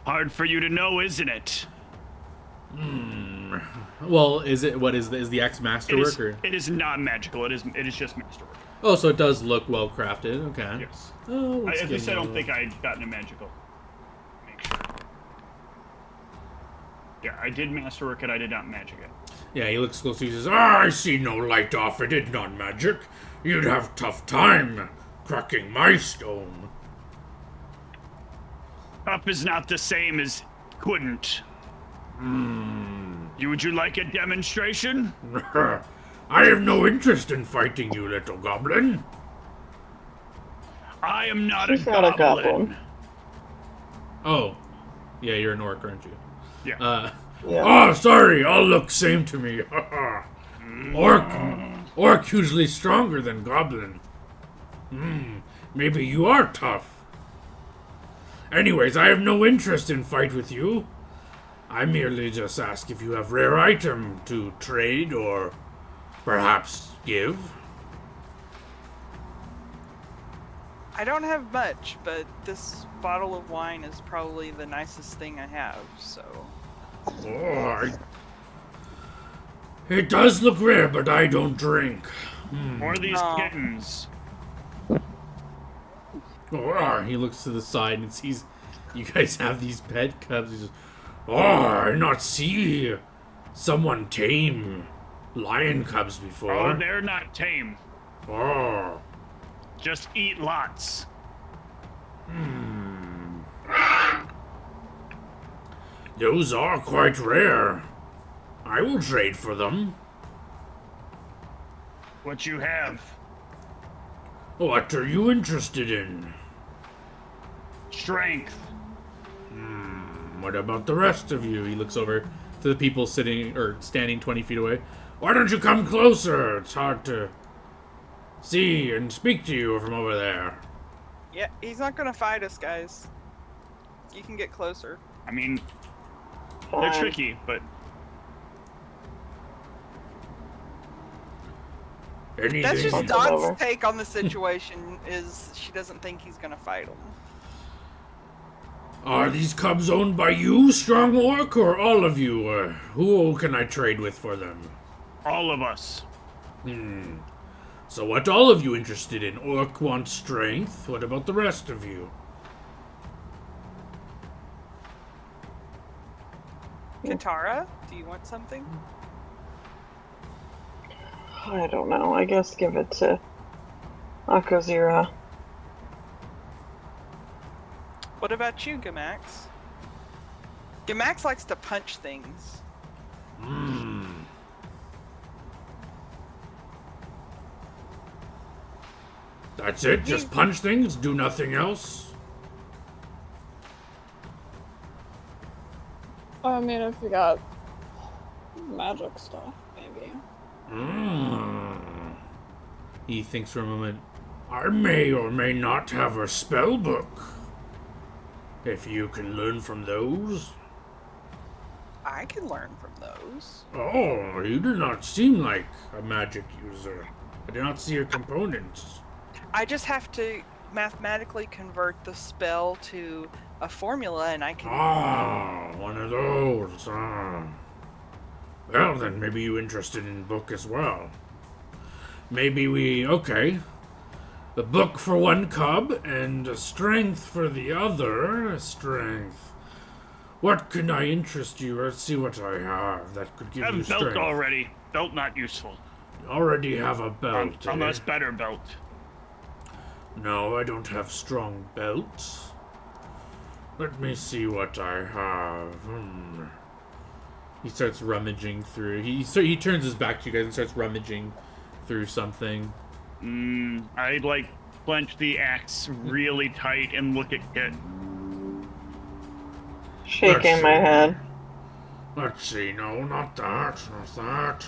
hard for you to know, isn't it? Well, is the axe masterwork or? It is not magical. It is just masterwork. Oh, so it does look well crafted. Okay. Yes. Oh, At least I don't think I had gotten a magical. Make sure. Yeah, I did masterwork it. I did not magic it. Yeah, he looks close. He says, I see no light off it. It's not magic. You'd have tough time cracking my stone. Up is not the same as couldn't. Would you like a demonstration? I have no interest in fighting you, little goblin. I am not She's a not a goblin. goblin. Oh. Yeah, you're an orc, aren't you? Yeah. Yeah. Oh, sorry. All look same to me. Orc usually stronger than goblin. Maybe you are tough. Anyways, I have no interest in fight with you. I merely just ask if you have rare item to trade or perhaps give. I don't have much, but this bottle of wine is probably the nicest thing I have, so... It does look rare, but I don't drink. Or these Aw. kittens. He looks to the side and sees you guys have these pet cubs. He says, I not see someone tame lion cubs before. Oh, they're not tame. Oh. Just eat lots. Those are quite rare. I will trade for them. What you have? What are you interested in? Strength. What about the rest of you? He looks over to the people sitting or standing 20 feet away. Why don't you come closer? It's hard to see and speak to you from over there. Yeah, he's not gonna fight us, guys. You can get closer. I mean, they're Fine. tricky, but Anything? That's just Bump him over. Dot's take on the situation, is she doesn't think he's gonna fight him. Are these cubs owned by you, strong orc, or all of you? Who can I trade with for them? all of us. So what all of you interested in? Orc wants strength. What about the rest of you? Katara, do you want something? I don't know. I guess give it to Akazira. What about you, Gamax? Gamax likes to punch things. That's it? Just punch things? Do nothing else? I mean, if you got magic stuff, maybe. He thinks for a moment. I may or may not have a spell book. If you can learn from those. I can learn from those. Oh, you do not seem like a magic user. I do not see your components. I just have to mathematically convert the spell to a formula and I can... Ah, one of those. Well, then maybe you're interested in book as well. Maybe okay. A book for one cub and a strength for the other. Strength. What can I interest you? Let's see what I have that could give I have you a belt strength. already. Belt not useful. You already have a belt. Unless better belt. No, I don't have strong belts. Let me see what I have. He starts rummaging through. He turns his back to you guys and starts rummaging through something. I'd like clench the axe really tight and look at Kit. Shaking my head. Let's see. No, not that. Not that.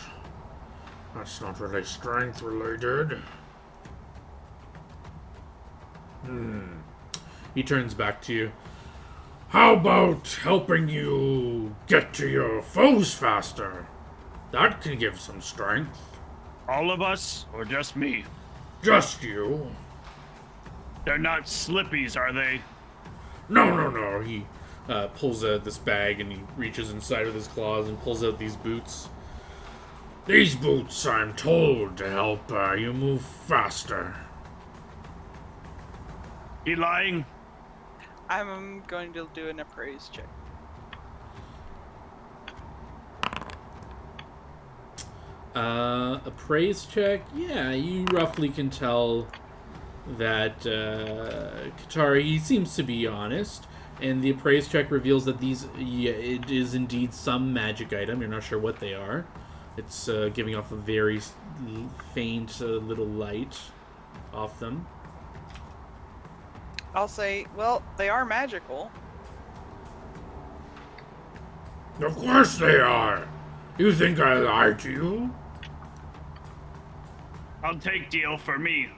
That's not really strength related. He turns back to you. How about helping you get to your foes faster? That can give some strength. All of us, or just me? Just you. They're not slippies, are they? No. He pulls out this bag and he reaches inside of his claws and pulls out these boots. These boots, I'm told, to help you move faster. You lying? I'm going to do an appraise check. Appraise check. Yeah, you roughly can tell that Katari, he seems to be honest. And the appraise check reveals that it is indeed some magic item. You're not sure what they are. It's giving off a very faint little light off them. I'll say, well, they are magical. Of course they are. You think I lied to you? I'll take deal for me.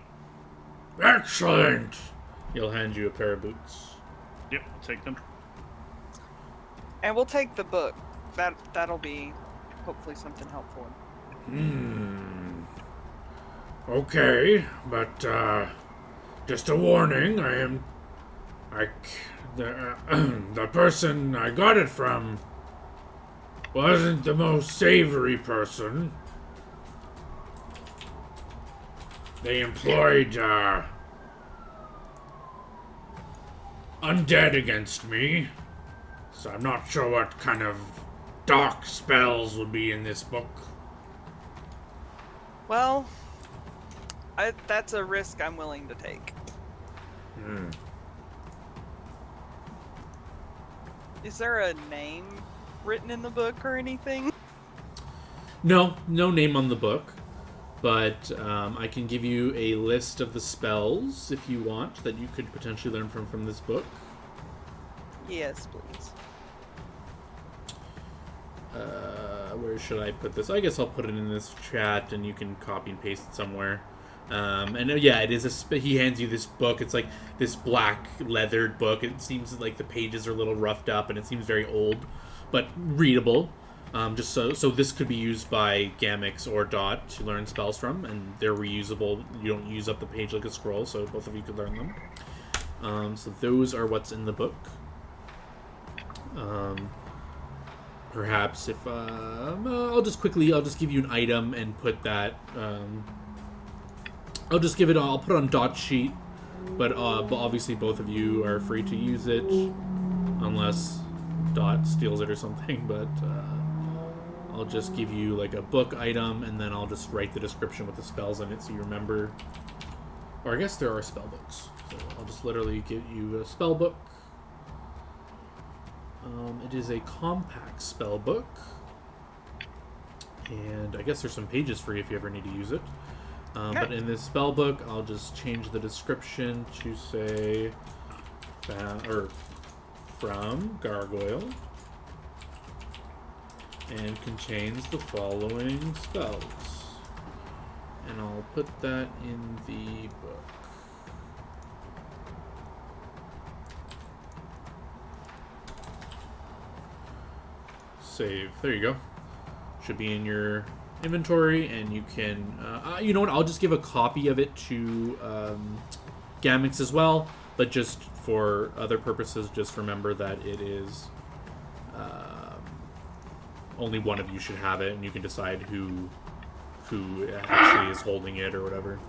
Excellent. He'll hand you a pair of boots. Yep, I'll take them. And we'll take the book. That'll be hopefully something helpful. Okay, but just a warning. The person I got it from wasn't the most savory person. They employed undead against me, so I'm not sure what kind of dark spells would be in this book. Well, that's a risk I'm willing to take. Is there a name written in the book or anything? No name on the book. But I can give you a list of the spells, if you want, that you could potentially learn from this book. Yes, please. Where should I put this? I guess I'll put it in this chat, and you can copy and paste it somewhere. It is he hands you this book. It's like this black leathered book. It seems like the pages are a little roughed up, and it seems very old, but readable. Just so this could be used by Gamix or Dot to learn spells from, and they're reusable. You don't use up the page like a scroll, so both of you could learn them. So those are what's in the book. Perhaps if I'll just give you an item and put that. I'll put it on Dot's sheet, but obviously both of you are free to use it, unless Dot steals it or something. But I'll just give you like a book item, and then I'll just write the description with the spells in it so you remember. Or I guess there are spell books. So I'll just literally give you a spell book. It is a compact spell book. And I guess there's some pages for you if you ever need to use it. But in this spell book, I'll just change the description to say from Gargoyle. And contains the following spells. And I'll put that in the book. Save. There you go. Should be in your inventory, and you can... you know what? I'll just give a copy of it to Gamix as well, but just for other purposes, just remember that it is... only one of you should have it, and you can decide who actually is holding it or whatever.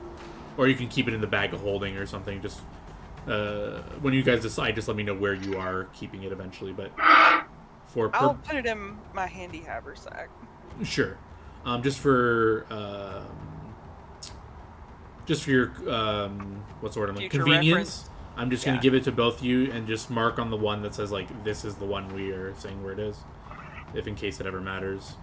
Or you can keep it in the bag of holding or something. Just when you guys decide, just let me know where you are keeping it eventually. But I'll put it in my handy haversack. Sure. Just for your what's the word? Future convenience. Reference. I'm just gonna give it to both of you and just mark on the one that says like this is the one we are saying where it is, if in case it ever matters.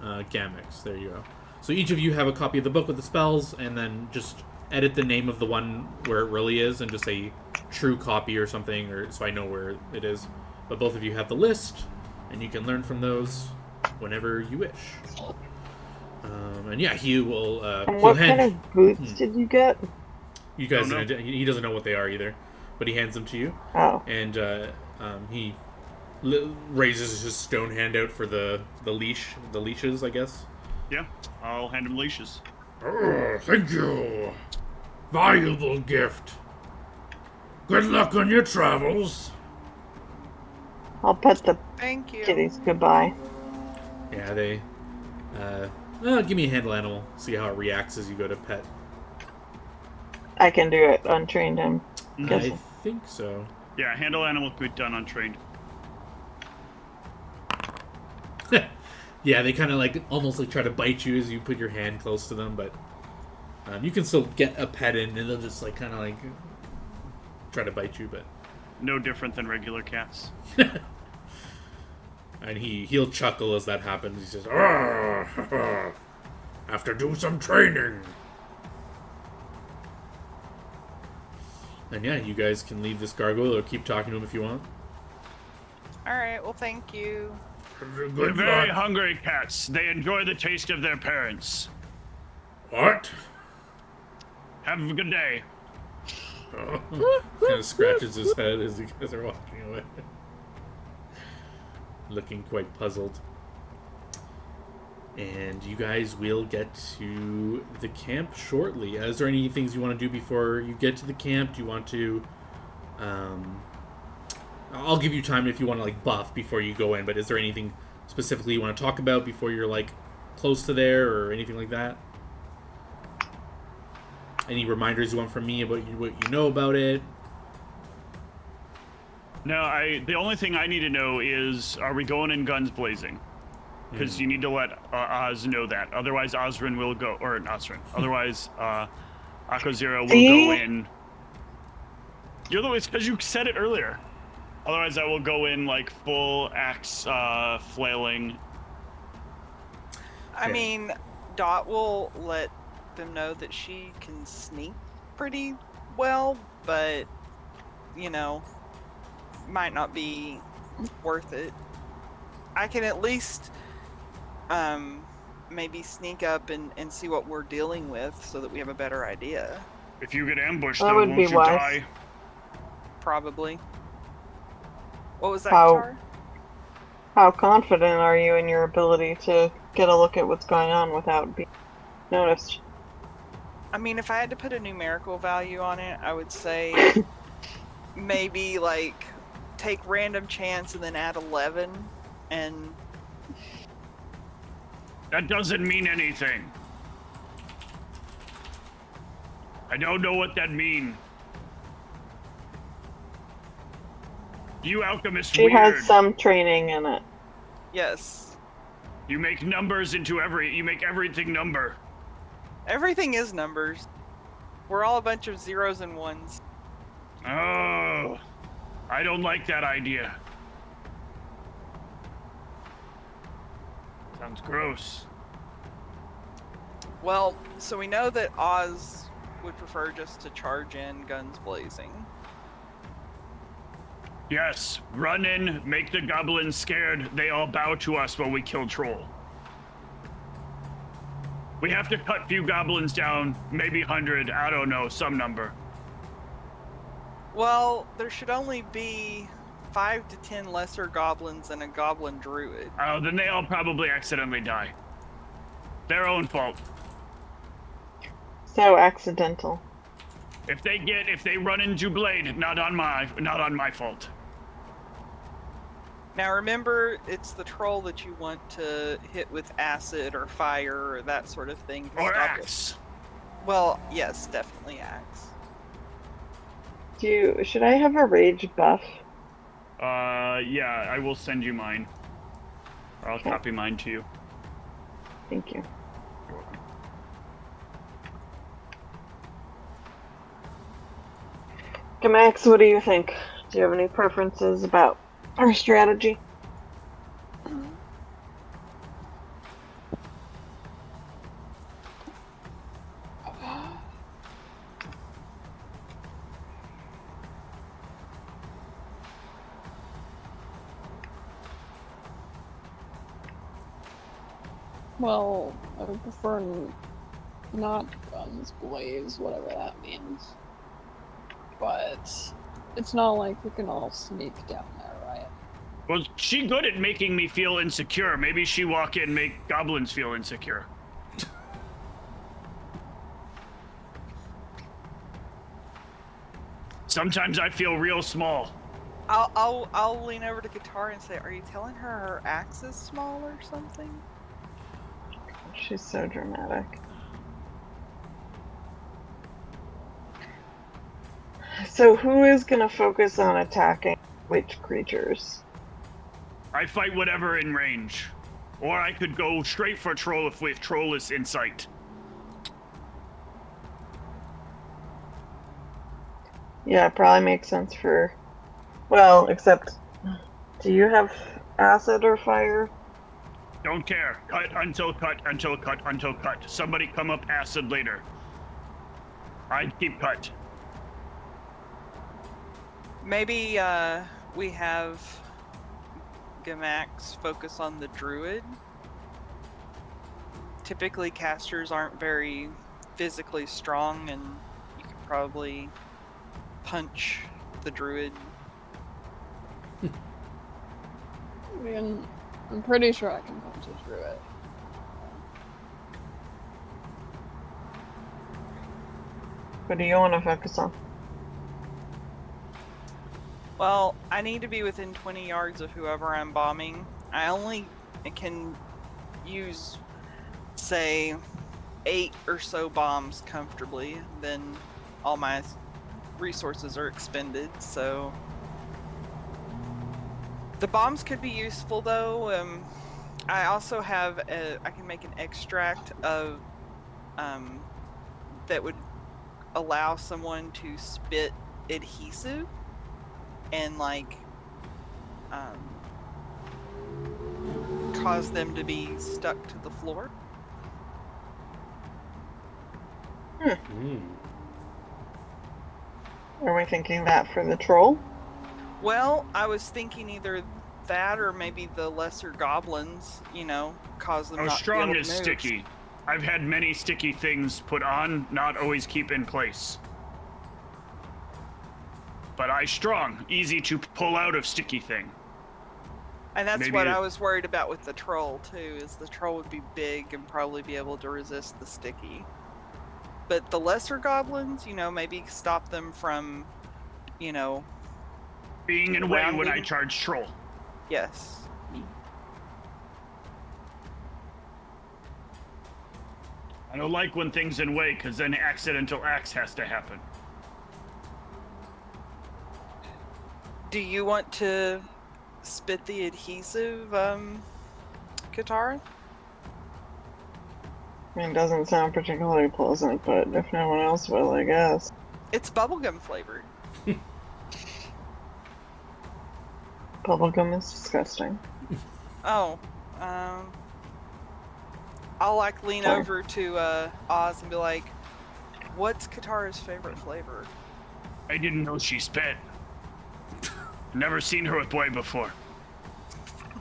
Gamix. There you go. So each of you have a copy of the book with the spells, and then just edit the name of the one where it really is, and just say true copy or something, or so I know where it is. But both of you have the list, and you can learn from those whenever you wish. And yeah, he will. What kind of boots did you get? You guys, he doesn't know what they are either, but he hands them to you. Oh. And he raises his stone hand out for the leashes, I guess. Yeah, I'll hand him leashes. Oh, thank you. Valuable gift. Good luck on your travels. I'll pet the Thank you. kitties goodbye. Yeah, they Give me a handle animal. See how it reacts as you go to pet. I can do it untrained, I'm I guessing. think so. Yeah, handle animal could be done untrained. Yeah, they kind of like almost like try to bite you as you put your hand close to them, but you can still get a pet in, and they'll just like kind of like try to bite you, but No different than regular cats. and he'll chuckle as that happens. He says, "Ah, have to do some training." And yeah, you guys can leave this gargoyle or keep talking to him if you want. All right. Well, thank you. They're Good very luck. hungry cats. They enjoy the taste of their parents. What? Have a good day. Kind of scratches his head as you guys are walking away. Looking quite puzzled. And you guys will get to the camp shortly. Is there any things you want to do before you get to the camp? Do you want to... I'll give you time if you want to like buff before you go in, but is there anything specifically you want to talk about before you're like close to there or anything like that? Any reminders you want from me about what you know about it? No, the only thing I need to know is, are we going in guns blazing? Because you need to let Oz know that. Otherwise, Osrin will go, or not Osrin. Otherwise, Akozira will go in. You're the, it's because you said it earlier. Otherwise, I will go in like full axe flailing. I Okay. mean, Dot will let them know that she can sneak pretty well, but you know, might not be worth it. I can at least maybe sneak up and see what we're dealing with so that we have a better idea. If you get ambushed, That though, would won't be you wise. die? Probably. What was that, How- guitar? How confident are you in your ability to get a look at what's going on without being noticed? I mean, if I had to put a numerical value on it, I would say maybe like take random chance and then add 11 and That doesn't mean anything. I don't know what that means. You alchemist She weird. has some training in it. yes. You make numbers into you make everything number. Everything is numbers. We're all a bunch of zeros and ones. Oh, I don't like that idea. Sounds gross. Well, so we know that Oz would prefer just to charge in guns blazing. Yes, run in, make the goblins scared. They all bow to us while we kill Troll. We have to cut few goblins down, maybe 100, I don't know, some number. Well, there should only be 5 to 10 lesser goblins and a goblin druid. Oh, then they all probably accidentally die. Their own fault. So accidental. If they run into Blade, not on my fault. Now remember, it's the troll that you want to hit with acid or fire or that sort of thing. To Or stop it. axe. Well, yes, definitely axe. Should I have a rage buff? Yeah, I will send you mine. Or I'll Okay. copy mine to you. Thank you. You're welcome. Max, what do you think? Do you have any preferences about our strategy? Well, I would prefer not guns blaze, whatever that means. But it's not like we can all sneak down there, right? Well, she good at making me feel insecure. Maybe she walk in, make goblins feel insecure. Sometimes I feel real small. I'll lean over to Guitar and say, "Are you telling her axe is small or something?" she's so dramatic. So who is gonna focus on attacking which creatures? I fight whatever in range. Or I could go straight for Troll if Troll is in sight. Yeah, it probably makes sense for... Well, except... Do you have acid or fire? Don't care. Cut until cut until cut until cut. Somebody come up acid later. I'd keep cut. Maybe we have Gamax focus on the druid. Typically, casters aren't very physically strong, and you could probably punch the druid. I mean, I'm pretty sure I can punch it through it. What do you want to focus on? Well, I need to be within 20 yards of whoever I'm bombing. I only can use, say, 8 or so bombs comfortably, then all my resources are expended, so... The bombs could be useful, though. I also have I can make an extract of that would allow someone to spit adhesive and like cause them to be stuck to the floor. Are we thinking that for the troll? Well, I was thinking either that or maybe the lesser goblins, you know, cause them How not to be strong able is to move. sticky? I've had many sticky things put on, not always keep in place. But I strong, easy to pull out of sticky thing. And that's Maybe what it- I was worried about with the troll, too, is the troll would be big and probably be able to resist the sticky. But the lesser goblins, you know, maybe stop them from, you know... Being in way when I Rounding. charge Troll. Yes. I don't like when things in way, because then accidental axe has to happen. Do you want to spit the adhesive, Katara? I mean, it doesn't sound particularly pleasant, but if no one else will, I guess. It's bubblegum flavored. Bubblegum is disgusting. Oh, I'll like lean Sorry. over to Oz and be like, "What's Katara's favorite flavor?" I didn't know she spit. Never seen her with boy before.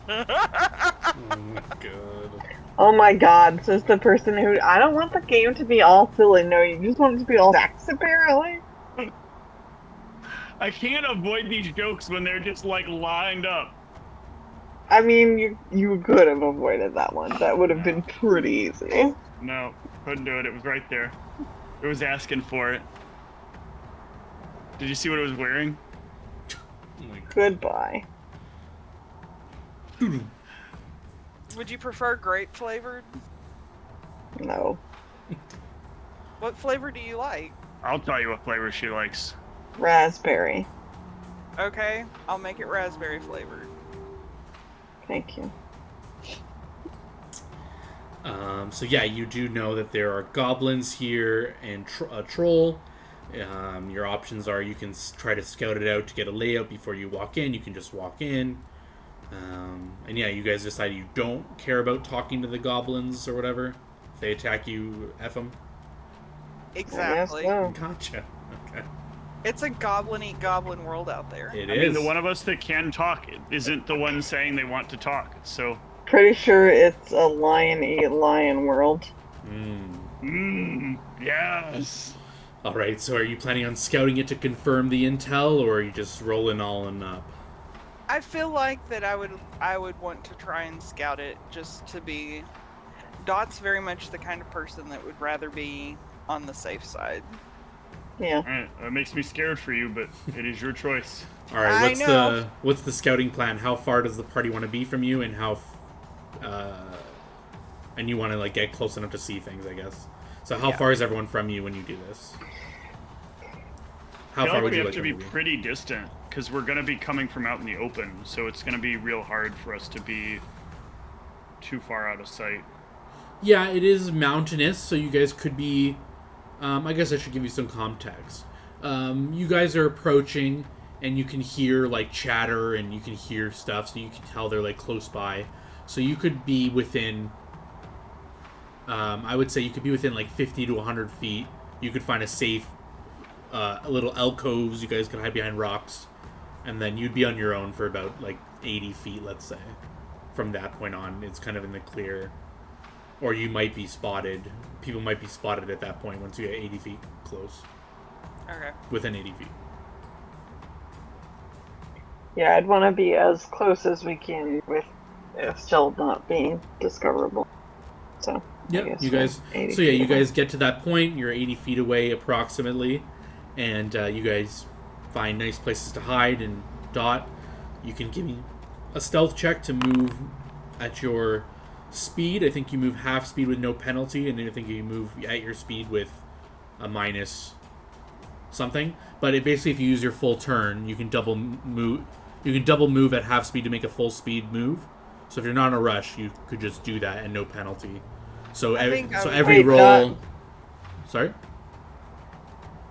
Oh my god. Oh my god, says the person who... I don't want the game to be all silly. No, you just want it to be all sex, apparently. I can't avoid these jokes when they're just like lined up. I mean, you could have avoided that one. That would have been pretty easy. No, couldn't do it. It was right there. It was asking for it. Did you see what it was wearing? Oh my god. Goodbye. Would you prefer grape flavored? No. What flavor do you like? I'll tell you what flavor she likes. Raspberry. Okay, I'll make it raspberry flavored. Thank you. So yeah, you do know that there are goblins here and a troll. Your options are you can try to scout it out to get a layout before you walk in. You can just walk in. And yeah, you guys decide you don't care about talking to the goblins or whatever. If they attack you, F them. Exactly. So. Gotcha. Okay. It's a goblin eat goblin world out there. It I is. mean, the one of us that can talk isn't the one saying they want to talk. So, Pretty sure it's a lion eat lion world. yes. All right. So are you planning on scouting it to confirm the intel, or are you just rolling all in up? I feel like that I would want to try and scout it just to be... Dot's very much the kind of person that would rather be on the safe side. Yeah. Alright, that makes me scared for you, but it is your choice. All right. I know. What's the scouting plan? How far does the party want to be from you, and and you want to like get close enough to see things, I guess. So how Yeah. far is everyone from you when you do this? How I feel far like would we you have like to to be move? pretty distant because we're gonna be coming from out in the open, so it's gonna be real hard for us to be too far out of sight. Yeah, it is mountainous, so you guys could be. I guess I should give you some context. You guys are approaching, and you can hear like chatter, and you can hear stuff, so you can tell they're like close by. So you could be within. I would say you could be within like 50 to 100 feet. You could find a safe, little alcoves. You guys could hide behind rocks, and then you'd be on your own for about like 80 feet, let's say. From that point on, it's kind of in the clear. Or you might be spotted. People might be spotted at that point once you get 80 feet close. Okay. Within 80 feet. Yeah, I'd want to be as close as we can with still not being discoverable. So, I Yep, guess you we're guys. 80 So yeah, feet you away. guys get to that point. You're 80 feet away approximately, and you guys find nice places to hide. And Dot, you can give me a stealth check to move at your speed. I think you move half speed with no penalty, and then I think you move at your speed with a minus something. But it basically, if you use your full turn, you can double move. You can double move at half speed to make a full speed move. So if you're not in a rush, you could just do that and no penalty. So I think I would- every Wait, roll. Dot. Sorry.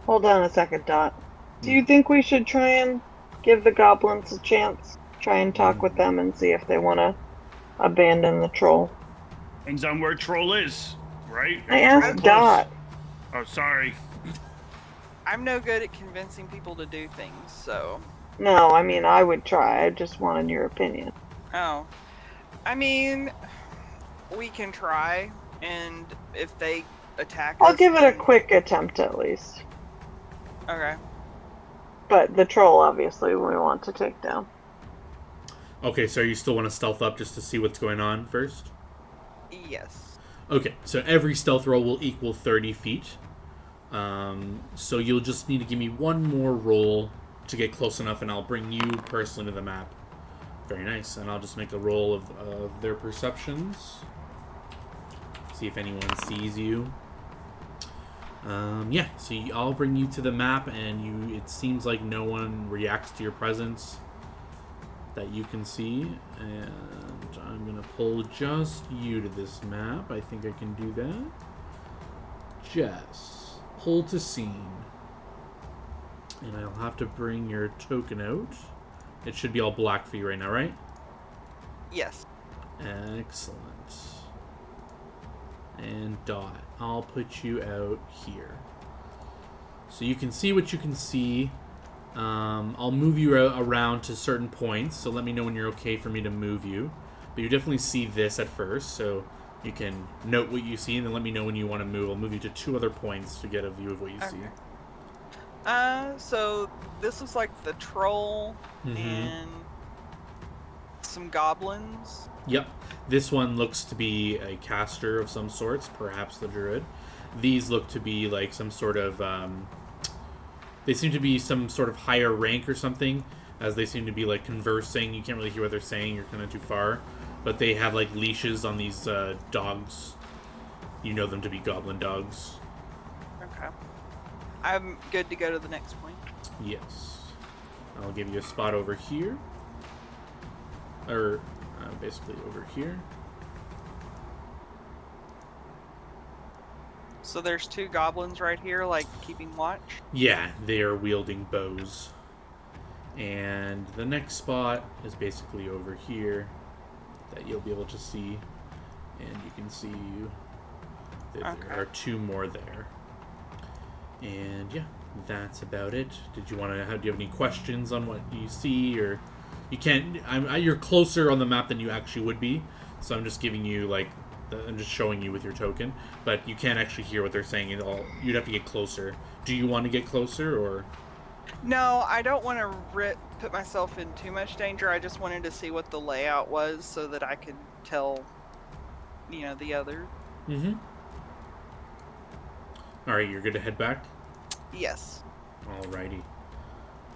Hold on a second, Dot. Do Hmm. you think we should try and give the goblins a chance? Try and talk with Hmm. them and see if they want to abandon the troll. Depends on where Troll is, right? I If asked Troll close- Dot. Oh, sorry. I'm no good at convincing people to do things, so. No, I mean, I would try. I just wanted your opinion. Oh. I mean, we can try, and if they attack I'll us, give it a then- quick attempt at least. Okay. But the troll, obviously, we want to take down. Okay, so you still want to stealth up just to see what's going on first? Yes. Okay, so every stealth roll will equal 30 feet. So you'll just need to give me one more roll to get close enough, and I'll bring you personally to the map. Very nice. And I'll just make a roll of their perceptions. See if anyone sees you. Yeah, so I'll bring you to the map, and it seems like no one reacts to your presence that you can see. And I'm going to pull just you to this map. I think I can do that. Jess, pull to scene. And I'll have to bring your token out. It should be all black for you right now, right? Yes. Excellent. And Dot, I'll put you out here. So you can see what you can see. I'll move you around to certain points, so let me know when you're okay for me to move you. But you definitely see this at first, so you can note what you see and then let me know when you want to move. I'll move you to 2 other points to get a view of what you see. So this is like the troll Mhm. and some goblins. Yep. This one looks to be a caster of some sorts, perhaps the druid. These look to be like some sort of... they seem to be some sort of higher rank or something, as they seem to be like conversing. You can't really hear what they're saying, you're kind of too far. But they have like leashes on these dogs. You know them to be goblin dogs. Okay. I'm good to go to the next point. Yes. I'll give you a spot over here. Or basically over here. So there's 2 goblins right here, like keeping watch. Yeah, they are wielding bows. And the next spot is basically over here that you'll be able to see. And you can see that Okay. there are 2 more there. And yeah, that's about it. Did you want to do you have any questions on what you see, or you can't? You're closer on the map than you actually would be, so I'm just giving you like I'm just showing you with your token, but you can't actually hear what they're saying at all. You'd have to get closer. Do you want to get closer, or? No, I don't want to put myself in too much danger. I just wanted to see what the layout was so that I could tell, the other. Mm-hmm. All right, you're good to head back. Yes. Alrighty.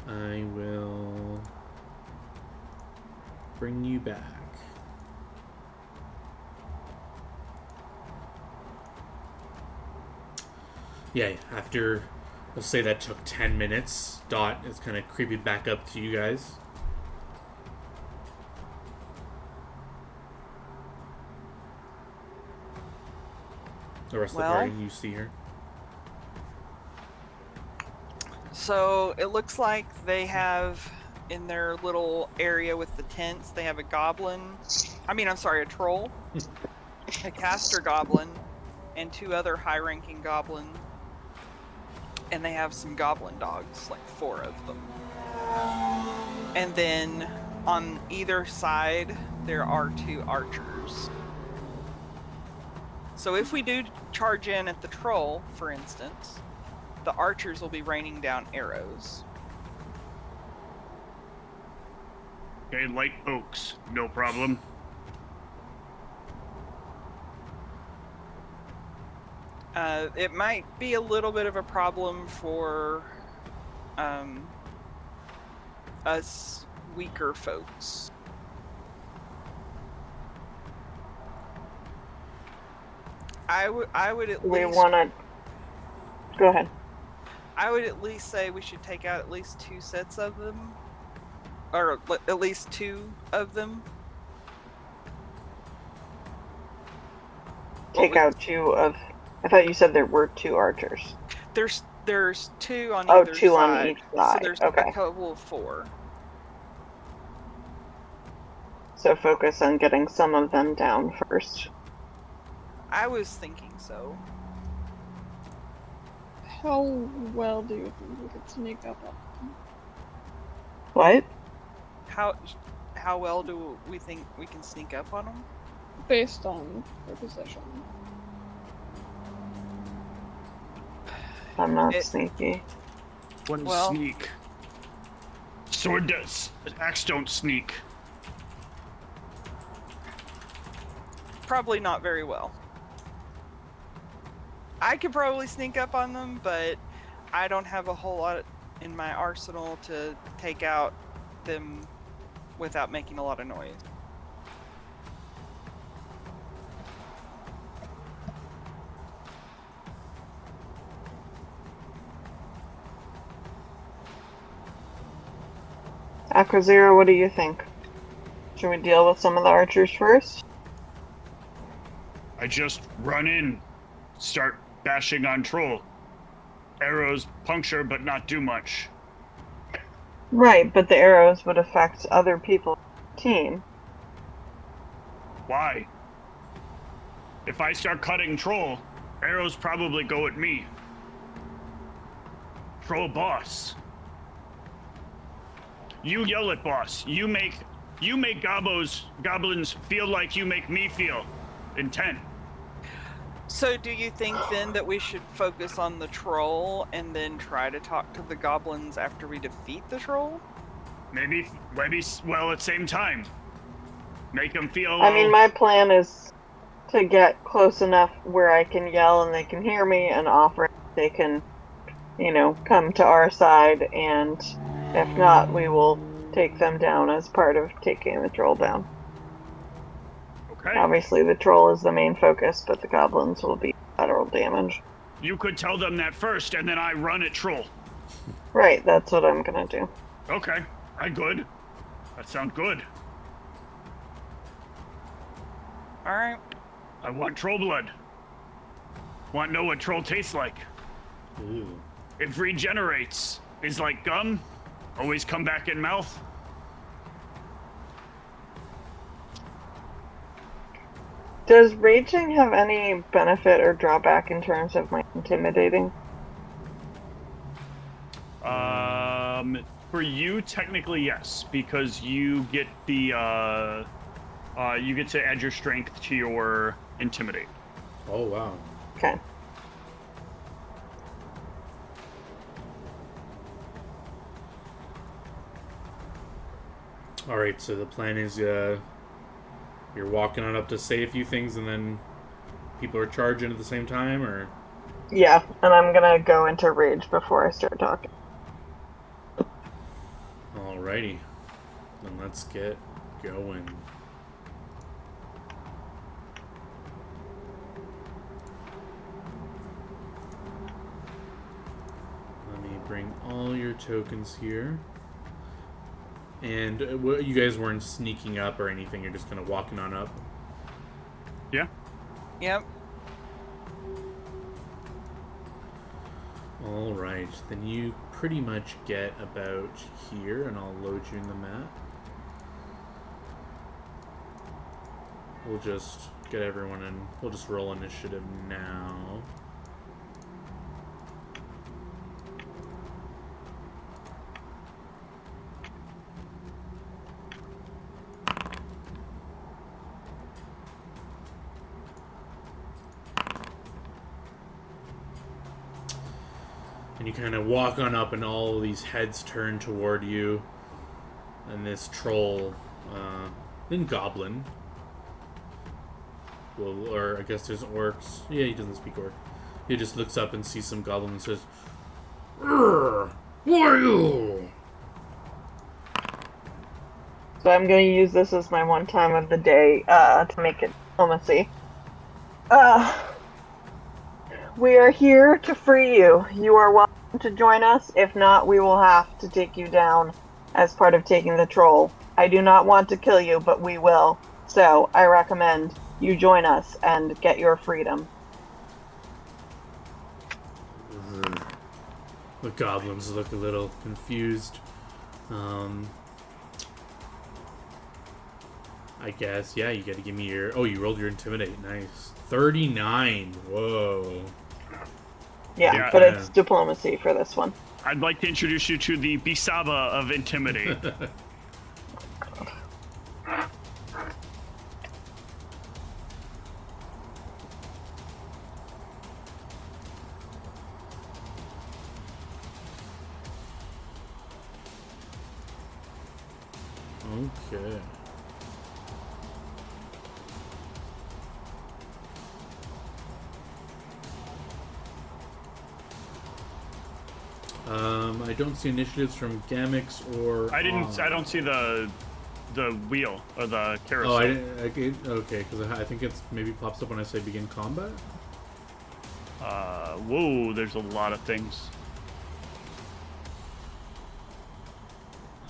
I will bring you back. Yeah, after, let's say that took 10 minutes, Dot is kind of creeping back up to you guys. The rest of the Well, party, you see her. so it looks like they have in their little area with the tents, they have a a troll, a caster goblin, and 2 other high-ranking goblins. And they have some goblin dogs, like 4 of them. And then on either side, there are 2 archers. So if we do charge in at the troll, for instance, the archers will be raining down arrows. Okay, light oaks, no problem. It might be a little bit of a problem for us weaker folks. I would at We least want to. Go ahead. I would at least say we should take out at least 2 sets of them, or at least 2 of them. Take out 2 of. I thought you said there were 2 archers. There's 2 on Oh, either 2 side. on each side. So there's Okay. a total of 4. So focus on getting some of them down first. I was thinking so. How well do you think we could sneak up on them? What? How well do we think we can sneak up on them? Based on their position. I'm not sneaky. One Well- sneak. Sword does. Axe don't sneak. Probably not very well. I could probably sneak up on them, but I don't have a whole lot in my arsenal to take out them without making a lot of noise. Aquazero, what do you think? Should we deal with some of the archers first? I just run in, start bashing on troll. Arrows puncture, but not do much. Right, but the arrows would affect other people's team. Why? If I start cutting troll, arrows probably go at me. Troll boss. You yell at boss. You make goblins feel like you make me feel. Intent. So do you think then that we should focus on the troll and then try to talk to the goblins after we defeat the troll? Maybe, well, at the same time. Make them feel... I mean, my plan is to get close enough where I can yell and they can hear me and offer they can, come to our side, and if not, we will take them down as part of taking the troll down. Okay. Obviously, the troll is the main focus, but the goblins will be collateral damage. You could tell them that first, and then I run at troll. Right, that's what I'm gonna do. Okay, good. That sounds good. Alright. I want troll blood. Want to know what troll tastes like. Ooh. It regenerates. Is like gum. Always come back in mouth. Does raging have any benefit or drawback in terms of my intimidating? For you, technically yes, because you get the you get to add your strength to your intimidate. Oh, wow. Okay. Alright, so the plan is you're walking on up to say a few things and then people are charging at the same time, or? Yeah, and I'm gonna go into rage before I start talking. Alrighty. Then let's get going. bring all your tokens here. And you guys weren't sneaking up or anything. You're just kind of walking on up. Yeah. Yep. All right. Then you pretty much get about here, and I'll load you in the map. We'll just get everyone in. We'll just roll initiative now. And you kind of walk on up, and all of these heads turn toward you. And this troll, then goblin, or I guess there's orcs. Yeah, he doesn't speak orc. He just looks up and sees some goblin and says, "Who are you?" So I'm going to use this as my one time of the day to make it diplomacy. We are here to free you. You are welcome to join us. If not, we will have to take you down as part of taking the troll. I do not want to kill you, but we will. So I recommend you join us and get your freedom. The goblins look a little confused. I guess, yeah, you gotta give me your... Oh, you rolled your intimidate. Nice. 39. Whoa. Yeah, but it's diplomacy for this one. I'd like to introduce you to the Bisaba of Intimidate. Okay. I don't see initiatives from Gamix or... I don't see the wheel or the carousel. Oh, I didn't... Okay, because I think it's maybe pops up when I say begin combat? Whoa, there's a lot of things.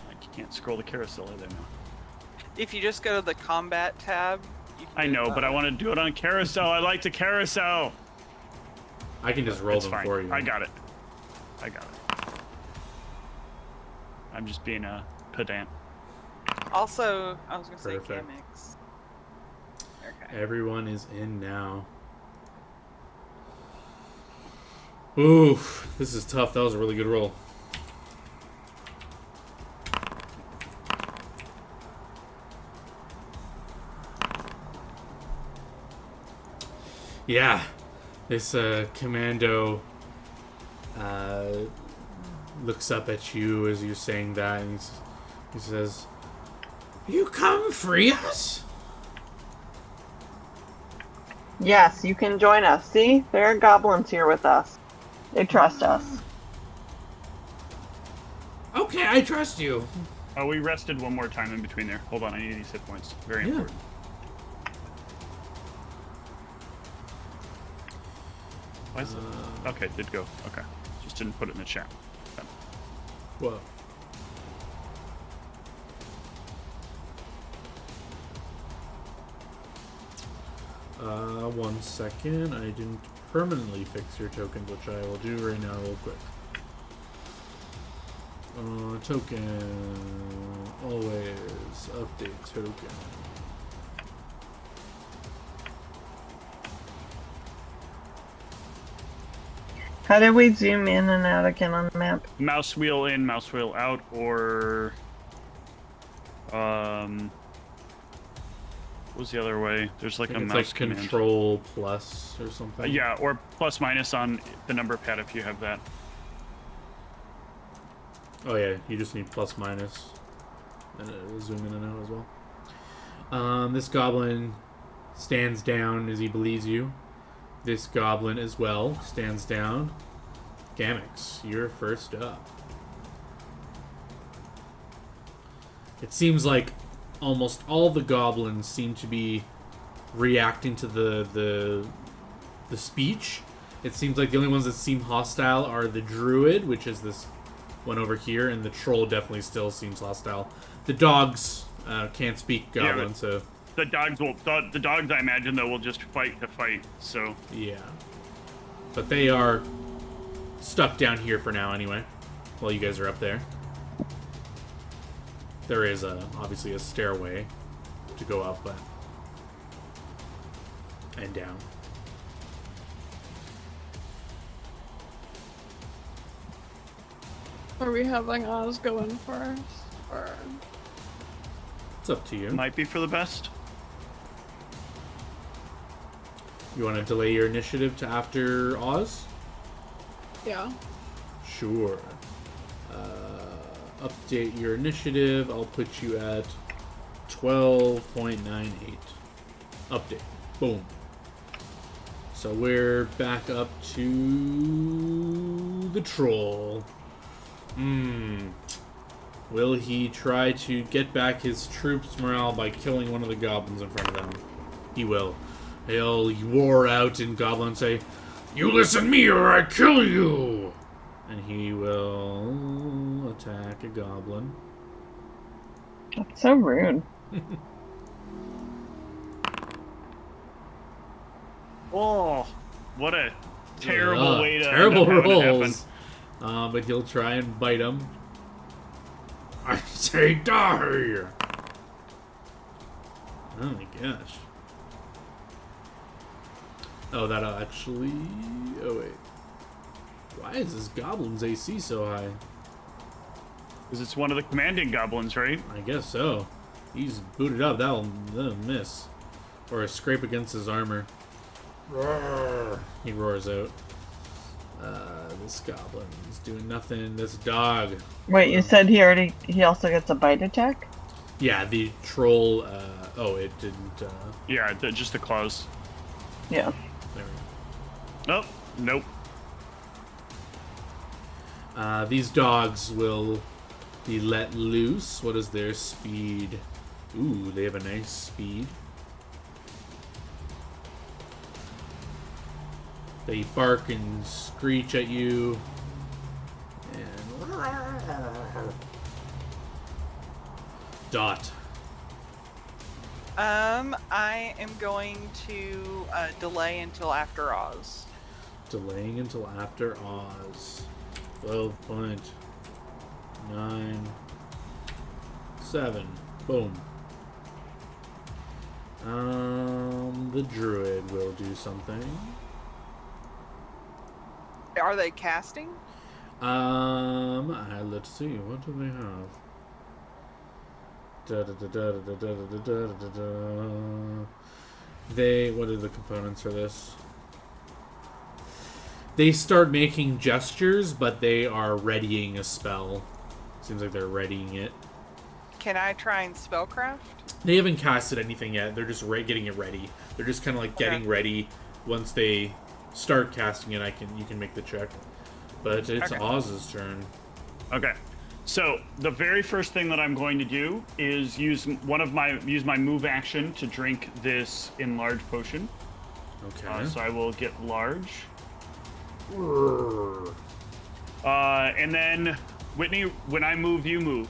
I can't scroll the carousel either now. If you just go to the combat tab, you can I know, but I want to do it on carousel. I like the carousel. I can just roll It's them fine. for you. I got it. I'm just being a pedant. Also, I was gonna say Perfect. Gamix. Okay. Everyone is in now. Oof, this is tough. That was a really good roll. Yeah, this commando looks up at you as you're saying that, and he says, "You come free us?" Yes, you can join us. See? There are goblins here with us. They trust us. Okay, I trust you. Oh, we rested one more time in between there. Hold on, I need these hit points. Very important. Why is it? Okay, did go. Okay. Just didn't put it in the chat. Okay. Whoa. One second. I didn't permanently fix your tokens, which I will do right now real quick. Token. Always update token. How do we zoom in and out again on the map? Mouse wheel in, mouse wheel out, or what was the other way? There's like a It's mouse like command. control plus or something. Yeah, or plus minus on the number pad if you have that. Oh yeah, you just need plus minus. And it'll zoom in and out as well. This goblin stands down as he believes you. This goblin as well stands down. Gamix, you're first up. It seems like almost all the goblins seem to be reacting to the speech, It seems like the only ones that seem hostile are the druid, which is this one over here, and the troll definitely still seems hostile. The dogs can't speak goblin, but so... The dogs will. The dogs, I imagine, though, will just fight to fight. So Yeah. But they are stuck down here for now, anyway. While you guys are up there. There is obviously a stairway to go up, but and down. Are we having Oz go in first? Or... It's up to you. might be for the best. You want to delay your initiative to after Oz? Yeah. Sure. Update your initiative. I'll put you at 12.98. Update. Boom. So we're back up to the troll. Will he try to get back his troops' morale by killing one of the goblins in front of them? He will. He'll roar out in goblin and say, "You listen to me or I kill you!" And he will attack a goblin. That's so rude. Oh, what a terrible way to terrible have it happen. rolls. But he'll try and bite him. I say die! Oh my gosh. Oh, that'll actually... Oh, wait. Why is this goblin's AC so high? Because it's one of the commanding goblins, right? I guess so. He's booted up. That'll miss. Or a scrape against his armor. Roar. He roars out. This goblin is doing nothing. This dog. Wait, you said he also gets a bite attack? Yeah, the troll... oh, it didn't... Yeah, just the claws. Yeah. There we Oh, nope. go. These dogs will be let loose. What is their speed? Ooh, they have a nice speed. They bark and screech at you. And... Dot. I am going to delay until after Oz. Delaying until after Oz. 12.97. Boom. The druid will do something. Are they casting? Let's see. What do they have? What are the components for this? They start making gestures, but they are readying a spell. Seems like they're readying it. Can I try and spellcraft? They haven't casted anything yet. They're just getting it ready. They're just kind of like getting ready. Once they start casting it, you can make the check. But it's Okay. Oz's turn. Okay. So the very first thing that I'm going to do is use my move action to drink this enlarge potion. Okay. So I will get large. And then Whitney, when I move, you move,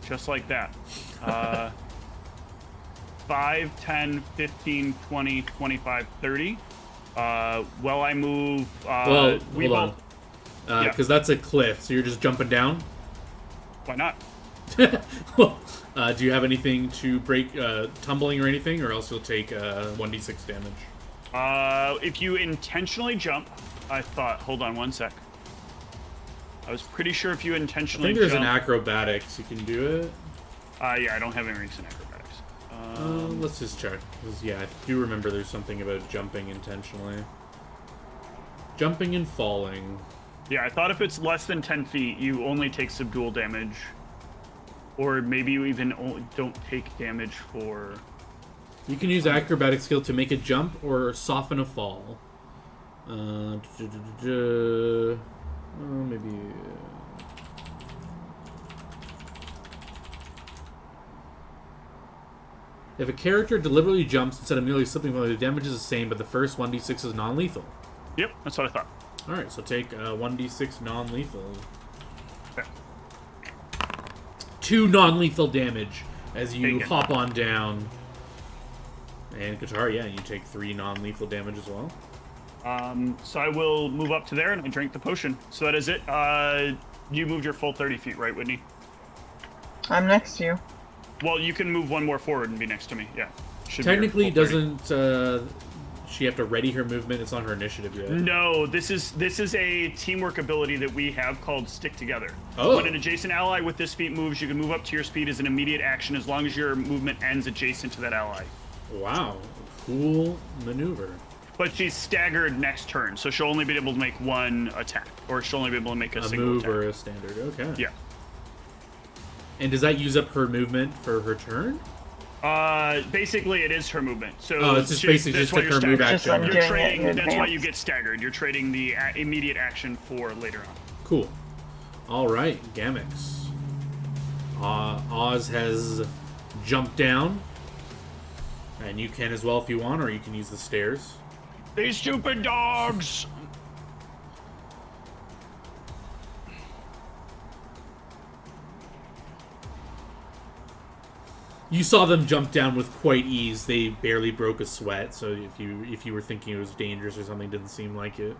just like that. 5, 10, 15, 20, 25, 30. Well, I move. Well, we hold on. both. Because that's a cliff, so you're just jumping down? Why not? Well, do you have anything to break tumbling or anything, or else you'll take 1d6 damage? If you intentionally jump, I thought. Hold on one sec. I was pretty sure if you I intentionally think there's jump. an acrobatics. You can do it. Yeah, I don't have any recent acrobatics. Let's just check. 'Cause, yeah, I do remember there's something about jumping intentionally. Jumping and falling. Yeah, I thought if it's less than 10 feet, you only take subdual damage. Or maybe you even don't take damage for... You can use acrobatic skill to make a jump or soften a fall. Maybe... If a character deliberately jumps instead of merely slipping, the damage is the same, but the first 1d6 is non-lethal. Yep, that's what I thought. All right, so take 1d6 non-lethal. Okay. 2 non-lethal damage as you Take it. hop on down. And Guitar, yeah, you take 3 non-lethal damage as well. So I will move up to there and I drink the potion. So that is it. You moved your full 30 feet, right, Whitney? I'm next to you. Well, you can move one more forward and be next to me. Yeah. Should be your Technically, full 30. doesn't she have to ready her movement? It's on her initiative yet. No, this is a teamwork ability that we have called Stick Together. Oh. When an adjacent ally with this feat moves, you can move up to your speed as an immediate action as long as your movement ends adjacent to that ally. Wow, cool maneuver. But she's staggered next turn, so she'll only be able to make one attack, or she'll only be able to make a A single move attack. or a standard, okay. Yeah. And does that use up her movement for her turn? Basically, it is her movement. So Oh, it's just basically that's just why took you're her move staggered. Just I'm action. You're doing it trading. in That's why you advance. get staggered. You're trading the immediate action for later on. Cool. All right, Gamix. Oz has jumped down, and you can as well if you want, or you can use the stairs. These stupid dogs! You saw them jump down with quite ease. They barely broke a sweat. So if you were thinking it was dangerous or something, it didn't seem like it.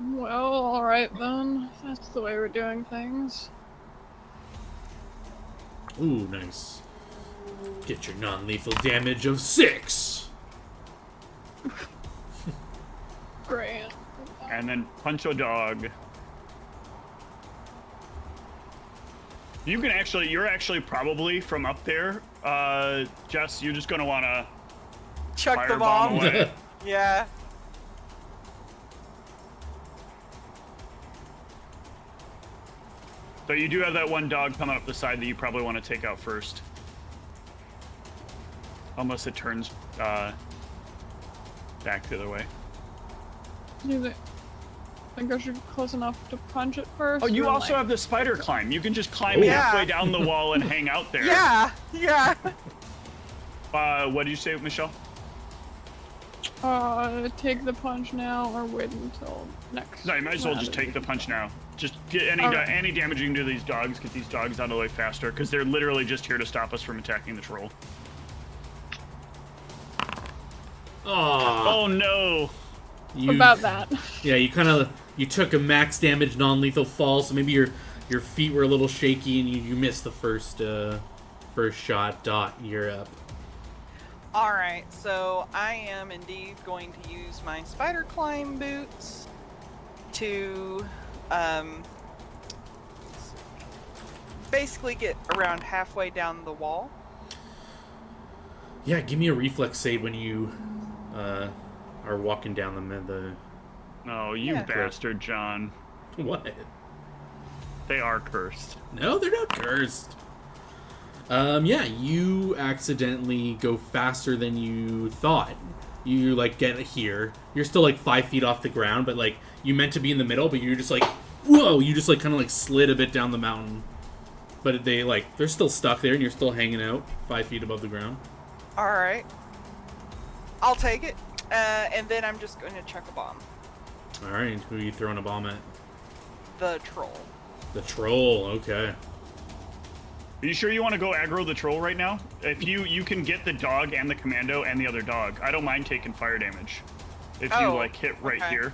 Well, alright then. If that's the way we're doing things. Ooh, nice. Get your non-lethal damage of 6. Great. And then punch a dog. You're actually probably from up there, Jess, you're just gonna wanna Chuck the firebomb bomb. away. Yeah. So you do have that one dog coming up the side that you probably want to take out first. Unless it turns back the other way. Do you think I should be close enough to punch it first? Oh, you or, also like- have the spider climb. You can just climb Ooh. halfway Yeah. down the wall and hang out there. Yeah. Yeah. What did you say, Michelle? Take the punch now or wait until next. No, you might as well round just and take the we punch can- now. Just get any Alright. any damage you can do to these dogs. Get these dogs out of the way faster, because they're literally just here to stop us from attacking the troll. Aw. Oh no! You, About that. Yeah, you took a max damage non-lethal fall, so maybe your feet were a little shaky and you missed the first shot. Dot, you're up. All right. So I am indeed going to use my spider climb boots to basically get around halfway down the wall. Yeah, give me a reflex save when you are walking down the Oh, you Yeah. bastard, John. what? They are cursed. No, they're not cursed. Yeah, you accidentally go faster than you thought. You like get here. You're still like 5 feet off the ground, but like you meant to be in the middle, but you're just like, whoa! You just like kind of like slid a bit down the mountain. But they're still stuck there, and you're still hanging out 5 feet above the ground. All right. I'll take it. And then I'm just going to chuck a bomb. All right, who are you throwing a bomb at? The troll. The troll. Okay. Are you sure you want to go aggro the troll right now? If you can get the dog and the commando and the other dog. I don't mind taking fire damage. If you Oh, like hit right okay. here.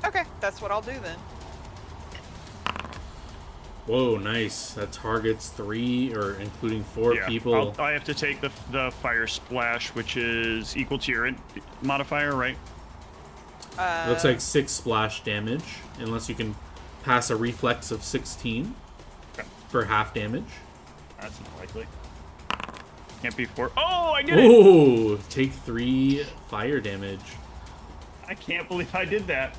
Okay, that's what I'll do then. Whoa, nice. That targets 3, or including 4 Yeah, people. I have to take the fire splash, which is equal to your modifier, right? Looks like 6 splash damage, unless you can pass a reflex of 16 Okay. for half damage. That's not likely. Can't be 4. Oh, I did it! Oh, take 3 fire damage. I can't believe I did that.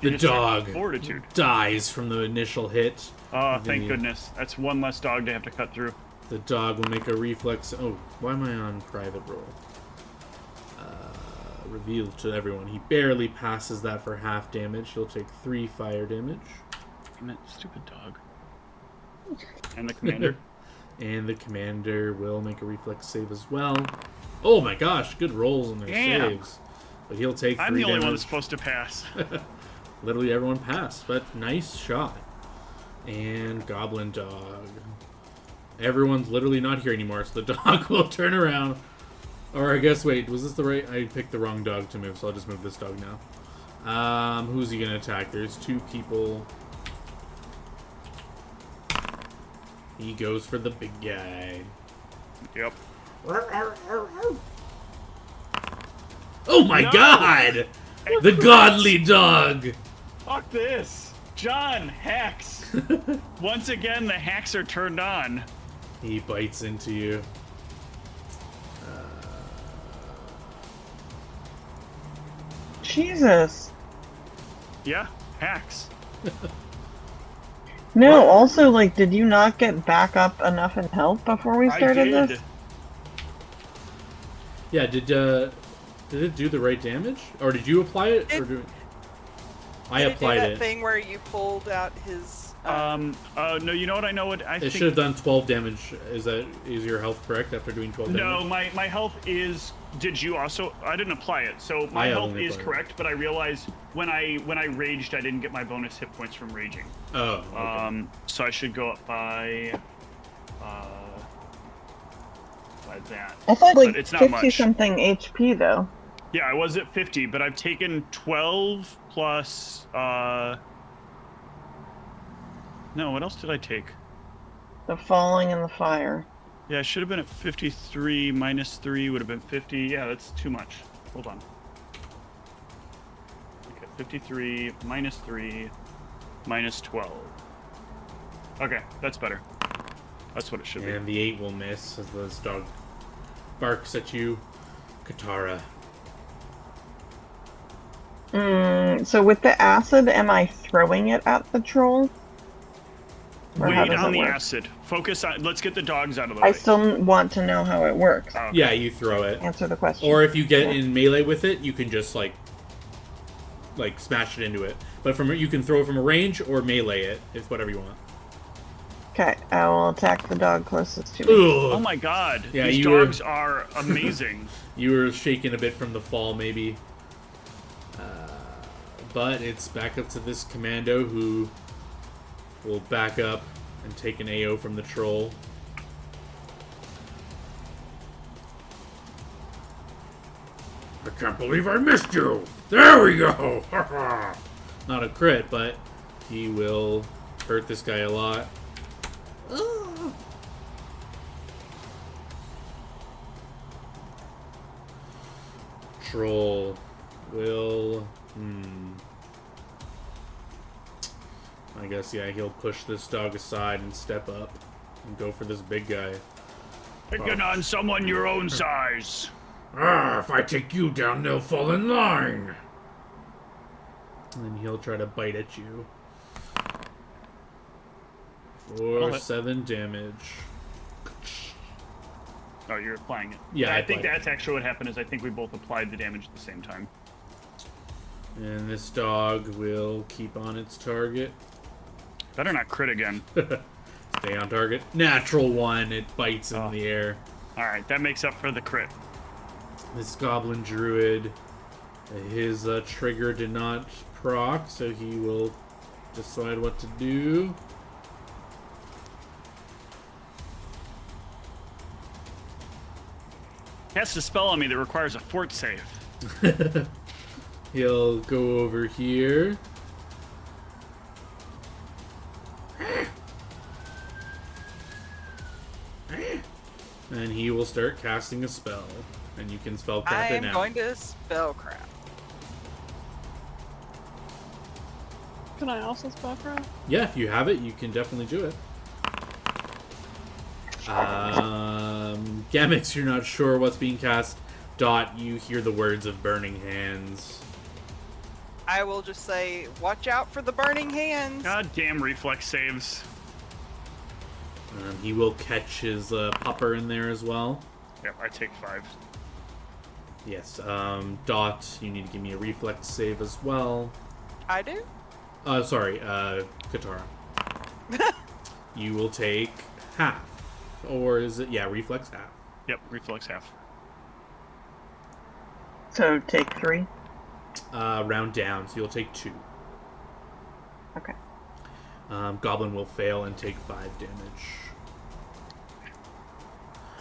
The You just checked dog fortitude. dies from the initial hit. Oh, thank The- goodness. That's one less dog to have to cut through. The dog will make a reflex. Oh, why am I on private roll? Revealed to everyone. He barely passes that for half damage. He'll take 3 fire damage. Damn it, stupid dog. And the commander. And the commander will make a reflex save as well. Oh my gosh, good rolls on their Damn. saves. But he'll take 3 I'm the only damage. one that's supposed to pass. Literally everyone passed, but nice shot. And Goblin Dog. Everyone's literally not here anymore, so the dog will turn around. Or I guess, wait, was this the right? I picked the wrong dog to move, so I'll just move this dog now. Who's he gonna attack? There's 2 people. He goes for the big guy. Yep. Oh my No! god! The godly dog! Fuck this! John, hacks! Once again, the hacks are turned on. He bites into you. Jesus. Yeah, hacks. No, also, like, did you not get back up enough in health before we started I did. this? Yeah, did it do the right damage? Or did you apply it? I Did it do applied that it. thing where you pulled out his. No, you know what? I know what I It think. should have done 12 damage. Is your health correct after doing 12 damage? No, my health is. Did you also? I didn't apply it, so my I health only is applied it. correct. But I realized when I raged, I didn't get my bonus hit points from raging. Oh, okay. So I should go up by that. I thought, like, But it's not 50 much. something HP, though. Yeah, I was at 50, but I've taken 12 plus. No, what else did I take? The falling and the fire. Yeah, I should have been at 53 minus 3 would have been 50. Yeah, that's too much. Hold on. Okay, 53 minus 3 minus 12. Okay, that's better. That's what it should be. And the 8 will miss as this dog barks at you. Katara. So with the acid, am I throwing it at the troll? Or how Wait does on it the work? acid. Focus on. Let's get the dogs out of the I way. still want to know how it works. Oh, okay. Yeah, you throw it. Answer the question. Or if you get Yeah. in melee with it, you can just like smash it into it. But you can throw it from a range or melee it. It's whatever you want. Okay, I will attack the dog closest to me. Oh Ugh. my god. Yeah, These you were- dogs are amazing. You were shaken a bit from the fall, maybe. But it's back up to this commando who will back up and take an AO from the troll. I can't believe I missed you. There we go. Not a crit, but he will hurt this guy a lot. Troll will... I guess, yeah, he'll push this dog aside and step up and go for this big guy. Picking on someone your own size. If I take you down, they'll fall in line. And then he'll try to bite at you. Well, For 7 damage. Oh, you're applying it. Yeah, I I think applied it. that's actually what happened. Is I think we both applied the damage at the same time. And this dog will keep on its target. Better not crit again. Stay on target. Natural 1. It bites in Oh. the air. All right, that makes up for the crit. This goblin druid, his trigger did not proc, so he will decide what to do. Cast a spell on me that requires a fort save. He'll go over here. And he will start casting a spell. And you can spellcraft I it am now. going to spellcraft. Can I also spellcraft? Yeah, if you have it, you can definitely do it. Gamix, you're not sure what's being cast. Dot, you hear the words of burning hands. I will just say, watch out for the burning hands. God damn reflex saves. He will catch his pupper in there as well. Yep, I take 5. Yes. Dot, you need to give me a reflex save as well. I do? Sorry, Katara. you will take half. Or is it? Yeah, reflex half. Yep, reflex half. So take 3. Round down, so you'll take 2. Okay. Goblin will fail and take 5 damage.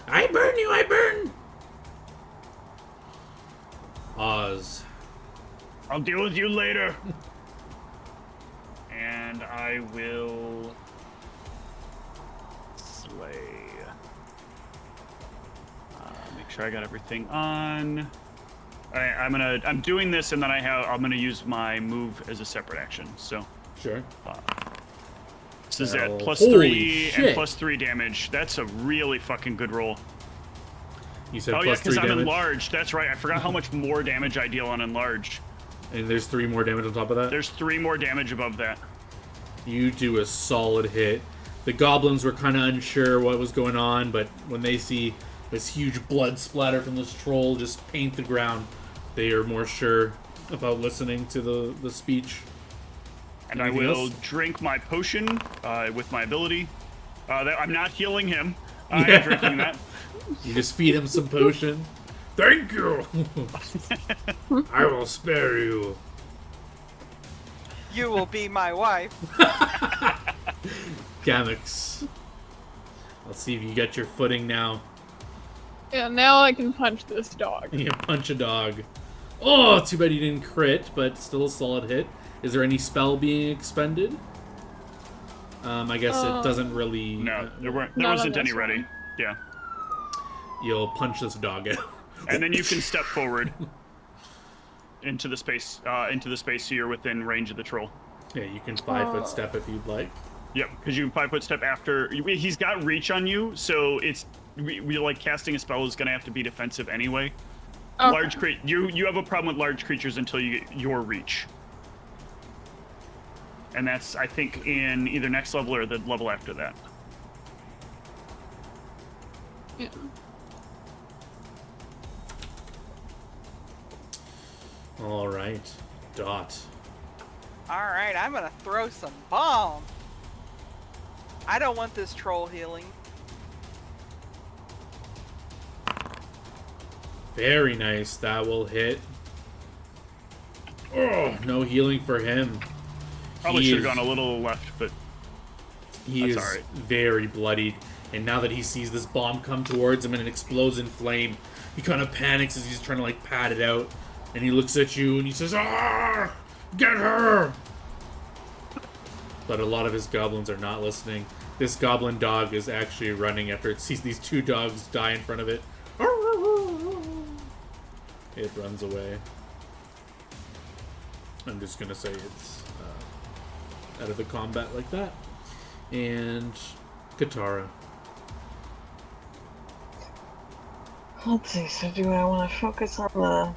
I burn you, I burn! Oz. I'll deal with you later. And I will slay. Make sure I got everything on. I'm doing this, and then I'm gonna use my move as a separate action. So Sure. this is at plus Holy 3 and shit. plus 3 damage. That's a really fucking good roll. You said Oh yeah, plus 3 because I'm damage. enlarged. That's right. I forgot how much more damage I deal on enlarged. And there's 3 more damage on top of that? There's 3 more damage above that. You do a solid hit. The goblins were kind of unsure what was going on, but when they see this huge blood splatter from this troll just paint the ground, they are more sure about listening to the speech. And Anything I will else? drink my potion with my ability. I'm not healing him. Yeah. I'm drinking that. You just feed him some potion. Thank you. I will spare you. You will be my wife. Gamix. I'll see if you got your footing now. Yeah, now I can punch this dog. You punch a dog. Oh, too bad you didn't crit, but still a solid hit. Is there any spell being expended? I guess it doesn't really... No, there Not wasn't on any this ready. one. Yeah. You'll punch this dog out. And then you can step forward into the space so you're within range of the troll. Yeah, you can 5-foot step if you'd like. Yep, because you can 5-foot step after. He's got reach on you, so it's we like casting a spell is gonna have to be defensive anyway. Okay. You have a problem with large creatures until you get your reach. And that's, I think, in either next level or the level after that. Yeah. All right. Dot. All right, I'm gonna throw some bomb. I don't want this troll healing. Very nice. That will hit. Oh, no healing for him. Probably He should have is- gone a little left, but He That's is alright. very bloodied, and now that he sees this bomb come towards him and it explodes in flame, he kind of panics as he's trying to like pat it out, and he looks at you and he says, "Ah, get her!" But a lot of his goblins are not listening. This goblin dog is actually running after it sees these 2 dogs die in front of it. It runs away. I'm just gonna say it's out of the combat like that. And Katara. Let's see, so do I want to focus on the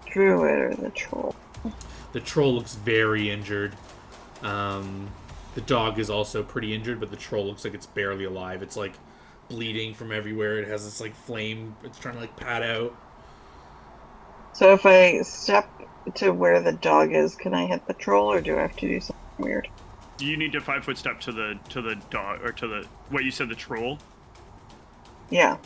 druid or the troll? The troll looks very injured. The dog is also pretty injured, but the troll looks like it's barely alive. It's like bleeding from everywhere. It has this like flame. It's trying to like pat out. So if I step to where the dog is, can I hit the troll, or do I have to do something weird? you need to 5-foot step to the dog or to the what you said the troll. Yeah.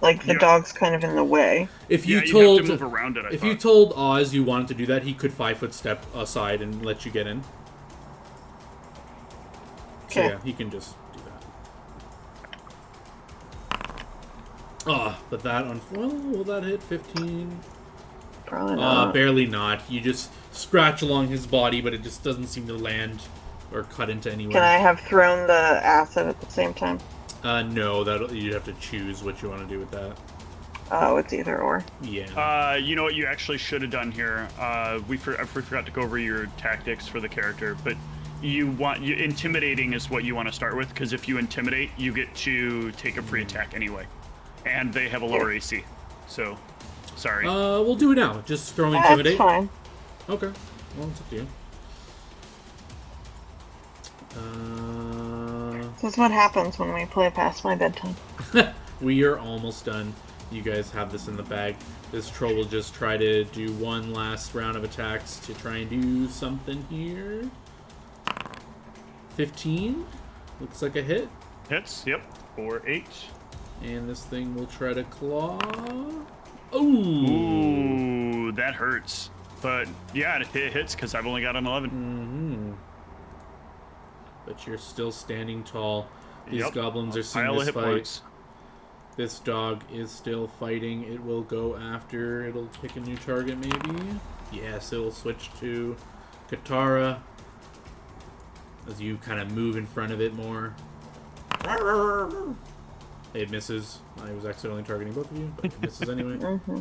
Like the Yeah. dog's kind of in the way. If you Yeah, you told have to move around it. I if thought. you told Oz you wanted to do that, he could 5-foot step aside and let you get in. So Okay. yeah, he can just do that. But that will that hit 15? Probably not. Barely not. You just scratch along his body, but it just doesn't seem to land or cut into anywhere. Can I have thrown the acid at the same time? No, you'd have to choose what you want to do with that. Oh, it's either or. Yeah. You know what you actually should have done here? We forgot to go over your tactics for the character, but intimidating is what you want to start with, because if you intimidate, you get to take a free attack anyway, and they have a lower AC. So, sorry. We'll do it now. Just throw That's intimidate. fine. Okay. Well, it's up to you. This is what happens when we play past my bedtime. We are almost done. You guys have this in the bag. This troll will just try to do one last round of attacks to try and do something here. 15. Looks like a hit. Hits. Yep. 4, 8. And this thing will try to claw. Ooh. Ooh, that hurts. But yeah, it hits because I've only got an 11. Mm-hmm. But you're still standing tall. These Yep. goblins are seeing Pile of this hit fight. points. This dog is still fighting. It will go after. It'll pick a new target, maybe. Yes, it'll switch to Katara. As you kind of move in front of it more. It misses. I was accidentally targeting both of you, but it misses anyway. Mm-hmm.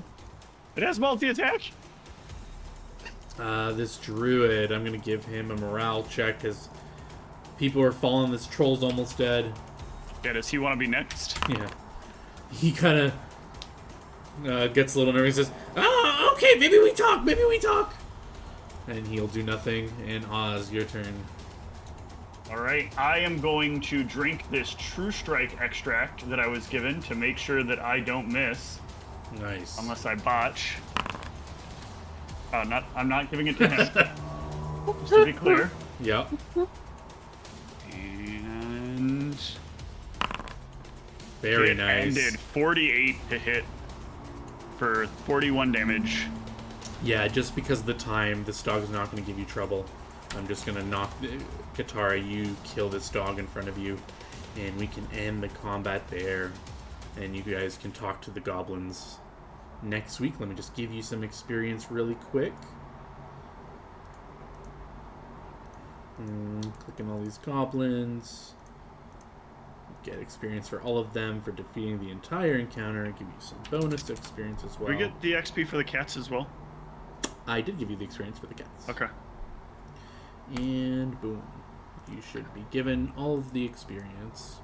It has multi-attack. This druid, I'm going to give him a morale check because people are falling. This troll's almost dead. Yeah, does he want to be next? Yeah. He kind of gets a little nervous. He says, "Oh, okay, maybe we talk. Maybe we talk." And he'll do nothing. And Oz, your turn. All right, I am going to drink this True Strike extract that I was given to make sure that I don't miss, Nice. unless I botch. I'm not giving it to him. Just to be clear. Yep. And Very it nice. ended 48 to hit for 41 damage. Yeah, just because of the time, this dog is not going to give you trouble. I'm just going to knock... Katara, you kill this dog in front of you, and we can end the combat there. And you guys can talk to the goblins next week. Let me just give you some experience really quick. Clicking all these goblins. Get experience for all of them for defeating the entire encounter, and give you some bonus experience as well. We get the XP for the cats as well. I did give you the experience for the cats. Okay. And boom. You should be given all of the experience.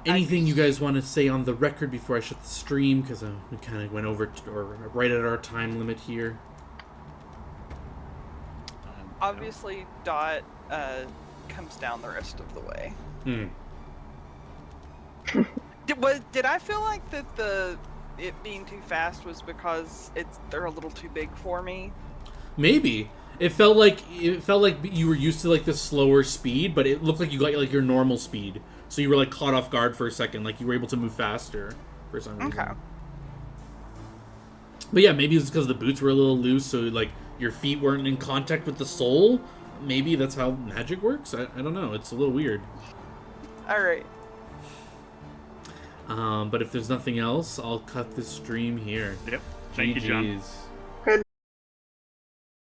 Anything you guys want to say on the record before I shut the stream? Because we kind of went over or right at our time limit here. Obviously, Dot comes down the rest of the way. Did I feel like that it being too fast was because they're a little too big for me? Maybe. It felt like you were used to like this slower speed, but it looked like you got like your normal speed. So you were like caught off guard for a second, like you were able to move faster for some reason. Okay. But yeah, maybe it's because the boots were a little loose, so like your feet weren't in contact with the sole. Maybe that's how magic works. I don't know. It's a little weird. All right. But if there's nothing else, I'll cut this stream here. Yep. Thank you, John. GGs.